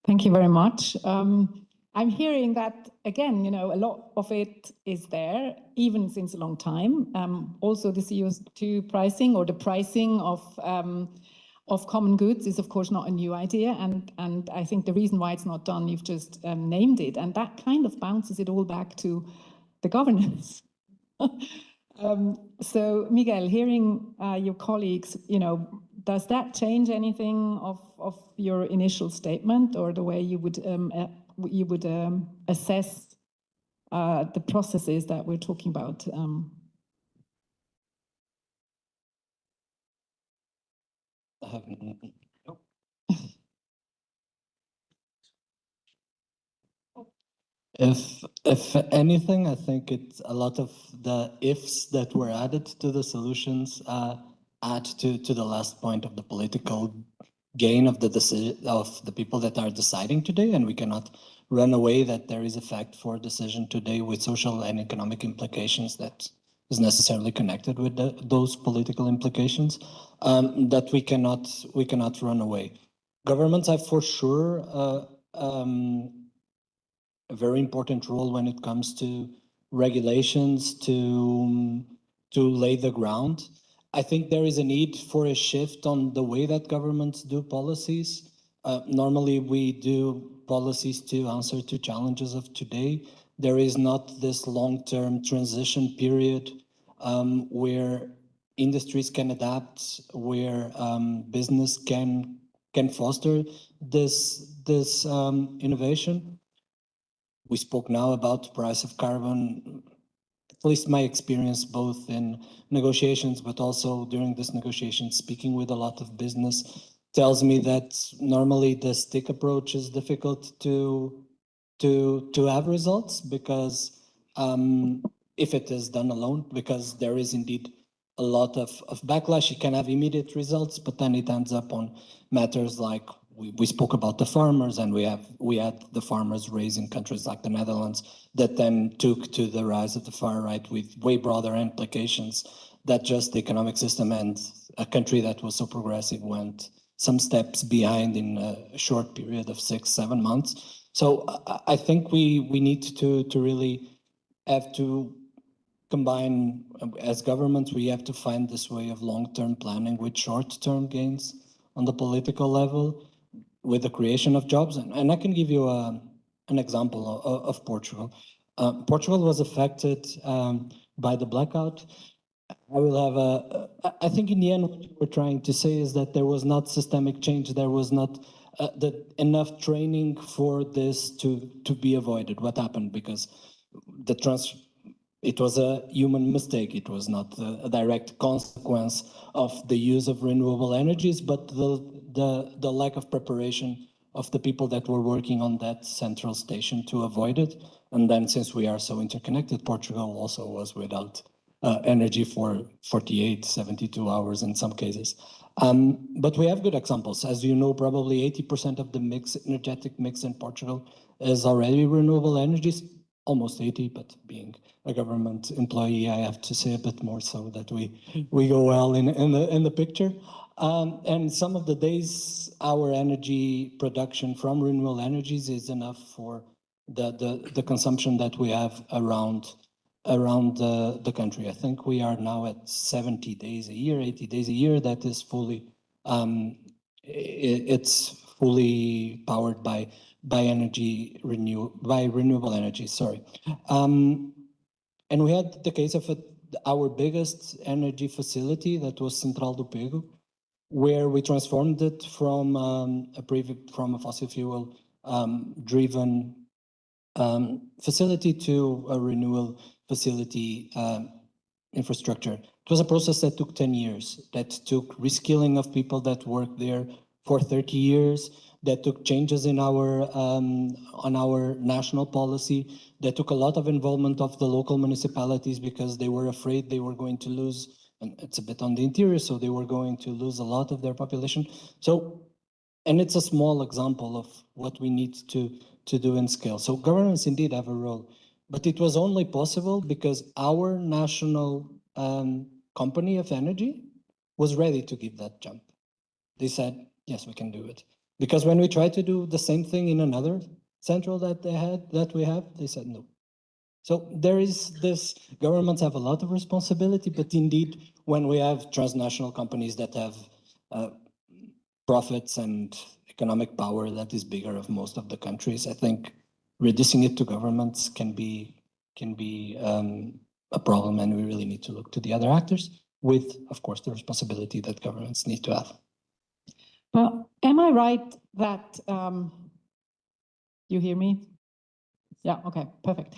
Thank you very much. I'm hearing that, again, a lot of it is there, even since a long time. Also, the CO2 pricing or the pricing of common goods is, of course, not a new idea. And I think the reason why it's not done, you've just named it. And that kind of bounces it all back to the governance. So, Miguel, hearing your colleagues, does that change anything of your initial statement or the way you would assess the processes that we're talking about? If anything, I think it's a lot of the ifs that were added to the solutions add to the last point of the political gain of the decision of the people that are deciding today, and we cannot run away that there is a fact for decision today with social and economic implications that is necessarily connected with those political implications that we cannot run away. Governments have for sure a very important role when it comes to regulations to lay the ground. I think there is a need for a shift on the way that governments do policies. Normally we do policies to answer to challenges of today. There is not this long-term transition period where industries can adapt, where business can foster this innovation. We spoke now about the price of carbon. At least my experience both in negotiations, but also during this negotiation, speaking with a lot of business, tells me that normally the stick approach is difficult to have results because if it is done alone, because there is indeed a lot of backlash. You can have immediate results, but then it ends up on matters like we spoke about the farmers, and we had the farmers raised in countries like the Netherlands that then took to the rise of the far right with way broader implications that just the economic system, and a country that was so progressive went some steps behind in a short period of 6-7 months. So I think we need to really have to combine, as governments, we have to find this way of long-term planning with short-term gains on the political level, with the creation of jobs. And I can give you an example of Portugal. Portugal was affected by the blackout. I think in the end what we're trying to say is that there was not systemic change, there was not enough training for this to be avoided. What happened? Because it was a human mistake. It was not a direct consequence of the use of renewable energies, but the lack of preparation of the people that were working on that central station to avoid it. And then since we are so interconnected, Portugal also was without energy for 48, 72 hours in some cases. But we have good examples. As you know, probably 80% of the energetic mix in Portugal is already renewable energies. Almost 80, but being a government employee, I have to say a bit more so that we go well in the picture. And some of the days, our energy production from renewable energies is enough for the consumption that we have around the country. I think we are now at 70 days a year, 80 days a year. That is fully, it's fully powered by renewable energy, sorry. And we had the case of our biggest energy facility, that was Central do Pego, where we transformed it from a fossil fuel driven facility to a renewable facility infrastructure. It was a process that took 10 years, that took reskilling of people that worked there for 30 years, that took changes in on our national policy, that took a lot of involvement of the local municipalities because they were afraid they were going to lose, and it's a bit on the interior, so they were going to lose a lot of their population. So, and it's a small example of what we need to do in scale. So governments indeed have a role, but it was only possible because our national company of energy was ready to give that jump. They said, yes, we can do it. Because when we tried to do the same thing in another central that we have, they said no. So there is this, governments have a lot of responsibility, but indeed, when we have transnational companies that have profits and economic power that is bigger of most of the countries, I think reducing it to governments can be a problem, and we really need to look to the other actors with, of course, the responsibility that governments need to have. Well, am I right that, you hear me? Yeah, okay, perfect.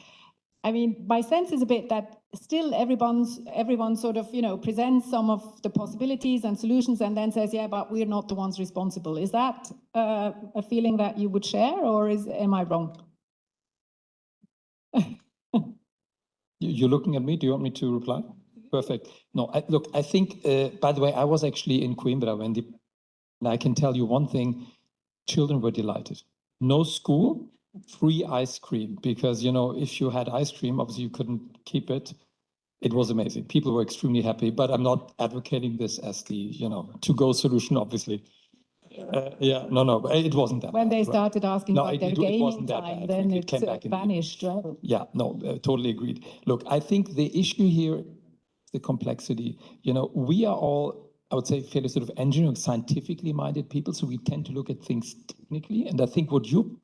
I mean, my sense is a bit that still everyone sort of, presents some of the possibilities and solutions and then says, yeah, but we're not the ones responsible. Is that a feeling that you would share, or am I wrong? You're looking at me. Do you want me to reply? Perfect. No, look, I think, by the way, I was actually in Coimbra and I can tell you one thing, children were delighted. No school, free ice cream, because, you know, if you had ice cream, obviously you couldn't keep it. It was amazing. People were extremely happy, but I'm not advocating this as the, you know, to-go solution, obviously. Yeah, no, but it wasn't that when bad, they right? started asking No, about their it gaming wasn't that time, bad, then frankly. it came back in the vanished, right? Yeah, no, totally agreed. Look, I think the issue here, the complexity, you know, we are all, I would say, fairly sort of engineering, scientifically minded people, so we tend to look at things technically. And I think what you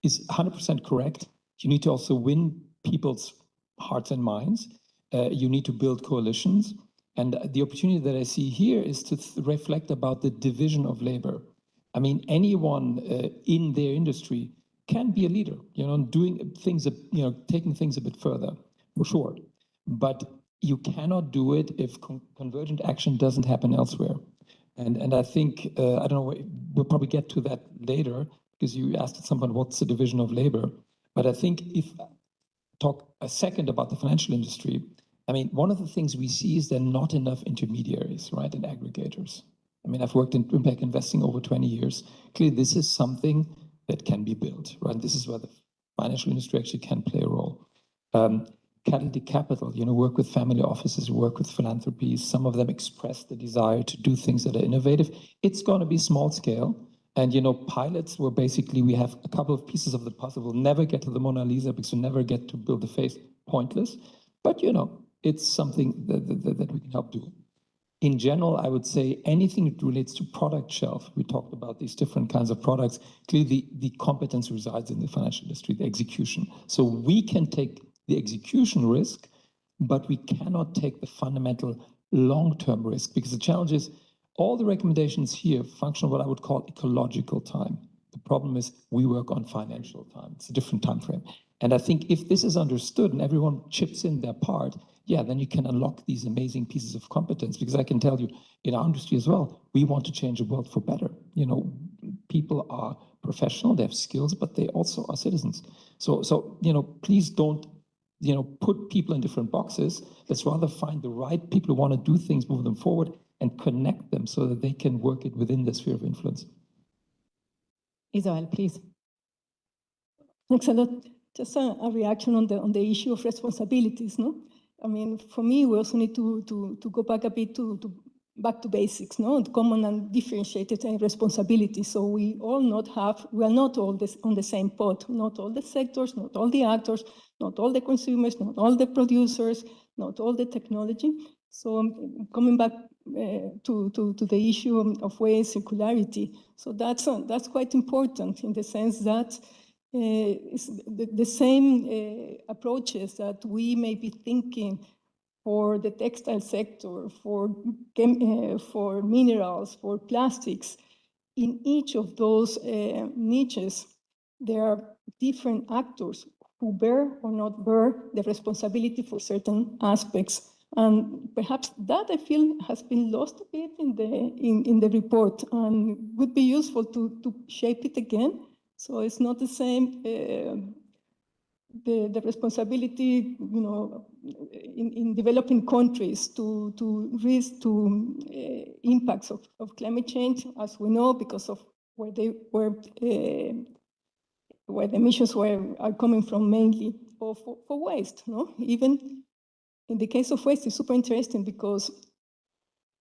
is 100% correct. You need to also win people's hearts and minds. You need to build coalitions. And the opportunity that I see here is to reflect about the division of labor. I mean, anyone in their industry can be a leader, you know, doing things, you know, taking things a bit further, for sure. But you cannot do it if convergent action doesn't happen elsewhere. And I think, I don't know, we'll probably get to that later, because you asked at some point, what's the division of labor? But I think if talk a second about the financial industry, I mean, one of the things we see is there are not enough intermediaries, right, and aggregators. I mean, I've worked in impact investing over 20 years. Clearly, this is something that can be built, right? This is where the financial industry actually can play a role. Catalytic capital, you know, work with family offices, work with philanthropies. Some of them express the desire to do things that are innovative. It's going to be small scale. And, you know, pilots were basically, we have a couple of pieces of the puzzle. We'll never get to the Mona Lisa because we'll never get to build the face. Pointless. But, you know, it's something that we can help do. In general, I would say anything that relates to product shelf, we talked about these different kinds of products, clearly the competence resides in the financial industry, the execution. So we can take the execution risk, but we cannot take the fundamental long-term risk, because the challenge is all the recommendations here function on what I would call ecological time. The problem is we work on financial time. It's a different time frame. And I think if this is understood and everyone chips in their part, yeah, then you can unlock these amazing pieces of competence. Because I can tell you, in our industry as well, we want to change the world for better. You know, people are professional, they have skills, but they also are citizens. So you know, please don't, you know, put people in different boxes. Let's rather find the right people who want to do things, move them forward, and connect them so that they can work it within the sphere of influence. Isabel, please. Thanks a lot. Just a reaction on the issue of responsibilities, no? I mean, for me, we also need to go back a bit back to basics, no? Common and differentiated responsibilities. So we are not all on the same pot. Not all the sectors, not all the actors, not all the consumers, not all the producers, not all the technology. So coming back to the issue of waste circularity. So that's quite important in the sense that it's the same approaches that we may be thinking for the textile sector, for minerals, for plastics. In each of those niches, there are different actors who bear or not bear the responsibility for certain aspects. And perhaps that, I feel, has been lost a bit in the report, and would be useful to shape it again. So it's not the same, the responsibility, you know, in developing countries to impacts of climate change, as we know, because of where the emissions are coming from mainly, or for waste, no? Even in the case of waste, it's super interesting because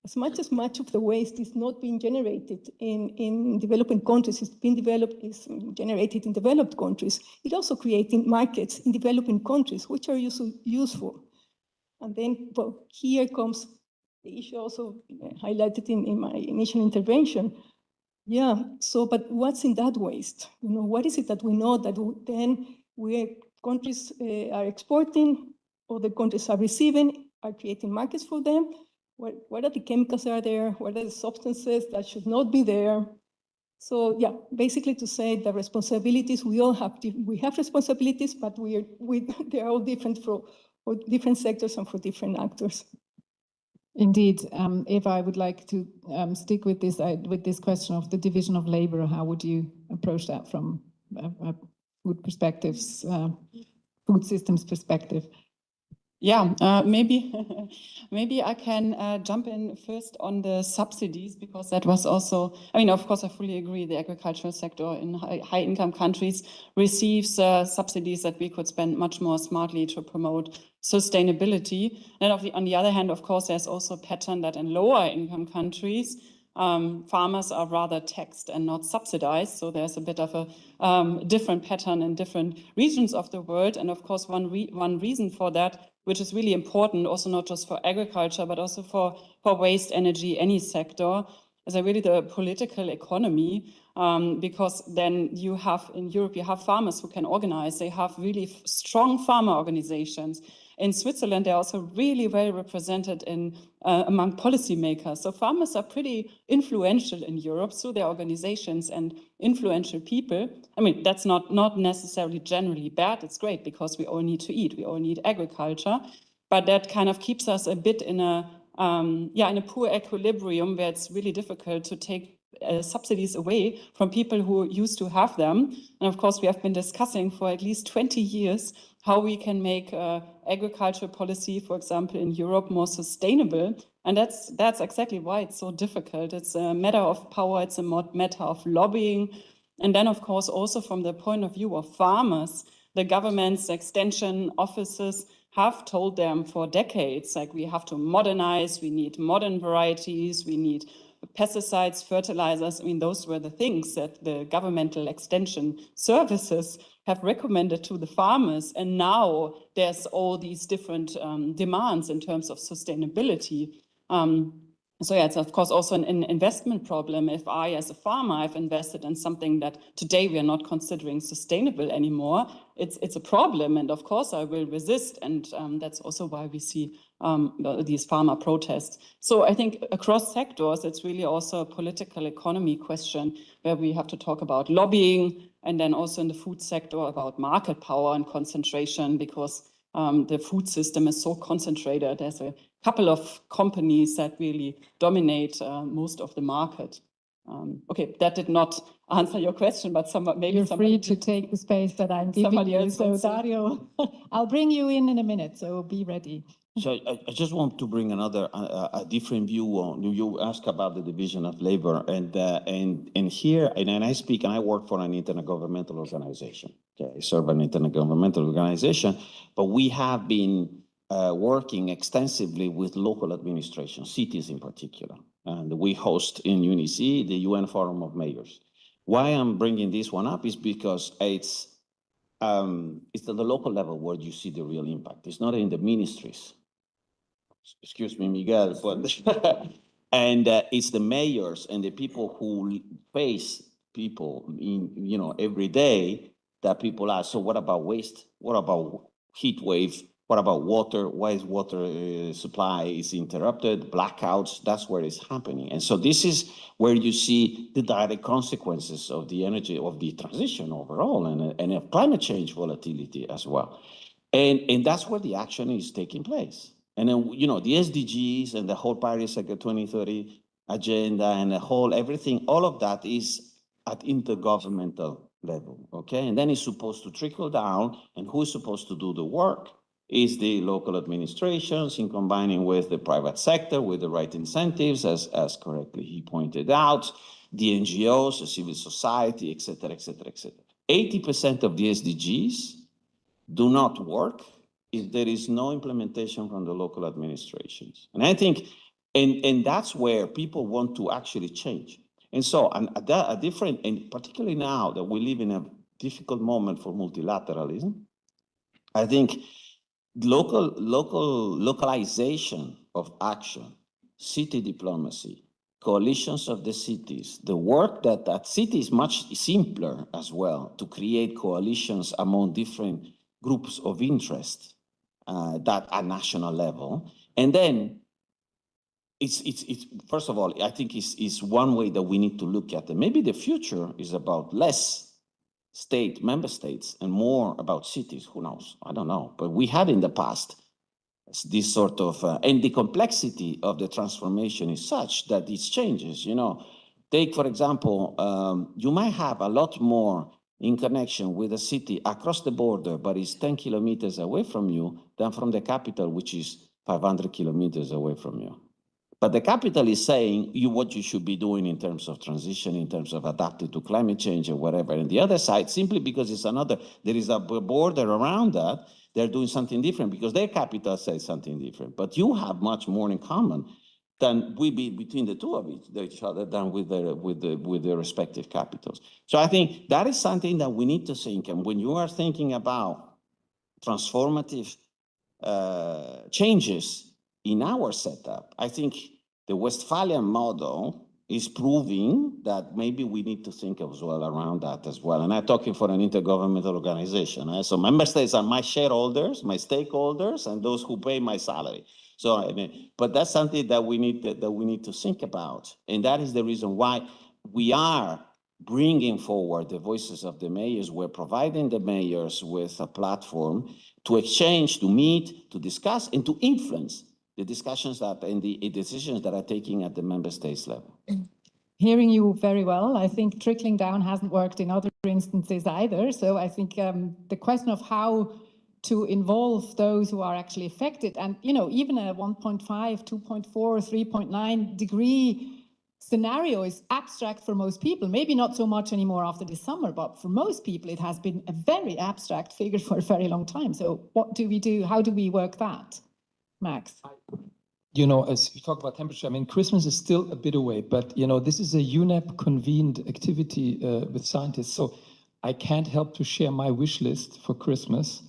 as much of the waste is not being generated in developing countries, is generated in developed countries, it's also creating markets in developing countries, which are useful. And then, well, here comes the issue also highlighted in my initial intervention. Yeah, so, but what's in that waste? You know, what is it that we know that countries are exporting, other countries are receiving, are creating markets for them? What are the chemicals that are there? What are the substances that should not be there? So yeah, basically to say the responsibilities, we have responsibilities, but they are all different for different sectors and for different actors. Indeed, Eva, I would like to stick with this question of the division of labor. How would you approach that from food perspectives, food systems perspective? Yeah, maybe maybe I can jump in first on the subsidies, because that was also, I mean, of course, I fully agree. The agricultural sector in high income countries receives subsidies that we could spend much more smartly to promote sustainability. And on the other hand, of course, there's also a pattern that in lower income countries, farmers are rather taxed and not subsidized. So there's a bit of a different pattern in different regions of the world. And of course, one reason for that, which is really important, also not just for agriculture, but also for waste, energy, any sector, is really the political economy. Because then you have, in Europe, you have farmers who can organize. They have really strong farmer organizations. In Switzerland, they're also really well represented among policymakers. So farmers are pretty influential in Europe through their organizations and influential people. I mean, that's not necessarily generally bad. It's great because we all need to eat. We all need agriculture. But that kind of keeps us a bit in a poor equilibrium where it's really difficult to take subsidies away from people who used to have them. And of course, we have been discussing for at least 20 years how we can make agricultural policy, for example, in Europe more sustainable. And that's exactly why it's so difficult. It's a matter of power, it's a matter of lobbying. And then, of course, also from the point of view of farmers, the government's extension offices have told them for decades, like, we have to modernize, we need modern varieties, we need pesticides, fertilizers. I mean, those were the things that the governmental extension services have recommended to the farmers. And now there's all these different demands in terms of sustainability. So yeah, it's of course also an investment problem. If I, as a farmer, I've invested in something that today we are not considering sustainable anymore, it's a problem. And of course I will resist. And that's also why we see these farmer protests. So I think across sectors, it's really also a political economy question where we have to talk about lobbying, and then also in the food sector about market power and concentration, because the food system is so concentrated. There's a couple of companies that really dominate most of the market. Okay, that did not answer your question, but maybe you're free to take the space that I'm giving you. So Dario, I'll bring you in a minute, so be ready. So I just want to bring another, a different view on, you asked about the division of labor, and here, and I speak, and I work for an intergovernmental organization. Okay, I serve an intergovernmental organization, but we have been working extensively with local administration, cities in particular. And we host in UNEP the UN Forum of Mayors. Why I'm bringing this one up is because it's at the local level where you see the real impact. It's not in the ministries. Excuse me, Miguel, but and it's the mayors and the people who face people in, every day that people ask, so what about waste? What about heat wave? What about water? Why is water supply is interrupted? Blackouts, that's where it's happening. And so this is where you see the direct consequences of the energy, of the transition overall, and of climate change volatility as well. And that's where the action is taking place. And then, the SDGs and the whole Paris 2030 agenda and the whole everything, all of that is at intergovernmental level, okay? And then it's supposed to trickle down, and who is supposed to do the work is the local administrations in combining with the private sector, with the right incentives, as correctly he pointed out, the NGOs, the civil society, et cetera, et cetera, et cetera. 80% of the SDGs do not work if there is no implementation from the local administrations. And I think, and that's where people want to actually change. And so a different, and particularly now that we live in a difficult moment for multilateralism, I think localization of action, city diplomacy, coalitions of the cities, the work that city is much simpler as well to create coalitions among different groups of interest that at national level. And then it's first of all, I think it's one way that we need to look at it. Maybe the future is about less member states and more about cities, who knows? I don't know. But we had in the past this sort of, and the complexity of the transformation is such that it changes, Take, for example, you might have a lot more in connection with a city across the border, but it's 10 kilometers away from you than from the capital, which is 500 kilometers away from you. But the capital is saying what you should be doing in terms of transition, in terms of adapting to climate change or whatever. And the other side, simply because there is a border around that, they're doing something different because their capital says something different. But you have much more in common than we be between the two of each other than with the respective capitals. So I think that is something that we need to think. And when you are thinking about transformative changes in our setup, I think the Westphalian model is proving that maybe we need to think as well around that as well. And I'm talking for an intergovernmental organization. So member states are my shareholders, my stakeholders, and those who pay my salary. So, I mean, but that's something that we need to think about. And that is the reason why we are bringing forward the voices of the mayors. We're providing the mayors with a platform to exchange, to meet, to discuss, and to influence the discussions and the decisions that are taken at the member states level. Hearing you very well, I think trickling down hasn't worked in other instances either. So I think the question of how to involve those who are actually affected, and even a 1.5, 2.4, 3.9 degree scenario is abstract for most people. Maybe not so much anymore after this summer, but for most people it has been a very abstract figure for a very long time. So what do we do? How do we work that, Max? As you talk about temperature, I mean, Christmas is still a bit away, but, this is a UNEP convened activity with scientists. So I can't help to share my wish list for Christmas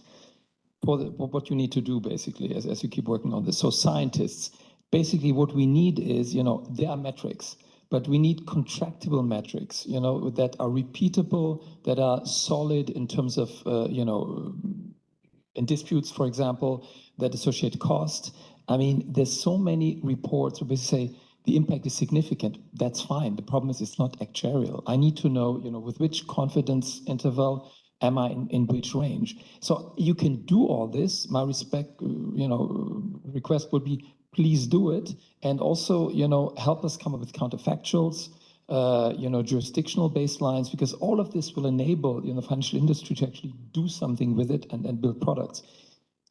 for what you need to do, basically, as you keep working on this. So scientists, basically what we need is, there are metrics, but we need contractable metrics, that are repeatable, that are solid in terms of, in disputes, for example, that associate cost. I mean, there's so many reports where we say the impact is significant. That's fine. The problem is it's not actuarial. I need to know, with which confidence interval am I in which range. So you can do all this. My request would be, please do it. And also, help us come up with counterfactuals, jurisdictional baselines, because all of this will enable, the financial industry to actually do something with it and build products.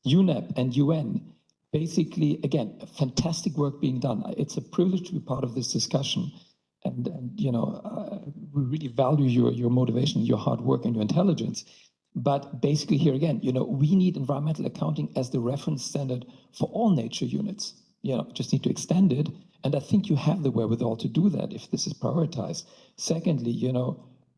UNEP and UN, basically, again, fantastic work being done. It's a privilege to be part of this discussion. And we really value your motivation, your hard work, and your intelligence. But basically here again, we need environmental accounting as the reference standard for all nature units. Just need to extend it. And I think you have the wherewithal to do that if this is prioritized. Secondly,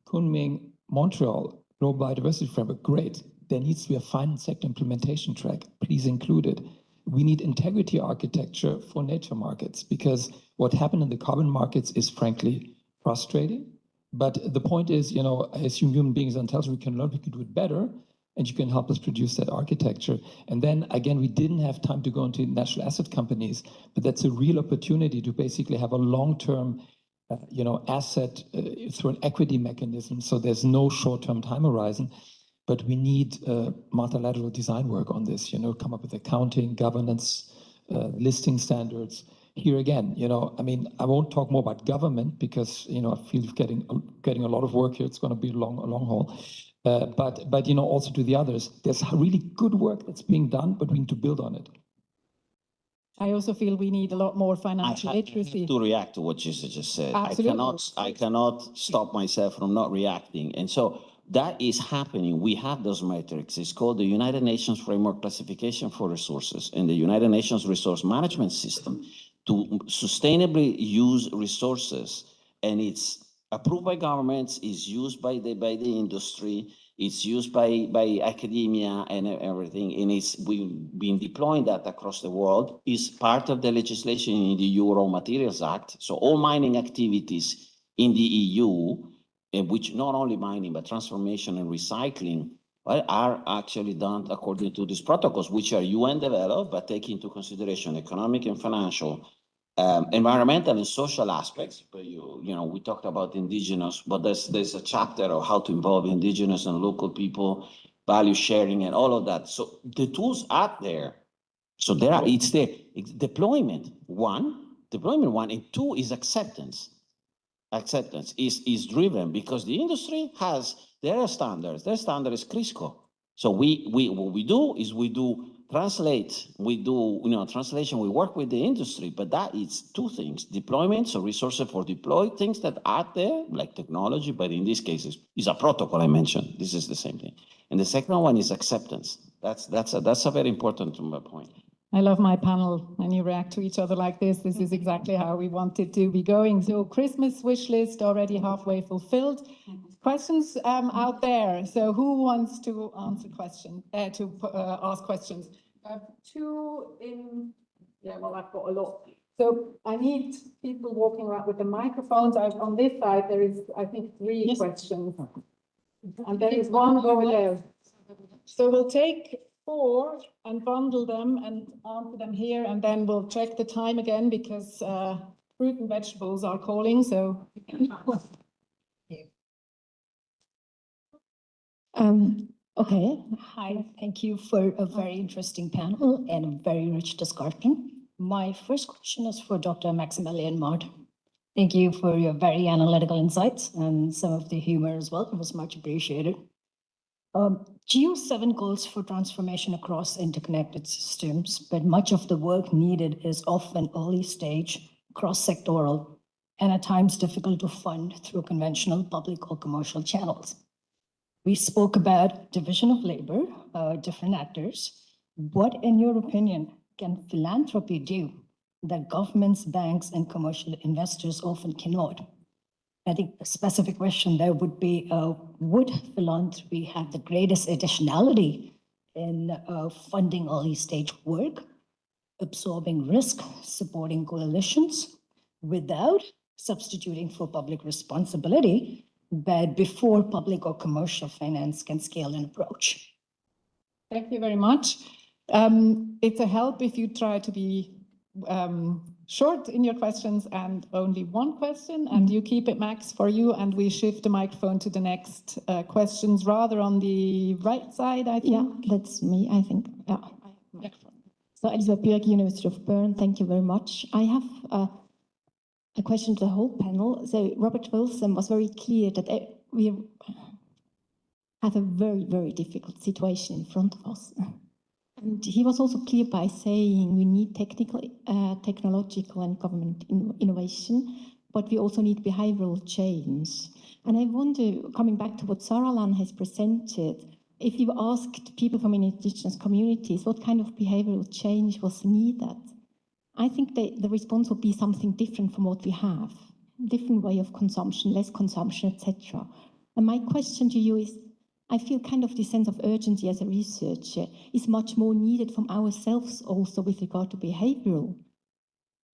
Kunming, Montreal, Global Biodiversity Framework, great. There needs to be a finance sector implementation track. Please include it. We need integrity architecture for nature markets, because what happened in the carbon markets is frankly frustrating. But the point is, I assume human beings are intelligent, we can learn, we can do it better, and you can help us produce that architecture. And then again, we didn't have time to go into national asset companies, but that's a real opportunity to basically have a long-term asset through an equity mechanism. So there's no short-term time horizon. But we need multilateral design work on this, come up with accounting, governance, listing standards. Here again, I mean, I won't talk more about government because, I feel getting a lot of work here. It's going to be a long haul. But also to the others, there's really good work that's being done, but we need to build on it. I also feel we need a lot more financial literacy. I have to react to what Gisa just said. Absolutely. I cannot stop myself from not reacting. And so that is happening. We have those metrics. It's called the United Nations Framework Classification for Resources and the United Nations Resource Management System to sustainably use resources. And it's approved by governments, it's used by the industry, it's used by academia and everything. And we've been deploying that across the world. It's part of the legislation in the EU Raw Materials Act. So all mining activities in the EU, which not only mining, but transformation and recycling, are actually done according to these protocols, which are UN developed, but take into consideration economic and financial, environmental and social aspects. But we talked about indigenous, but there's a chapter of how to involve indigenous and local people, value sharing and all of that. So the tools are there. So it's there. Deployment one, and two is acceptance. Acceptance is driven because the industry has their standards. Their standard is Crisco. So what we do is we do translate, we do, translation, we work with the industry, but that is two things: deployment, so resources for deploy things that are there, like technology, but in this case, is a protocol I mentioned. This is the same thing. And the second one is acceptance. That's a very important point. I love my panel when you react to each other like this. This is exactly how we want it to be going. So Christmas wish list already halfway fulfilled. Questions out there. So who wants to answer questions, ask questions? Two in, yeah, well, I've got a lot. So I need people walking around with the microphones. On this side, there is, I think, three questions. And there is one over there. So we'll take 4 and bundle them and answer them here, and then we'll check the time again because fruit and vegetables are calling, so. Okay, hi, thank you for a very interesting panel and a very rich discussion. My first question is for Dr. Maximilian Martin. Thank you for your very analytical insights and some of the humor as well. It was much appreciated. GEO-7 calls for transformation across interconnected systems, but much of the work needed is often early stage, cross-sectoral, and at times difficult to fund through conventional public or commercial channels. We spoke about division of labor, different actors. What, in your opinion, can philanthropy do that governments, banks, and commercial investors often cannot? I think a specific question there would be, would philanthropy have the greatest additionality in funding early stage work, absorbing risk, supporting coalitions, without substituting for public responsibility, but before public or commercial finance can scale an approach? Thank you very much. It's a help if you try to be short in your questions and only one question, and you keep it, Max, for you, and we shift the microphone to the next questions, rather on the right side, I think. Yeah, that's me, I think. Yeah. So Elizabeth Pirk, University of Bern, thank you very much. I have a question to the whole panel. So Robert Wilson was very clear that we have a very, very difficult situation in front of us. And he was also clear by saying we need technological and government innovation, but we also need behavioral change. And I wonder, coming back to what Saralan has presented, if you asked people from indigenous communities what kind of behavioral change was needed, I think the response would be something different from what we have. Different way of consumption, less consumption, etc. And my question to you is, I feel kind of this sense of urgency as a researcher is much more needed from ourselves also with regard to behavioral,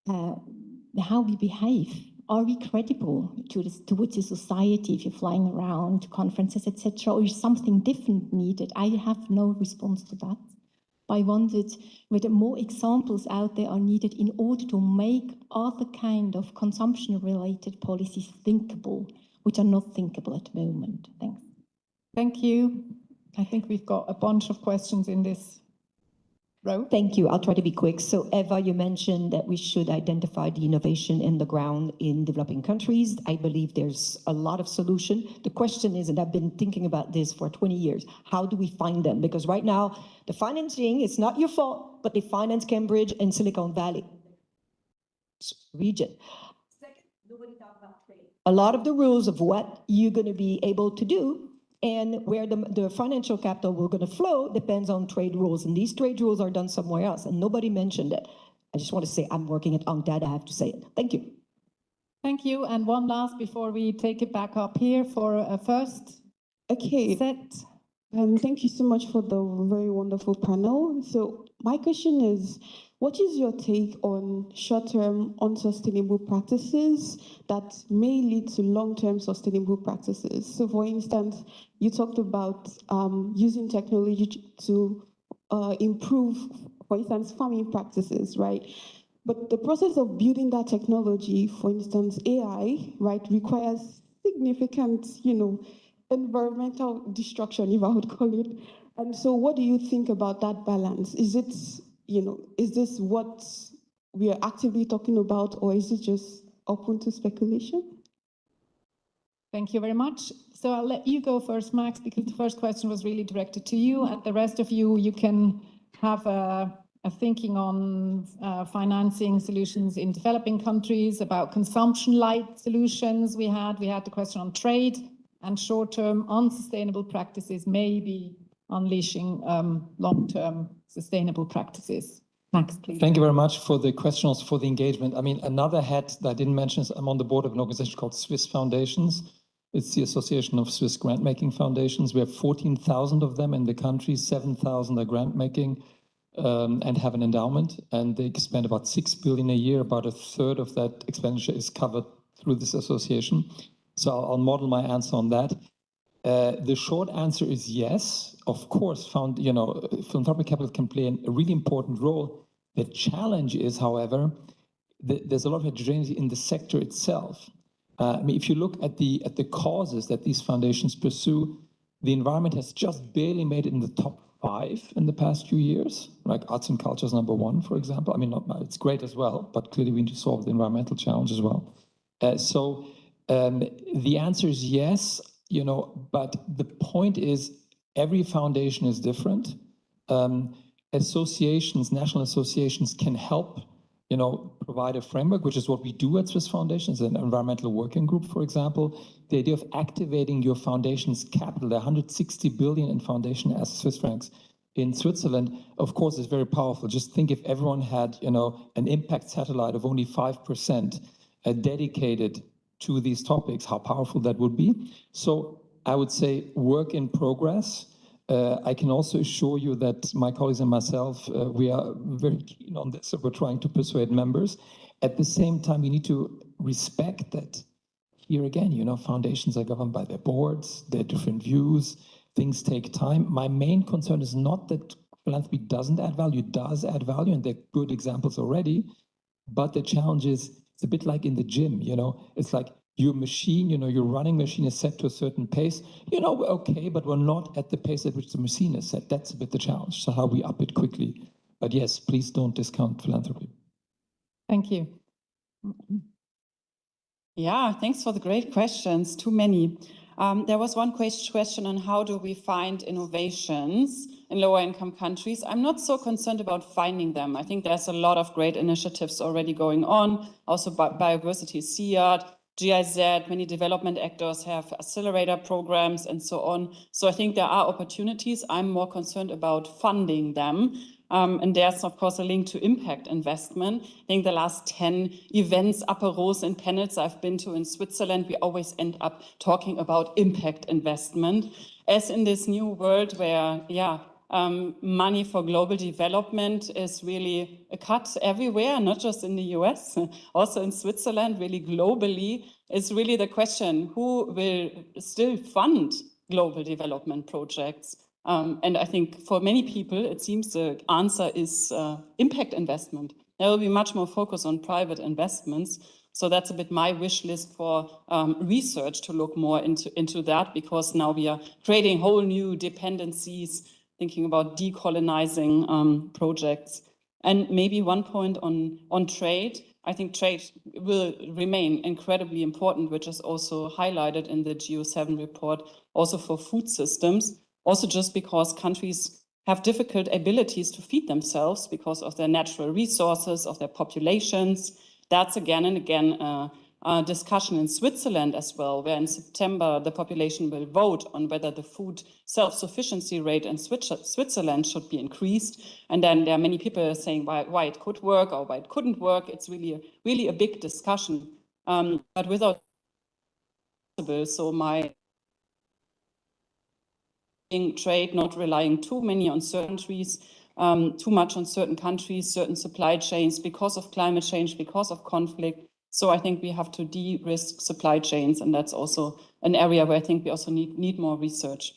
how we behave. Are we credible towards the society if you're flying around to conferences, etc., or is something different needed? I have no response to that. I wondered whether more examples out there are needed in order to make other kind of consumption-related policies thinkable, which are not thinkable at the moment. Thanks. Thank you. I think we've got a bunch of questions in this row. Thank you. I'll try to be quick. So Eva, you mentioned that we should identify the innovation in the ground in developing countries. I believe there's a lot of solution. The question is, and I've been thinking about this for 20 years, how do we find them? Because right now, the financing, it's not your fault, but they finance Cambridge and Silicon Valley region. Second, nobody talked about trade. A lot of the rules of what you're going to be able to do and where the financial capital will going to flow depends on trade rules. And these trade rules are done somewhere else, and nobody mentioned it. I just want to say I'm working on that. I have to say it. Thank you. Thank you. And one last before we take it back up here for a first set. Thank you so much for the very wonderful panel. So my question is, what is your take on short-term unsustainable practices that may lead to long-term sustainable practices? So for instance, you talked about using technology to improve, for instance, farming practices, right? But the process of building that technology, for instance, AI, right, requires significant, environmental destruction, if I would call it. And so what do you think about that balance? Is it, is this what we are actively talking about, or is it just open to speculation? Thank you very much. So I'll let you go first, Max, because the first question was really directed to you, and the rest of you, you can have a thinking on financing solutions in developing countries, about consumption-light solutions. We had the question on trade and short-term unsustainable practices, maybe unleashing long-term sustainable practices. Max, please. Thank you very much for the questions, for the engagement. I mean, another hat that I didn't mention is I'm on the board of an organization called Swiss Foundations. It's the Association of Swiss Grant-Making Foundations. We have 14,000 of them in the country, 7,000 are grant-making and have an endowment, and they spend about 6 billion a year. About a third of that expenditure is covered through this association. So I'll model my answer on that. The short answer is yes. Of course, philanthropic capital can play a really important role. The challenge is, however, there's a lot of heterogeneity in the sector itself. I mean, if you look at the causes that these foundations pursue, the environment has just barely made it in the top 5 in the past few years. Like arts and culture is #1, for example. I mean, it's great as well, but clearly we need to solve the environmental challenge as well. The answer is yes, but the point is every foundation is different. Associations, national associations can help provide a framework, which is what we do at Swiss Foundations, an environmental working group, for example. The idea of activating your foundation's capital, there are 160 billion in foundation as Swiss francs in Switzerland, of course, is very powerful. Just think if everyone had, an impact satellite of only 5% dedicated to these topics, how powerful that would be. So I would say work in progress. I can also assure you that my colleagues and myself, we are very keen on this, so we're trying to persuade members. At the same time, we need to respect that here again, foundations are governed by their boards, their different views, things take time. My main concern is not that philanthropy doesn't add value, it does add value, and there are good examples already, but the challenge is, it's a bit like in the gym, it's like, your machine, your running machine is set to a certain pace. We're okay, but we're not at the pace at which the machine is set. That's a bit the challenge. So how we up it quickly. But yes, please don't discount philanthropy. Thank you. Yeah, thanks for the great questions. Too many. There was one question on how do we find innovations in lower income countries. I'm not so concerned about finding them. I think there's a lot of great initiatives already going on. Also biodiversity, CEARD, GIZ, many development actors have accelerator programs and so on. So I think there are opportunities. I'm more concerned about funding them. And there's, of course, a link to impact investment. I think the last 10 events, apéros and panels I've been to in Switzerland, we always end up talking about impact investment. As in this new world where, money for global development is really a cut everywhere, not just in the US, also in Switzerland, really globally, is really the question, who will still fund global development projects? And I think for many people, it seems the answer is impact investment. There will be much more focus on private investments. So that's a bit my wish list for research to look more into that, because now we are creating whole new dependencies, thinking about decolonizing projects. And maybe one point on trade. I think trade will remain incredibly important, which is also highlighted in the GEO-7 report, also for food systems, also just because countries have difficult abilities to feed themselves because of their natural resources, of their populations. That's again and again a discussion in Switzerland as well, where in September the population will vote on whether the food self-sufficiency rate in Switzerland should be increased. And then there are many people saying why it could work or why it couldn't work. It's really a big discussion, but without so my trade, not relying too many on certain countries, too much on certain countries, certain supply chains because of climate change, because of conflict. So I think we have to de-risk supply chains, and that's also an area where I think we also need more research.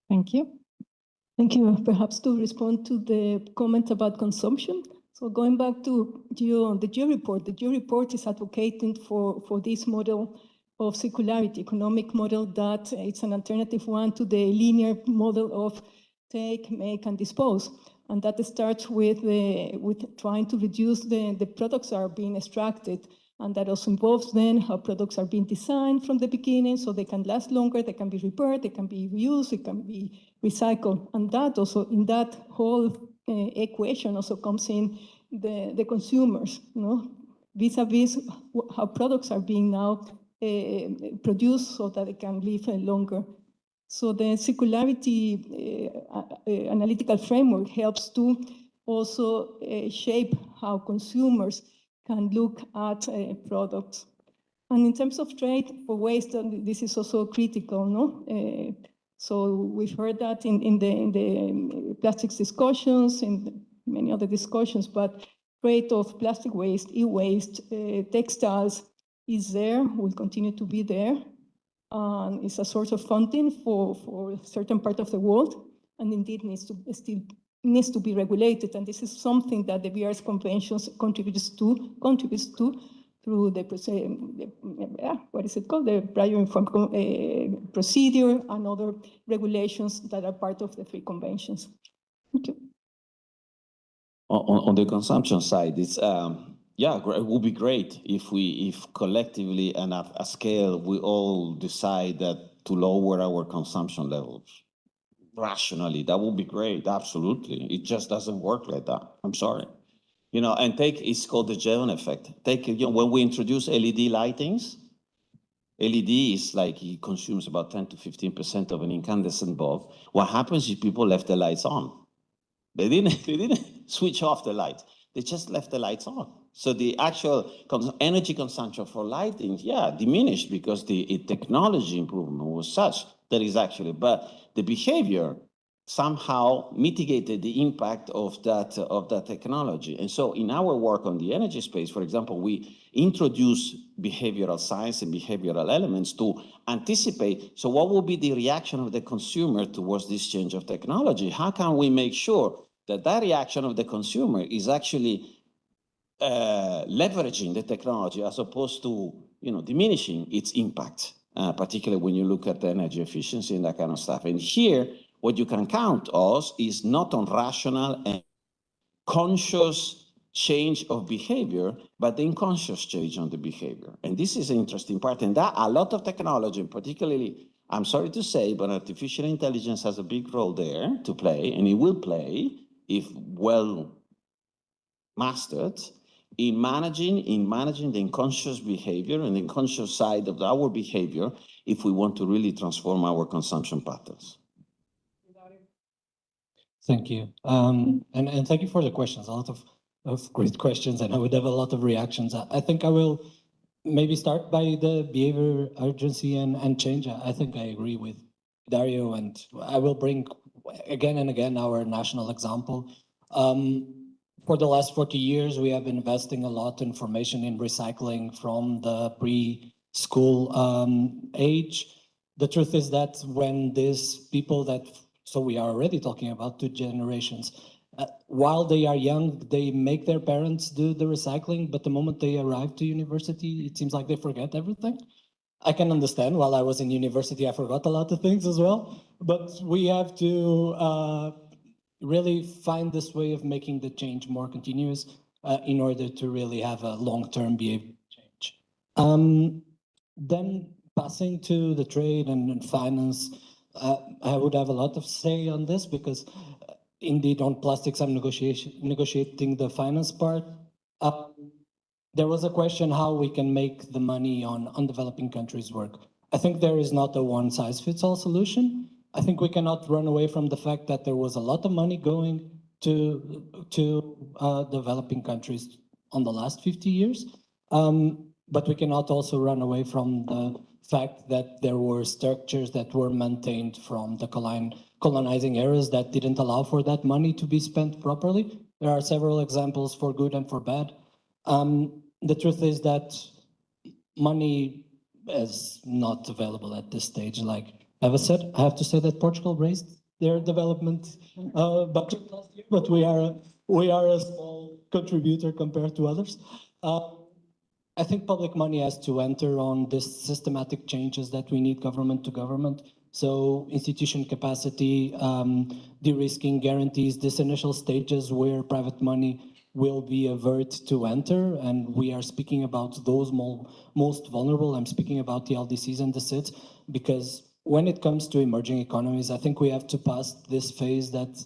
Thank you. Thank you. Perhaps to respond to the comment about consumption. So going back to the GEO report, the GEO report is advocating for this model of circularity, economic model that it's an alternative one to the linear model of take, make, and dispose. And that starts with trying to reduce the products that are being extracted And that also involves then how products are being designed from the beginning so they can last longer, they can be repaired, they can be reused, they can be recycled. And that also, in that whole equation also comes in the consumers, vis-a-vis how products are being now produced so that they can live longer. So the circularity analytical framework helps to also shape how consumers can look at products. And in terms of trade for waste, this is also critical, no? So we've heard that in the plastics discussions, in many other discussions, but trade of plastic waste, e-waste, textiles is there, will continue to be there. It's a source of funding for a certain part of the world, and indeed needs to be regulated. And this is something that the BRS conventions contributes to through the what is it called, the prior informed procedure and other regulations that are part of the three conventions. Thank you. On the consumption side, it's yeah, it would be great if collectively and at a scale we all decide that to lower our consumption levels rationally. That would be great, absolutely. It just doesn't work like that. I'm sorry. And it's called the GEO effect. When we introduce LED lightings, LED is like, it consumes about 10 to 15% of an incandescent bulb. What happens is people left the lights on. They didn't switch off the lights. They just left the lights on. So the actual energy consumption for lighting, diminished because the technology improvement was such that is actually, but the behavior somehow mitigated the impact of that technology. And so in our work on the energy space, for example, we introduce behavioral science and behavioral elements to anticipate, so what will be the reaction of the consumer towards this change of technology? How can we make sure that reaction of the consumer is actually leveraging the technology as opposed to diminishing its impact, particularly when you look at the energy efficiency and that kind of stuff. And here, what you can count us is not on rational and conscious change of behavior, but the unconscious change on the behavior. And this is an interesting part. And that a lot of technology, and particularly, I'm sorry to say, but artificial intelligence has a big role there to play, and it will play if well mastered in managing the unconscious behavior and the unconscious side of our behavior if we want to really transform our consumption patterns. Thank you. And thank you for the questions. A lot of great questions, and I would have a lot of reactions. I think I will maybe start by the behavior urgency and change. I think I agree with Dario, and I will bring again and again our national example. For the last 40 years, we have been investing a lot in information in recycling from the preschool age. The truth is that when these people so we are already talking about two generations, while they are young, they make their parents do the recycling, but the moment they arrive to university, it seems like they forget everything. I can understand. While I was in university, I forgot a lot of things as well, but we have to really find this way of making the change more continuous in order to really have a long-term behavior change. Then passing to the trade and finance, I would have a lot of say on this because indeed on plastics, I'm negotiating the finance part. There was a question how we can make the money on developing countries work. I think there is not a one-size-fits-all solution. I think we cannot run away from the fact that there was a lot of money going to developing countries on the last 50 years. But we cannot also run away from the fact that there were structures that were maintained from the colonizing eras that didn't allow for that money to be spent properly. There are several examples for good and for bad. The truth is that money is not available at this stage. Like Eva said, I have to say that Portugal raised their development budget last year, but we are a small contributor compared to others. I think public money has to enter on this systematic changes that we need government to government. So institution capacity, de-risking guarantees, these initial stages where private money will be avert to enter, and we are speaking about those most vulnerable. I'm speaking about the LDCs and the SIDS, because when it comes to emerging economies, I think we have to pass this phase that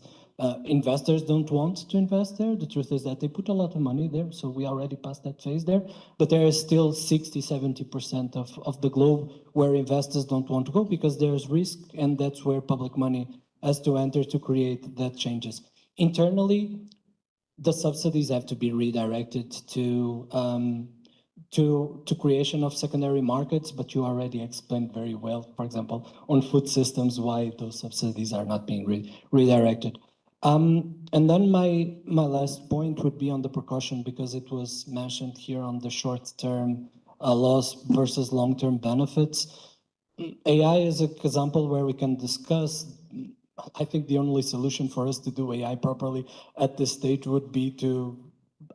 investors don't want to invest there. The truth is that they put a lot of money there, so we already passed that phase there. But there is still 60–70% of the globe where investors don't want to go because there's risk, and that's where public money has to enter to create that changes. Internally, the subsidies have to be redirected to creation of secondary markets, but you already explained very well, for example, on food systems, why those subsidies are not being redirected. And then my last point would be on the precaution, because it was mentioned here on the short-term loss versus long-term benefits. AI is an example where we can discuss. I think the only solution for us to do AI properly at this stage would be to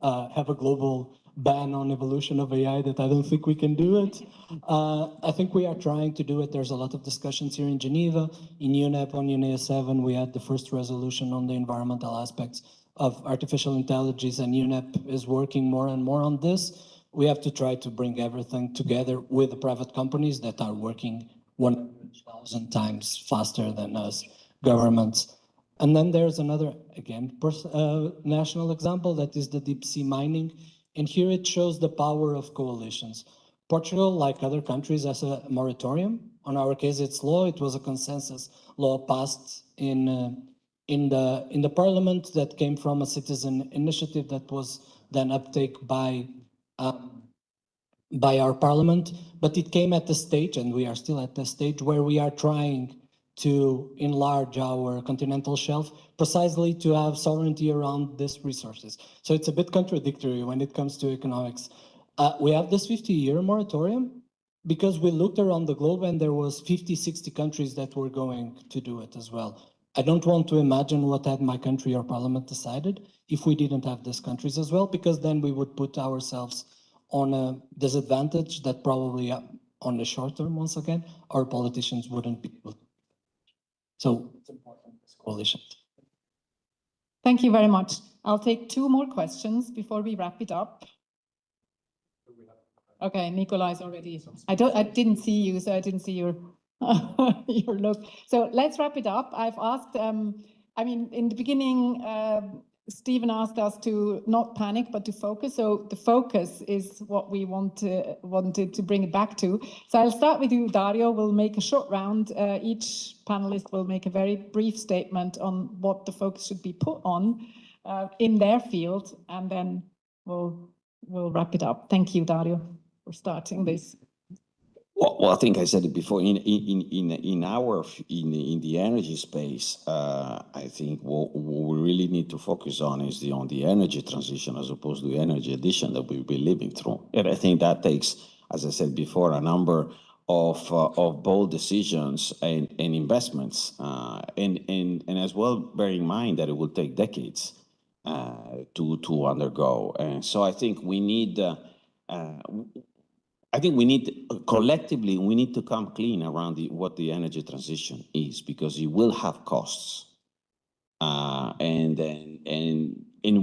have a global ban on evolution of AI, that I don't think we can do it. I think we are trying to do it. There's a lot of discussions here in Geneva. In UNEP, on GEO-7, we had the first resolution on the environmental aspects of artificial intelligence, and UNEP is working more and more on this. We have to try to bring everything together with the private companies that are working 1,000 times faster than us governments. And then there's another, again, national example, that is the deep sea mining. And here it shows the power of coalitions. Portugal, like other countries, has a moratorium. On our case, it's law. It was a consensus law passed in the parliament that came from a citizen initiative that was then uptaken by our parliament. But it came at the stage, and we are still at the stage, where we are trying to enlarge our continental shelf precisely to have sovereignty around these resources. So it's a bit contradictory when it comes to economics. We have this 50-year moratorium because we looked around the globe and there was 50, 60 countries that were going to do it as well. I don't want to imagine what had my country or parliament decided if we didn't have these countries as well, because then we would put ourselves on a disadvantage that probably on the short term, once again, our politicians wouldn't be able to. So it's important, this coalition. Thank you very much. I'll take two more questions before we wrap it up. Okay, Nicolai's already. I didn't see you, so I didn't see your your look. So let's wrap it up. I've asked. I mean, in the beginning, Stephen asked us to not panic, but to focus. So the focus is what we wanted to bring it back to. So I'll start with you, Dario. We'll make a short round. Each panelist will make a very brief statement on what the focus should be put on in their field, and then we'll wrap it up. Thank you, Dario, for starting this. Well, I think I said it before. In the energy space, I think what we really need to focus on is on the energy transition as opposed to the energy addition that we've been living through. And I think that takes, as I said before, a number of bold decisions and investments, and as well bear in mind that it will take decades to undergo. And so I think we need. Collectively, we need to come clean around what the energy transition is, because it will have costs. And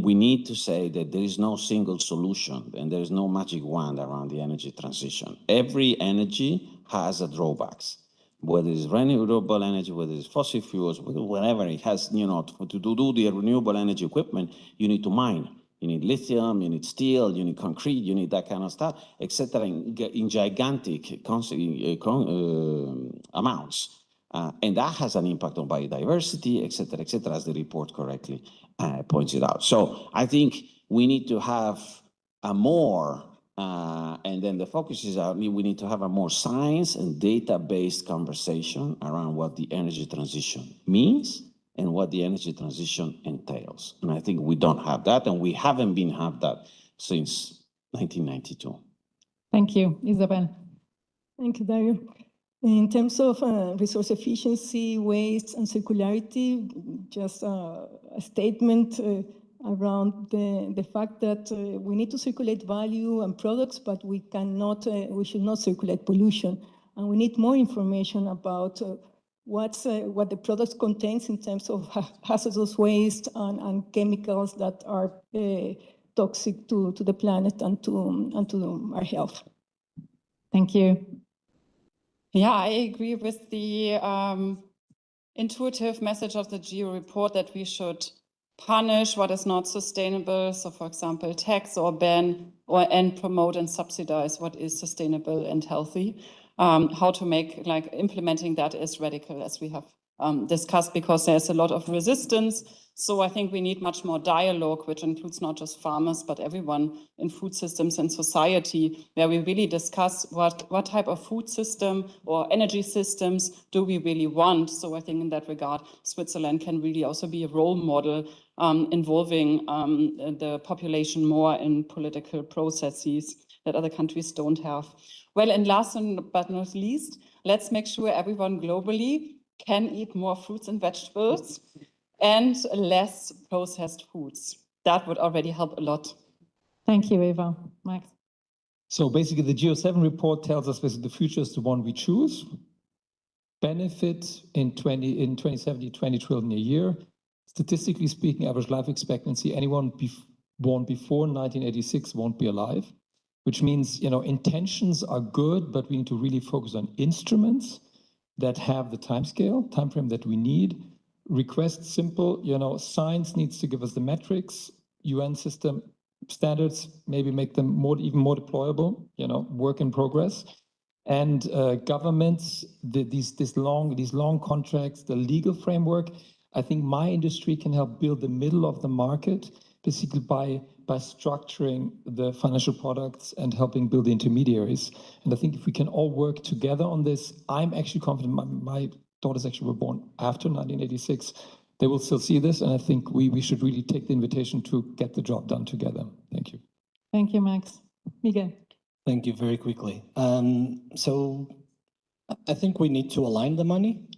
we need to say that there is no single solution and there is no magic wand around the energy transition. Every energy has drawbacks, whether it's renewable energy, whether it's fossil fuels, whatever it has, to do the renewable energy equipment, you need to mine. You need lithium, you need steel, you need concrete, you need that kind of stuff, etc., in gigantic amounts. And that has an impact on biodiversity, etc., as the report correctly points it out. So I think we need to have a more, and then the focus is we need to have a more science and data-based conversation around what the energy transition means and what the energy transition entails. And I think we don't have that, and we haven't been have that since 1992. Thank you. Isabel. Thank you, Dario. In terms of resource efficiency, waste, and circularity, just a statement around the fact that we need to circulate value and products, but we should not circulate pollution. And we need more information about what the product contains in terms of hazardous waste and chemicals that are toxic to the planet and to our health. Thank you. Yeah, I agree with the intuitive message of the GEO report that we should punish what is not sustainable. So, for example, tax or ban and promote and subsidize what is sustainable and healthy. How to make, like, implementing that as radical as we have discussed, because there's a lot of resistance. So I think we need much more dialogue, which includes not just farmers, but everyone in food systems and society, where we really discuss what type of food system or energy systems do we really want. So I think in that regard, Switzerland can really also be a role model involving the population more in political processes that other countries don't have. Well, and last but not least, let's make sure everyone globally can eat more fruits and vegetables and less processed foods. That would already help a lot. Thank you, Eva. Max? So basically, the GEO-7 report tells us that the future is the one we choose. Benefit in 2070, 20 trillion a year. Statistically speaking, average life expectancy, anyone born before 1986 won't be alive, which means, you know, intentions are good, but we need to really focus on instruments that have the time frame that we need. Request simple, you know, science needs to give us the metrics, UN system standards, maybe make them even more deployable, you know, work in progress. And governments, these long contracts, the legal framework, I think my industry can help build the middle of the market, basically by structuring the financial products and helping build the intermediaries. And I think if we can all work together on this, I'm actually confident. My daughters actually were born after 1986. They will still see this, and I think we should really take the invitation to get the job done together. Thank you. Thank you, Max. Miguel? Thank you. Very quickly. So I think we need to align the money,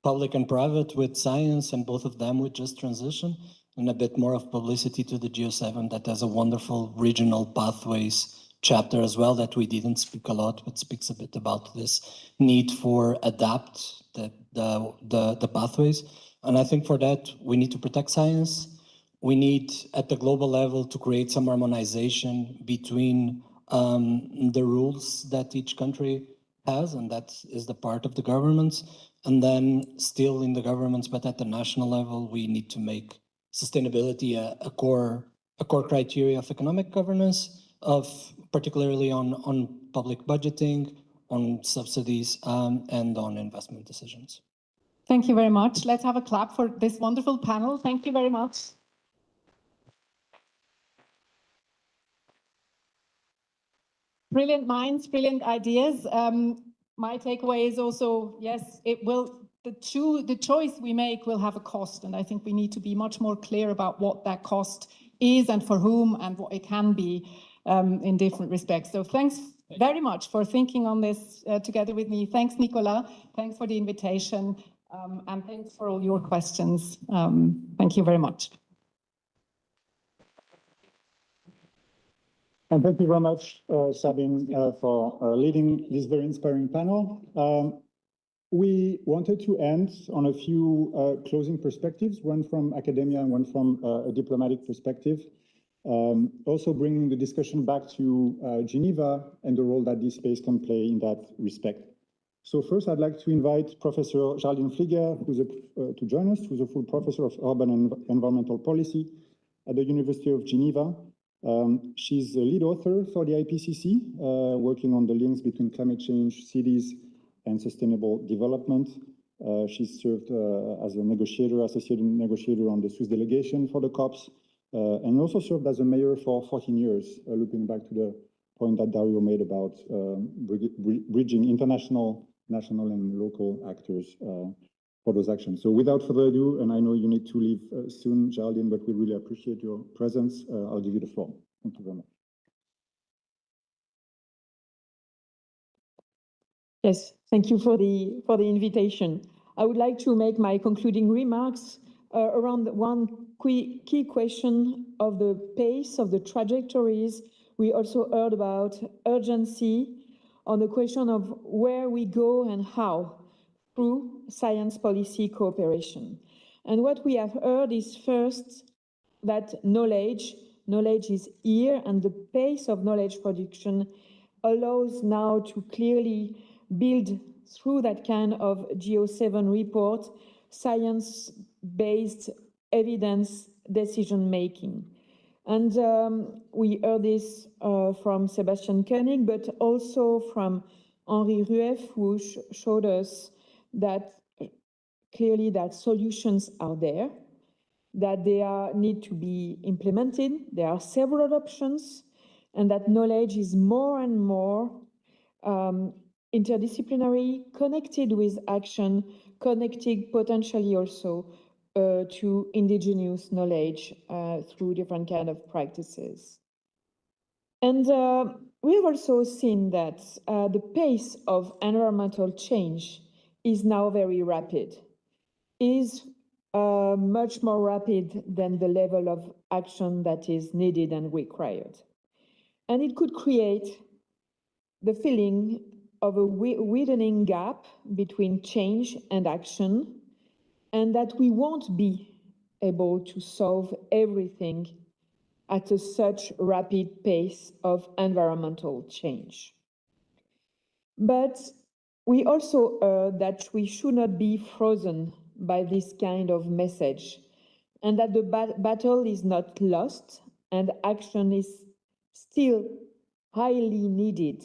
public and private, with science, and both of them with just transition, and a bit more of publicity to the GEO-7 that has a wonderful regional pathways chapter as well that we didn't speak a lot, but speaks a bit about this need for adapt the pathways. And I think for that, we need to protect science. We need, at the global level, to create some harmonization between the rules that each country has, and that is the part of the governments. And then still in the governments, but at the national level, we need to make sustainability a core criteria of economic governance, of particularly on public budgeting, on subsidies, and on investment decisions. Thank you very much. Let's have a clap for this wonderful panel. Thank you very much. Brilliant minds, brilliant ideas. My takeaway is also, yes, the choice we make will have a cost, and I think we need to be much more clear about what that cost is and for whom and what it can be in different respects. So thanks very much for thinking on this together with me. Thanks, Nicolas. Thanks for the invitation, and thanks for all your questions. Thank you very much. And thank you very much, Sabine, for leading this very inspiring panel. We wanted to end on a few closing perspectives, one from academia and one from a diplomatic perspective. Also bringing the discussion back to Geneva and the role that this space can play in that respect. So first, I'd like to invite Professor Geraldine Flieger to join us, who's a full professor of urban and environmental policy at the University of Geneva. She's the lead author for the IPCC, working on the links between climate change, cities, and sustainable development. She's served as a negotiator, associated negotiator on the Swiss delegation for the COPs, and also served as a mayor for 14 years, looping back to the point that Dario made about bridging international, national, and local actors for those actions. So without further ado, and I know you need to leave soon, Geraldine, but we really appreciate your presence. I'll give you the floor. Thank you very much. Yes, thank you for the invitation. I would like to make my concluding remarks around one key question of the pace of the trajectories. We also heard about urgency on the question of where we go and how through science policy cooperation. And what we have heard is first that knowledge knowledge is here, and the pace of knowledge production allows now to clearly build through that kind of GEO-7 report science-based evidence decision-making. And we heard this from Sebastian Koenig, but also from Henri Rueff, who showed us that clearly that solutions are there, that they need to be implemented. There are several options, and that knowledge is more and more interdisciplinary, connected with action, connected potentially also to indigenous knowledge through different kind of practices. And we've also seen that the pace of environmental change is now very rapid, is much more rapid than the level of action that is needed and required. And it could create the feeling of a widening gap between change and action, and that we won't be able to solve everything at such rapid pace of environmental change. But we also heard that we should not be frozen by this kind of message, and that the battle is not lost and action is still highly needed.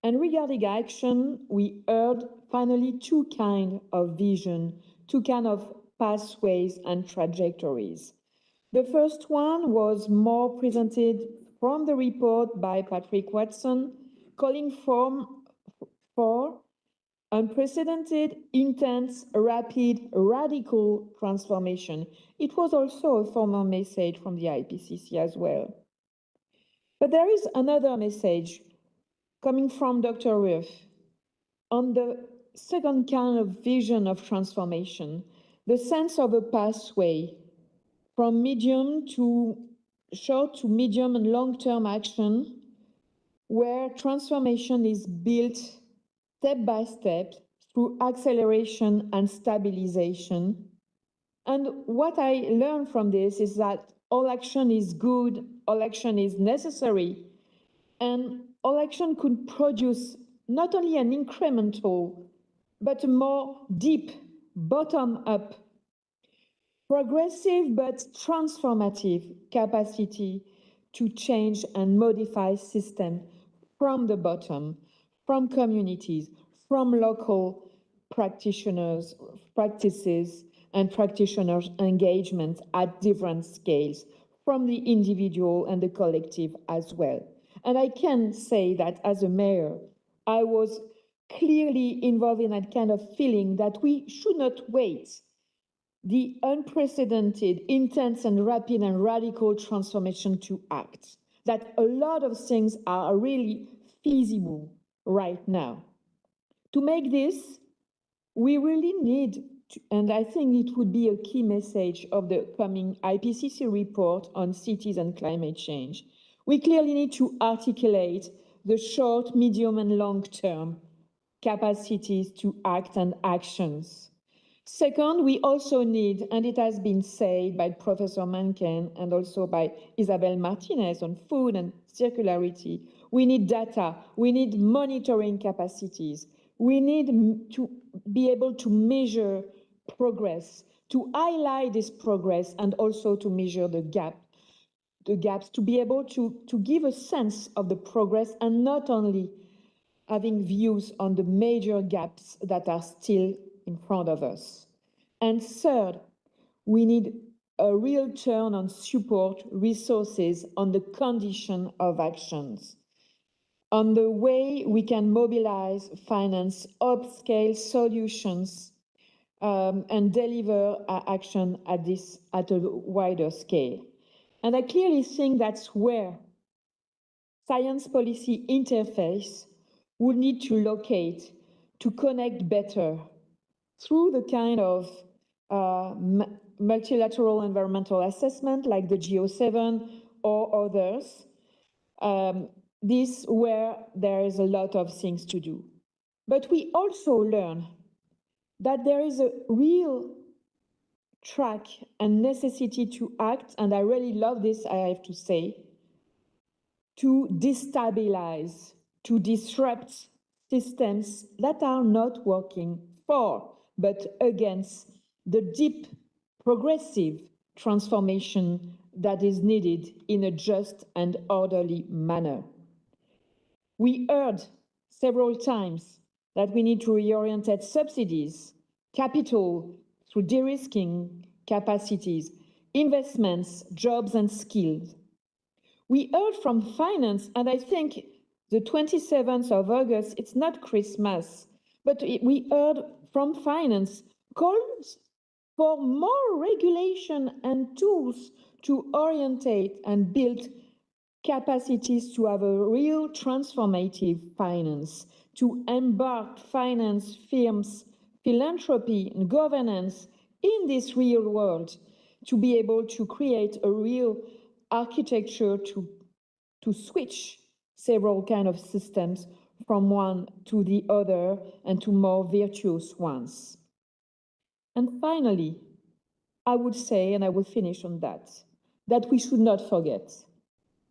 And regarding action, we heard finally two kinds of vision, two kinds of pathways and trajectories. The first one was more presented from the report by Patrick Watson, calling for unprecedented, intense, rapid, radical transformation. It was also a formal message from the IPCC as well. But there is another message coming from Dr. Rueff on the second kind of vision of transformation, the sense of a pathway from medium to short to medium and long-term action, where transformation is built step by step through acceleration and stabilization. And what I learned from this is that all action is good, all action is necessary, and all action could produce not only an incremental, but a more deep, bottom-up, progressive but transformative capacity to change and modify systems from the bottom, from communities, from local practitioners, practices, and practitioners' engagement at different scales, from the individual and the collective as well. And I can say that as a mayor, I was clearly involved in that kind of feeling that we should not wait the unprecedented, intense and rapid and radical transformation to act, that a lot of things are really feasible right now. To make this, we really need, and I think it would be a key message of the coming IPCC report on cities and climate change. We clearly need to articulate the short, medium, and long-term capacities to act and actions. Second, we also need, and it has been said by Professor Mencken and also by Isabel Martinez on food and circularity, we need data, we need monitoring capacities, we need to be able to measure progress, to highlight this progress and also to measure the gaps, to be able to give a sense of the progress and not only having views on the major gaps that are still in front of us. And third, we need a real turn on support, resources, on the condition of actions, on the way we can mobilize, finance, upscale solutions, and deliver action at a wider scale. And I clearly think that's where science policy interface would need to locate to connect better through the kind of multilateral environmental assessment like the GEO-7 or others, this where there is a lot of things to do. But we also learn that there is a real track and necessity to act, and I really love this, I have to say, to destabilize, to disrupt systems that are not working for, but against the deep, progressive transformation that is needed in a just and orderly manner. We heard several times that we need to reorient subsidies, capital through de-risking capacities, investments, jobs and skills. We heard from finance, and I think the 27th of August, it's not Christmas, but we heard from finance calls for more regulation and tools to orientate and build capacities to have a real transformative finance, to embark finance firms, philanthropy and governance in this real world, to be able to create a real architecture to switch several kind of systems from one to the other and to more virtuous ones. And finally, I would say, and I will finish on that we should not forget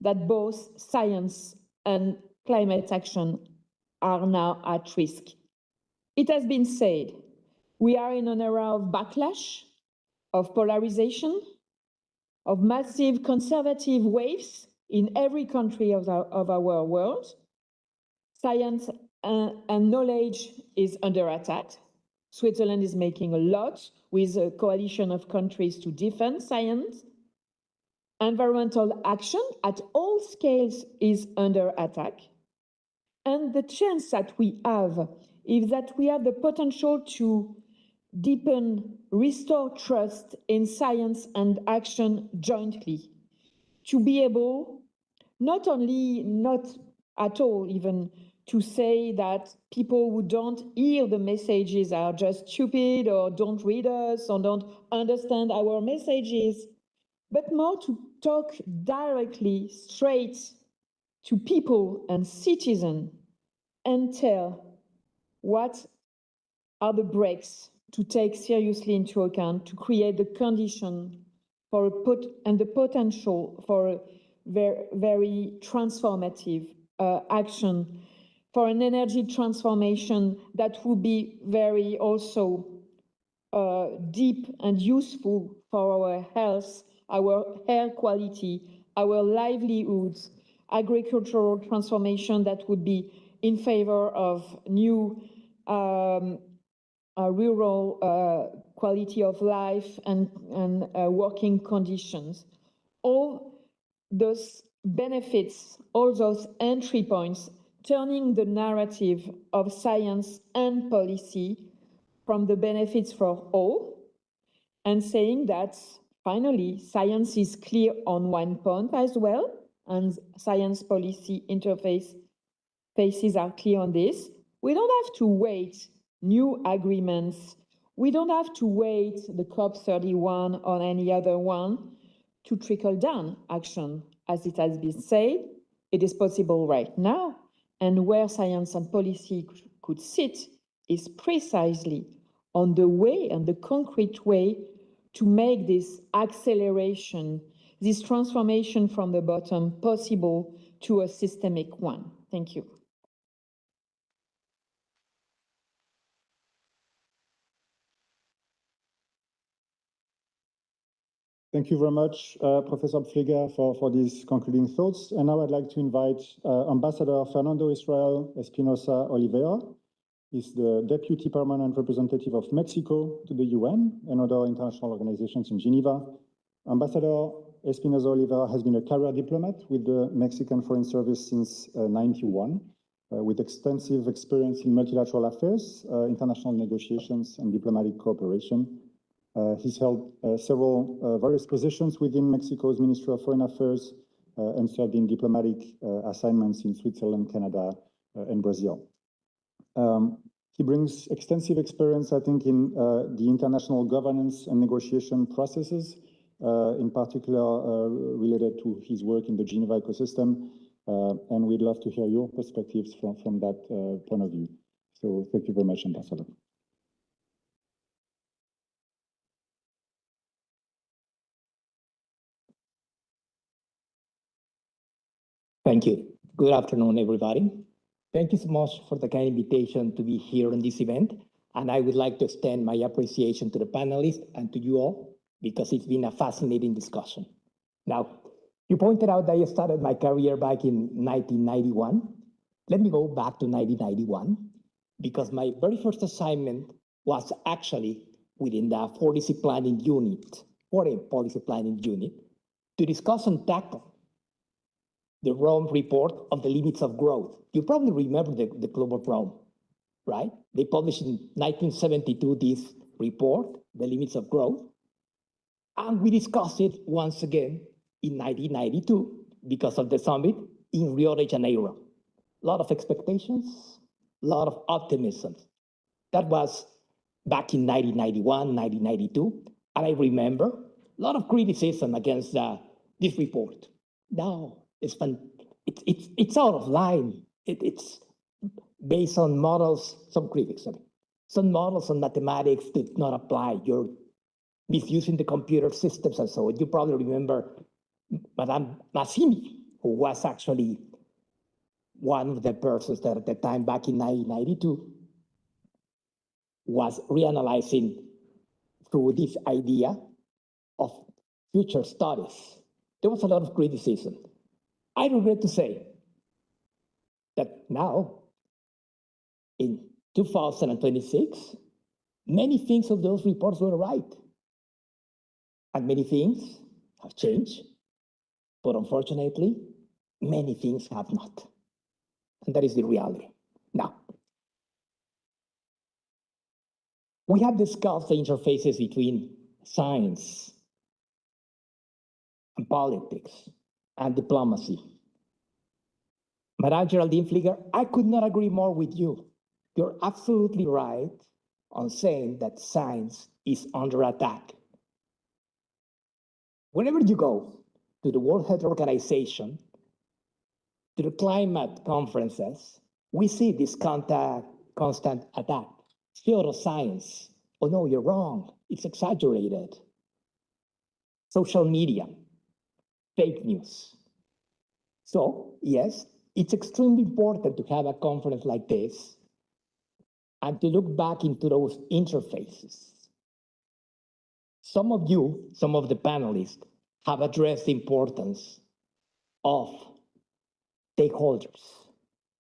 that both science and climate action are now at risk. It has been said, we are in an era of backlash, of polarization, of massive conservative waves in every country of our world. Science and knowledge is under attack. Switzerland is making a lot with a coalition of countries to defend science. Environmental action at all scales is under attack. And the chance that we have is that we have the potential to deepen, restore trust in science and action jointly, to be able not at all even to say that people who don't hear the messages are just stupid or don't read us or don't understand our messages, but more to talk directly, straight to people and citizens and tell what are the breaks to take seriously into account to create the condition for the potential for a very transformative action, for an energy transformation that will be very also deep and useful for our health, our air quality, our livelihoods, agricultural transformation that would be in favor of new rural quality of life and working conditions. All those benefits, all those entry points, turning the narrative of science and policy from the benefits for all, and saying that finally science is clear on one point as well, and science policy interfaces are clear on this. We don't have to wait new agreements. We don't have to wait the COP31 or any other one to trickle down action. As it has been said, it is possible right now, and where science and policy could sit is precisely on the way and the concrete way to make this acceleration, this transformation from the bottom possible to a systemic one. Thank you. Thank you very much, Professor Pfleger, for these concluding thoughts. And now I'd like to invite Ambassador Fernando Israel Espinosa Oliveira. He's the Deputy Permanent Representative of Mexico to the UN and other international organizations in Geneva. Ambassador Espinosa Oliveira has been a career diplomat with the Mexican Foreign Service since '91, with extensive experience in multilateral affairs, international negotiations, and diplomatic cooperation. He's held several various positions within Mexico's Ministry of Foreign Affairs and served in diplomatic assignments in Switzerland, Canada, and Brazil. He brings extensive experience, I think, in the international governance and negotiation processes, in particular related to his work in the Geneva ecosystem. And we'd love to hear your perspectives from that point of view. So thank you very much, Ambassador. Thank you. Good afternoon, everybody. Thank you so much for the kind invitation to be here on this event. And I would like to extend my appreciation to the panelists and to you all, because it's been a fascinating discussion. Now, you pointed out that I started my career back in 1991. Let me go back to 1991, because my very first assignment was actually within the policy planning unit, foreign policy planning unit, to discuss and tackle the Rome report of the limits of growth. You probably remember the Club of Rome, right? They published in 1972 this report, the limits of growth, and we discussed it once again in 1992 because of the summit in Rio de Janeiro. A lot of expectations, a lot of optimism. That was back in 1991, 1992, and I remember a lot of criticism against this report. Now, it's out of line. It's based on models, some critics, some models on mathematics did not apply. You're misusing the computer systems and so on. You probably remember Madame Massimi, who was actually one of the persons that at the time back in 1992 was reanalyzing through this idea of future studies. There was a lot of criticism. I regret to say that now, in 2026, many things of those reports were right. And many things have changed, but unfortunately, many things have not. And that is the reality. Now, we have discussed the interfaces between science and politics and diplomacy. Madame Geraldine Flieger, I could not agree more with you. You're absolutely right on saying that science is under attack. Whenever you go to the World Health Organization, to the climate conferences, we see this constant attack. Pseudoscience. Oh no, you're wrong. It's exaggerated. Social media, fake news. So, yes, it's extremely important to have a conference like this and to look back into those interfaces. Some of you, some of the panelists, have addressed the importance of stakeholders,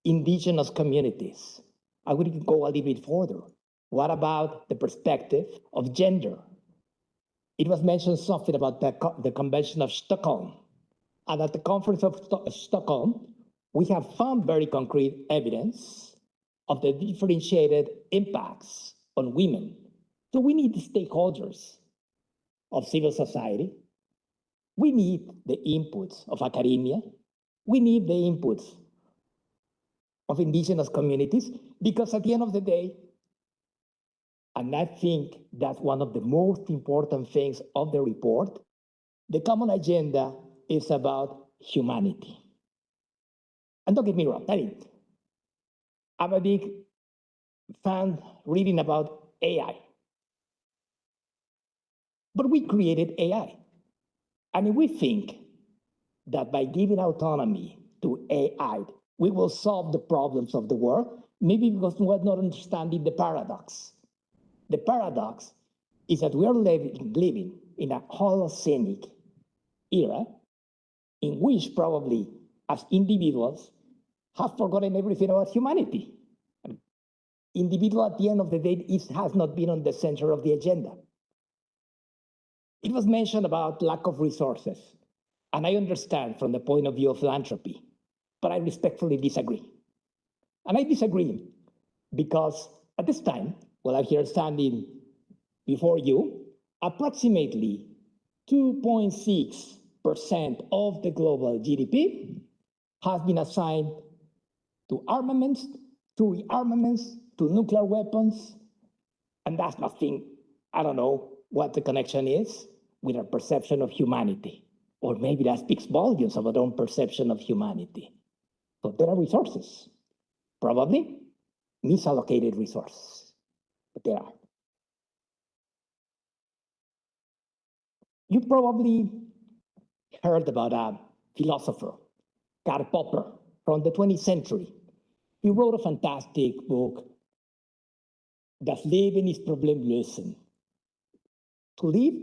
indigenous communities. I would go a little bit further. What about the perspective of gender? It was mentioned something about the Convention of Stockholm. And at the Conference of Stockholm, we have found very concrete evidence of the differentiated impacts on women. So we need the stakeholders of civil society. We need the inputs of academia. We need the inputs of indigenous communities, because at the end of the day, and I think that's one of the most important things of the report, the common agenda is about humanity. And don't get me wrong, I'm a big fan reading about AI. But we created AI. And if we think that by giving autonomy to AI, we will solve the problems of the world, maybe because we're not understanding the paradox. The paradox is that we are living in a Holocenic era in which probably as individuals have forgotten everything about humanity. Individual at the end of the day has not been on the center of the agenda. It was mentioned about lack of resources, and I understand from the point of view of philanthropy, but I respectfully disagree. And I disagree because at this time, while I'm here standing before you, approximately 2.6% of the global GDP has been assigned to armaments, to rearmaments, to nuclear weapons, and that's nothing. I don't know what the connection is with our perception of humanity, or maybe that speaks volumes of our own perception of humanity. So there are resources, probably misallocated resources, but there are. You probably heard about a philosopher Karl Popper from the 20th century. He wrote a fantastic book, Das Leben ist Problemlösen. To live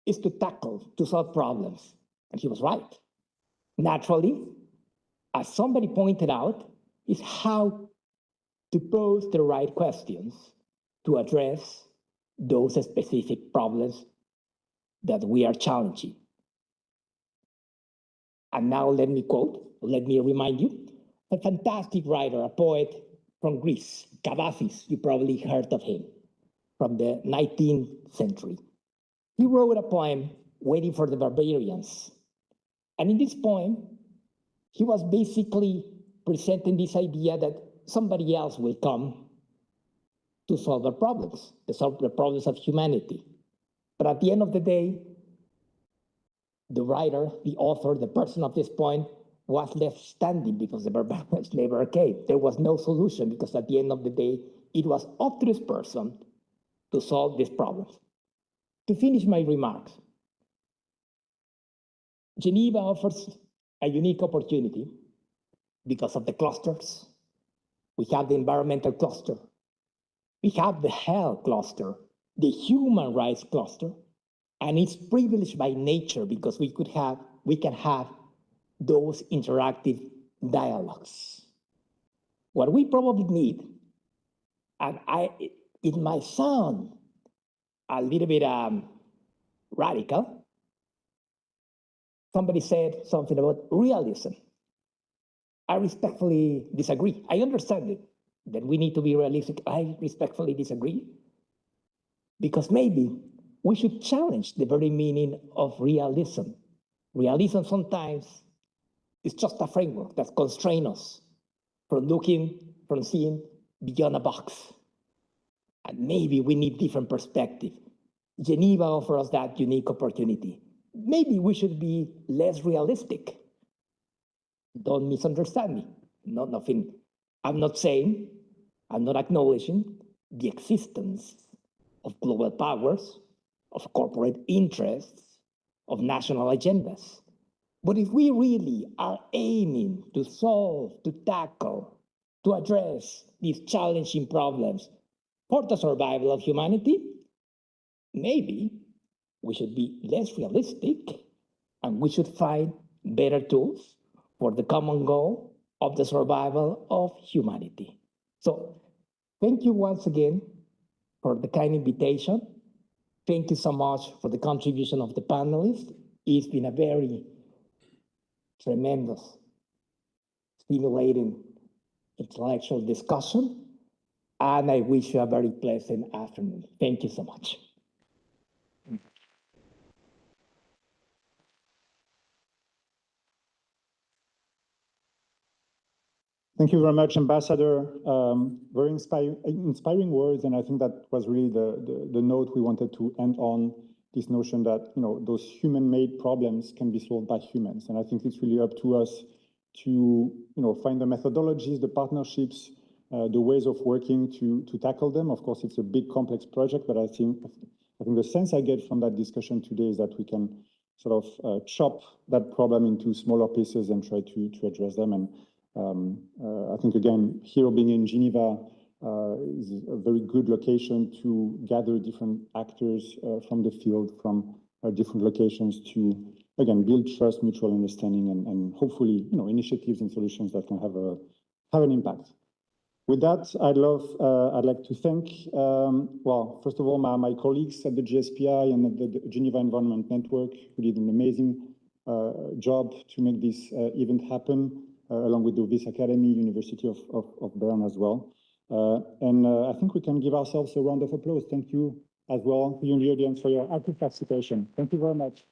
is to tackle, to solve problems. And he was right. Naturally, as somebody pointed out, is how to pose the right questions to address those specific problems that we are challenging. And now let me remind you, a fantastic writer, a poet from Greece, Kavafis, you probably heard of him, from the 19th century. He wrote a poem, Waiting for the Barbarians. And in this poem, he was basically presenting this idea that somebody else will come to solve the problems, to solve the problems of humanity. But at the end of the day, the writer, the author, the person of this poem was left standing because the barbarians never came. There was no solution because at the end of the day, it was up to this person to solve these problems. To finish my remarks, Geneva offers a unique opportunity because of the clusters. We have the environmental cluster. We have the health cluster, the human rights cluster, and it's privileged by nature because we can have those interactive dialogues. What we probably need, and it might sound a little bit radical. Somebody said something about realism. I respectfully disagree. I understand it, that we need to be realistic. I respectfully disagree. Because maybe we should challenge the very meaning of realism. Realism sometimes is just a framework that constrains us from seeing beyond a box. And maybe we need different perspective. Geneva offers us that unique opportunity. Maybe we should be less realistic. Don't misunderstand me. Nothing. I'm not acknowledging the existence of global powers, of corporate interests, of national agendas. But if we really are aiming to solve, to tackle, to address these challenging problems for the survival of humanity, maybe we should be less realistic and we should find better tools for the common goal of the survival of humanity. So thank you once again for the kind invitation. Thank you so much for the contribution of the panelists. It's been a very tremendous, stimulating intellectual discussion, and I wish you a very pleasant afternoon. Thank you so much. Thank you very much, Ambassador. Very inspiring words, and I think that was really the note we wanted to end on, this notion that those human-made problems can be solved by humans. And I think it's really up to us to find the methodologies, the partnerships, the ways of working to tackle them. Of course, it's a big, complex project, but I think the sense I get from that discussion today is that we can sort of chop that problem into smaller pieces and try to address them. And I think, again, here being in Geneva is a very good location to gather different actors from the field, from different locations to, again, build trust, mutual understanding, and hopefully, initiatives and solutions that can have an impact. With that, I'd like to thank, well, first of all, my colleagues at the GSPI and at the Geneva Environment Network, who did an amazing job to make this event happen, along with the Vis Academy, University of Bern as well. And I think we can give ourselves a round of applause. Thank you as well, you in the audience, for your active participation. Thank you very much.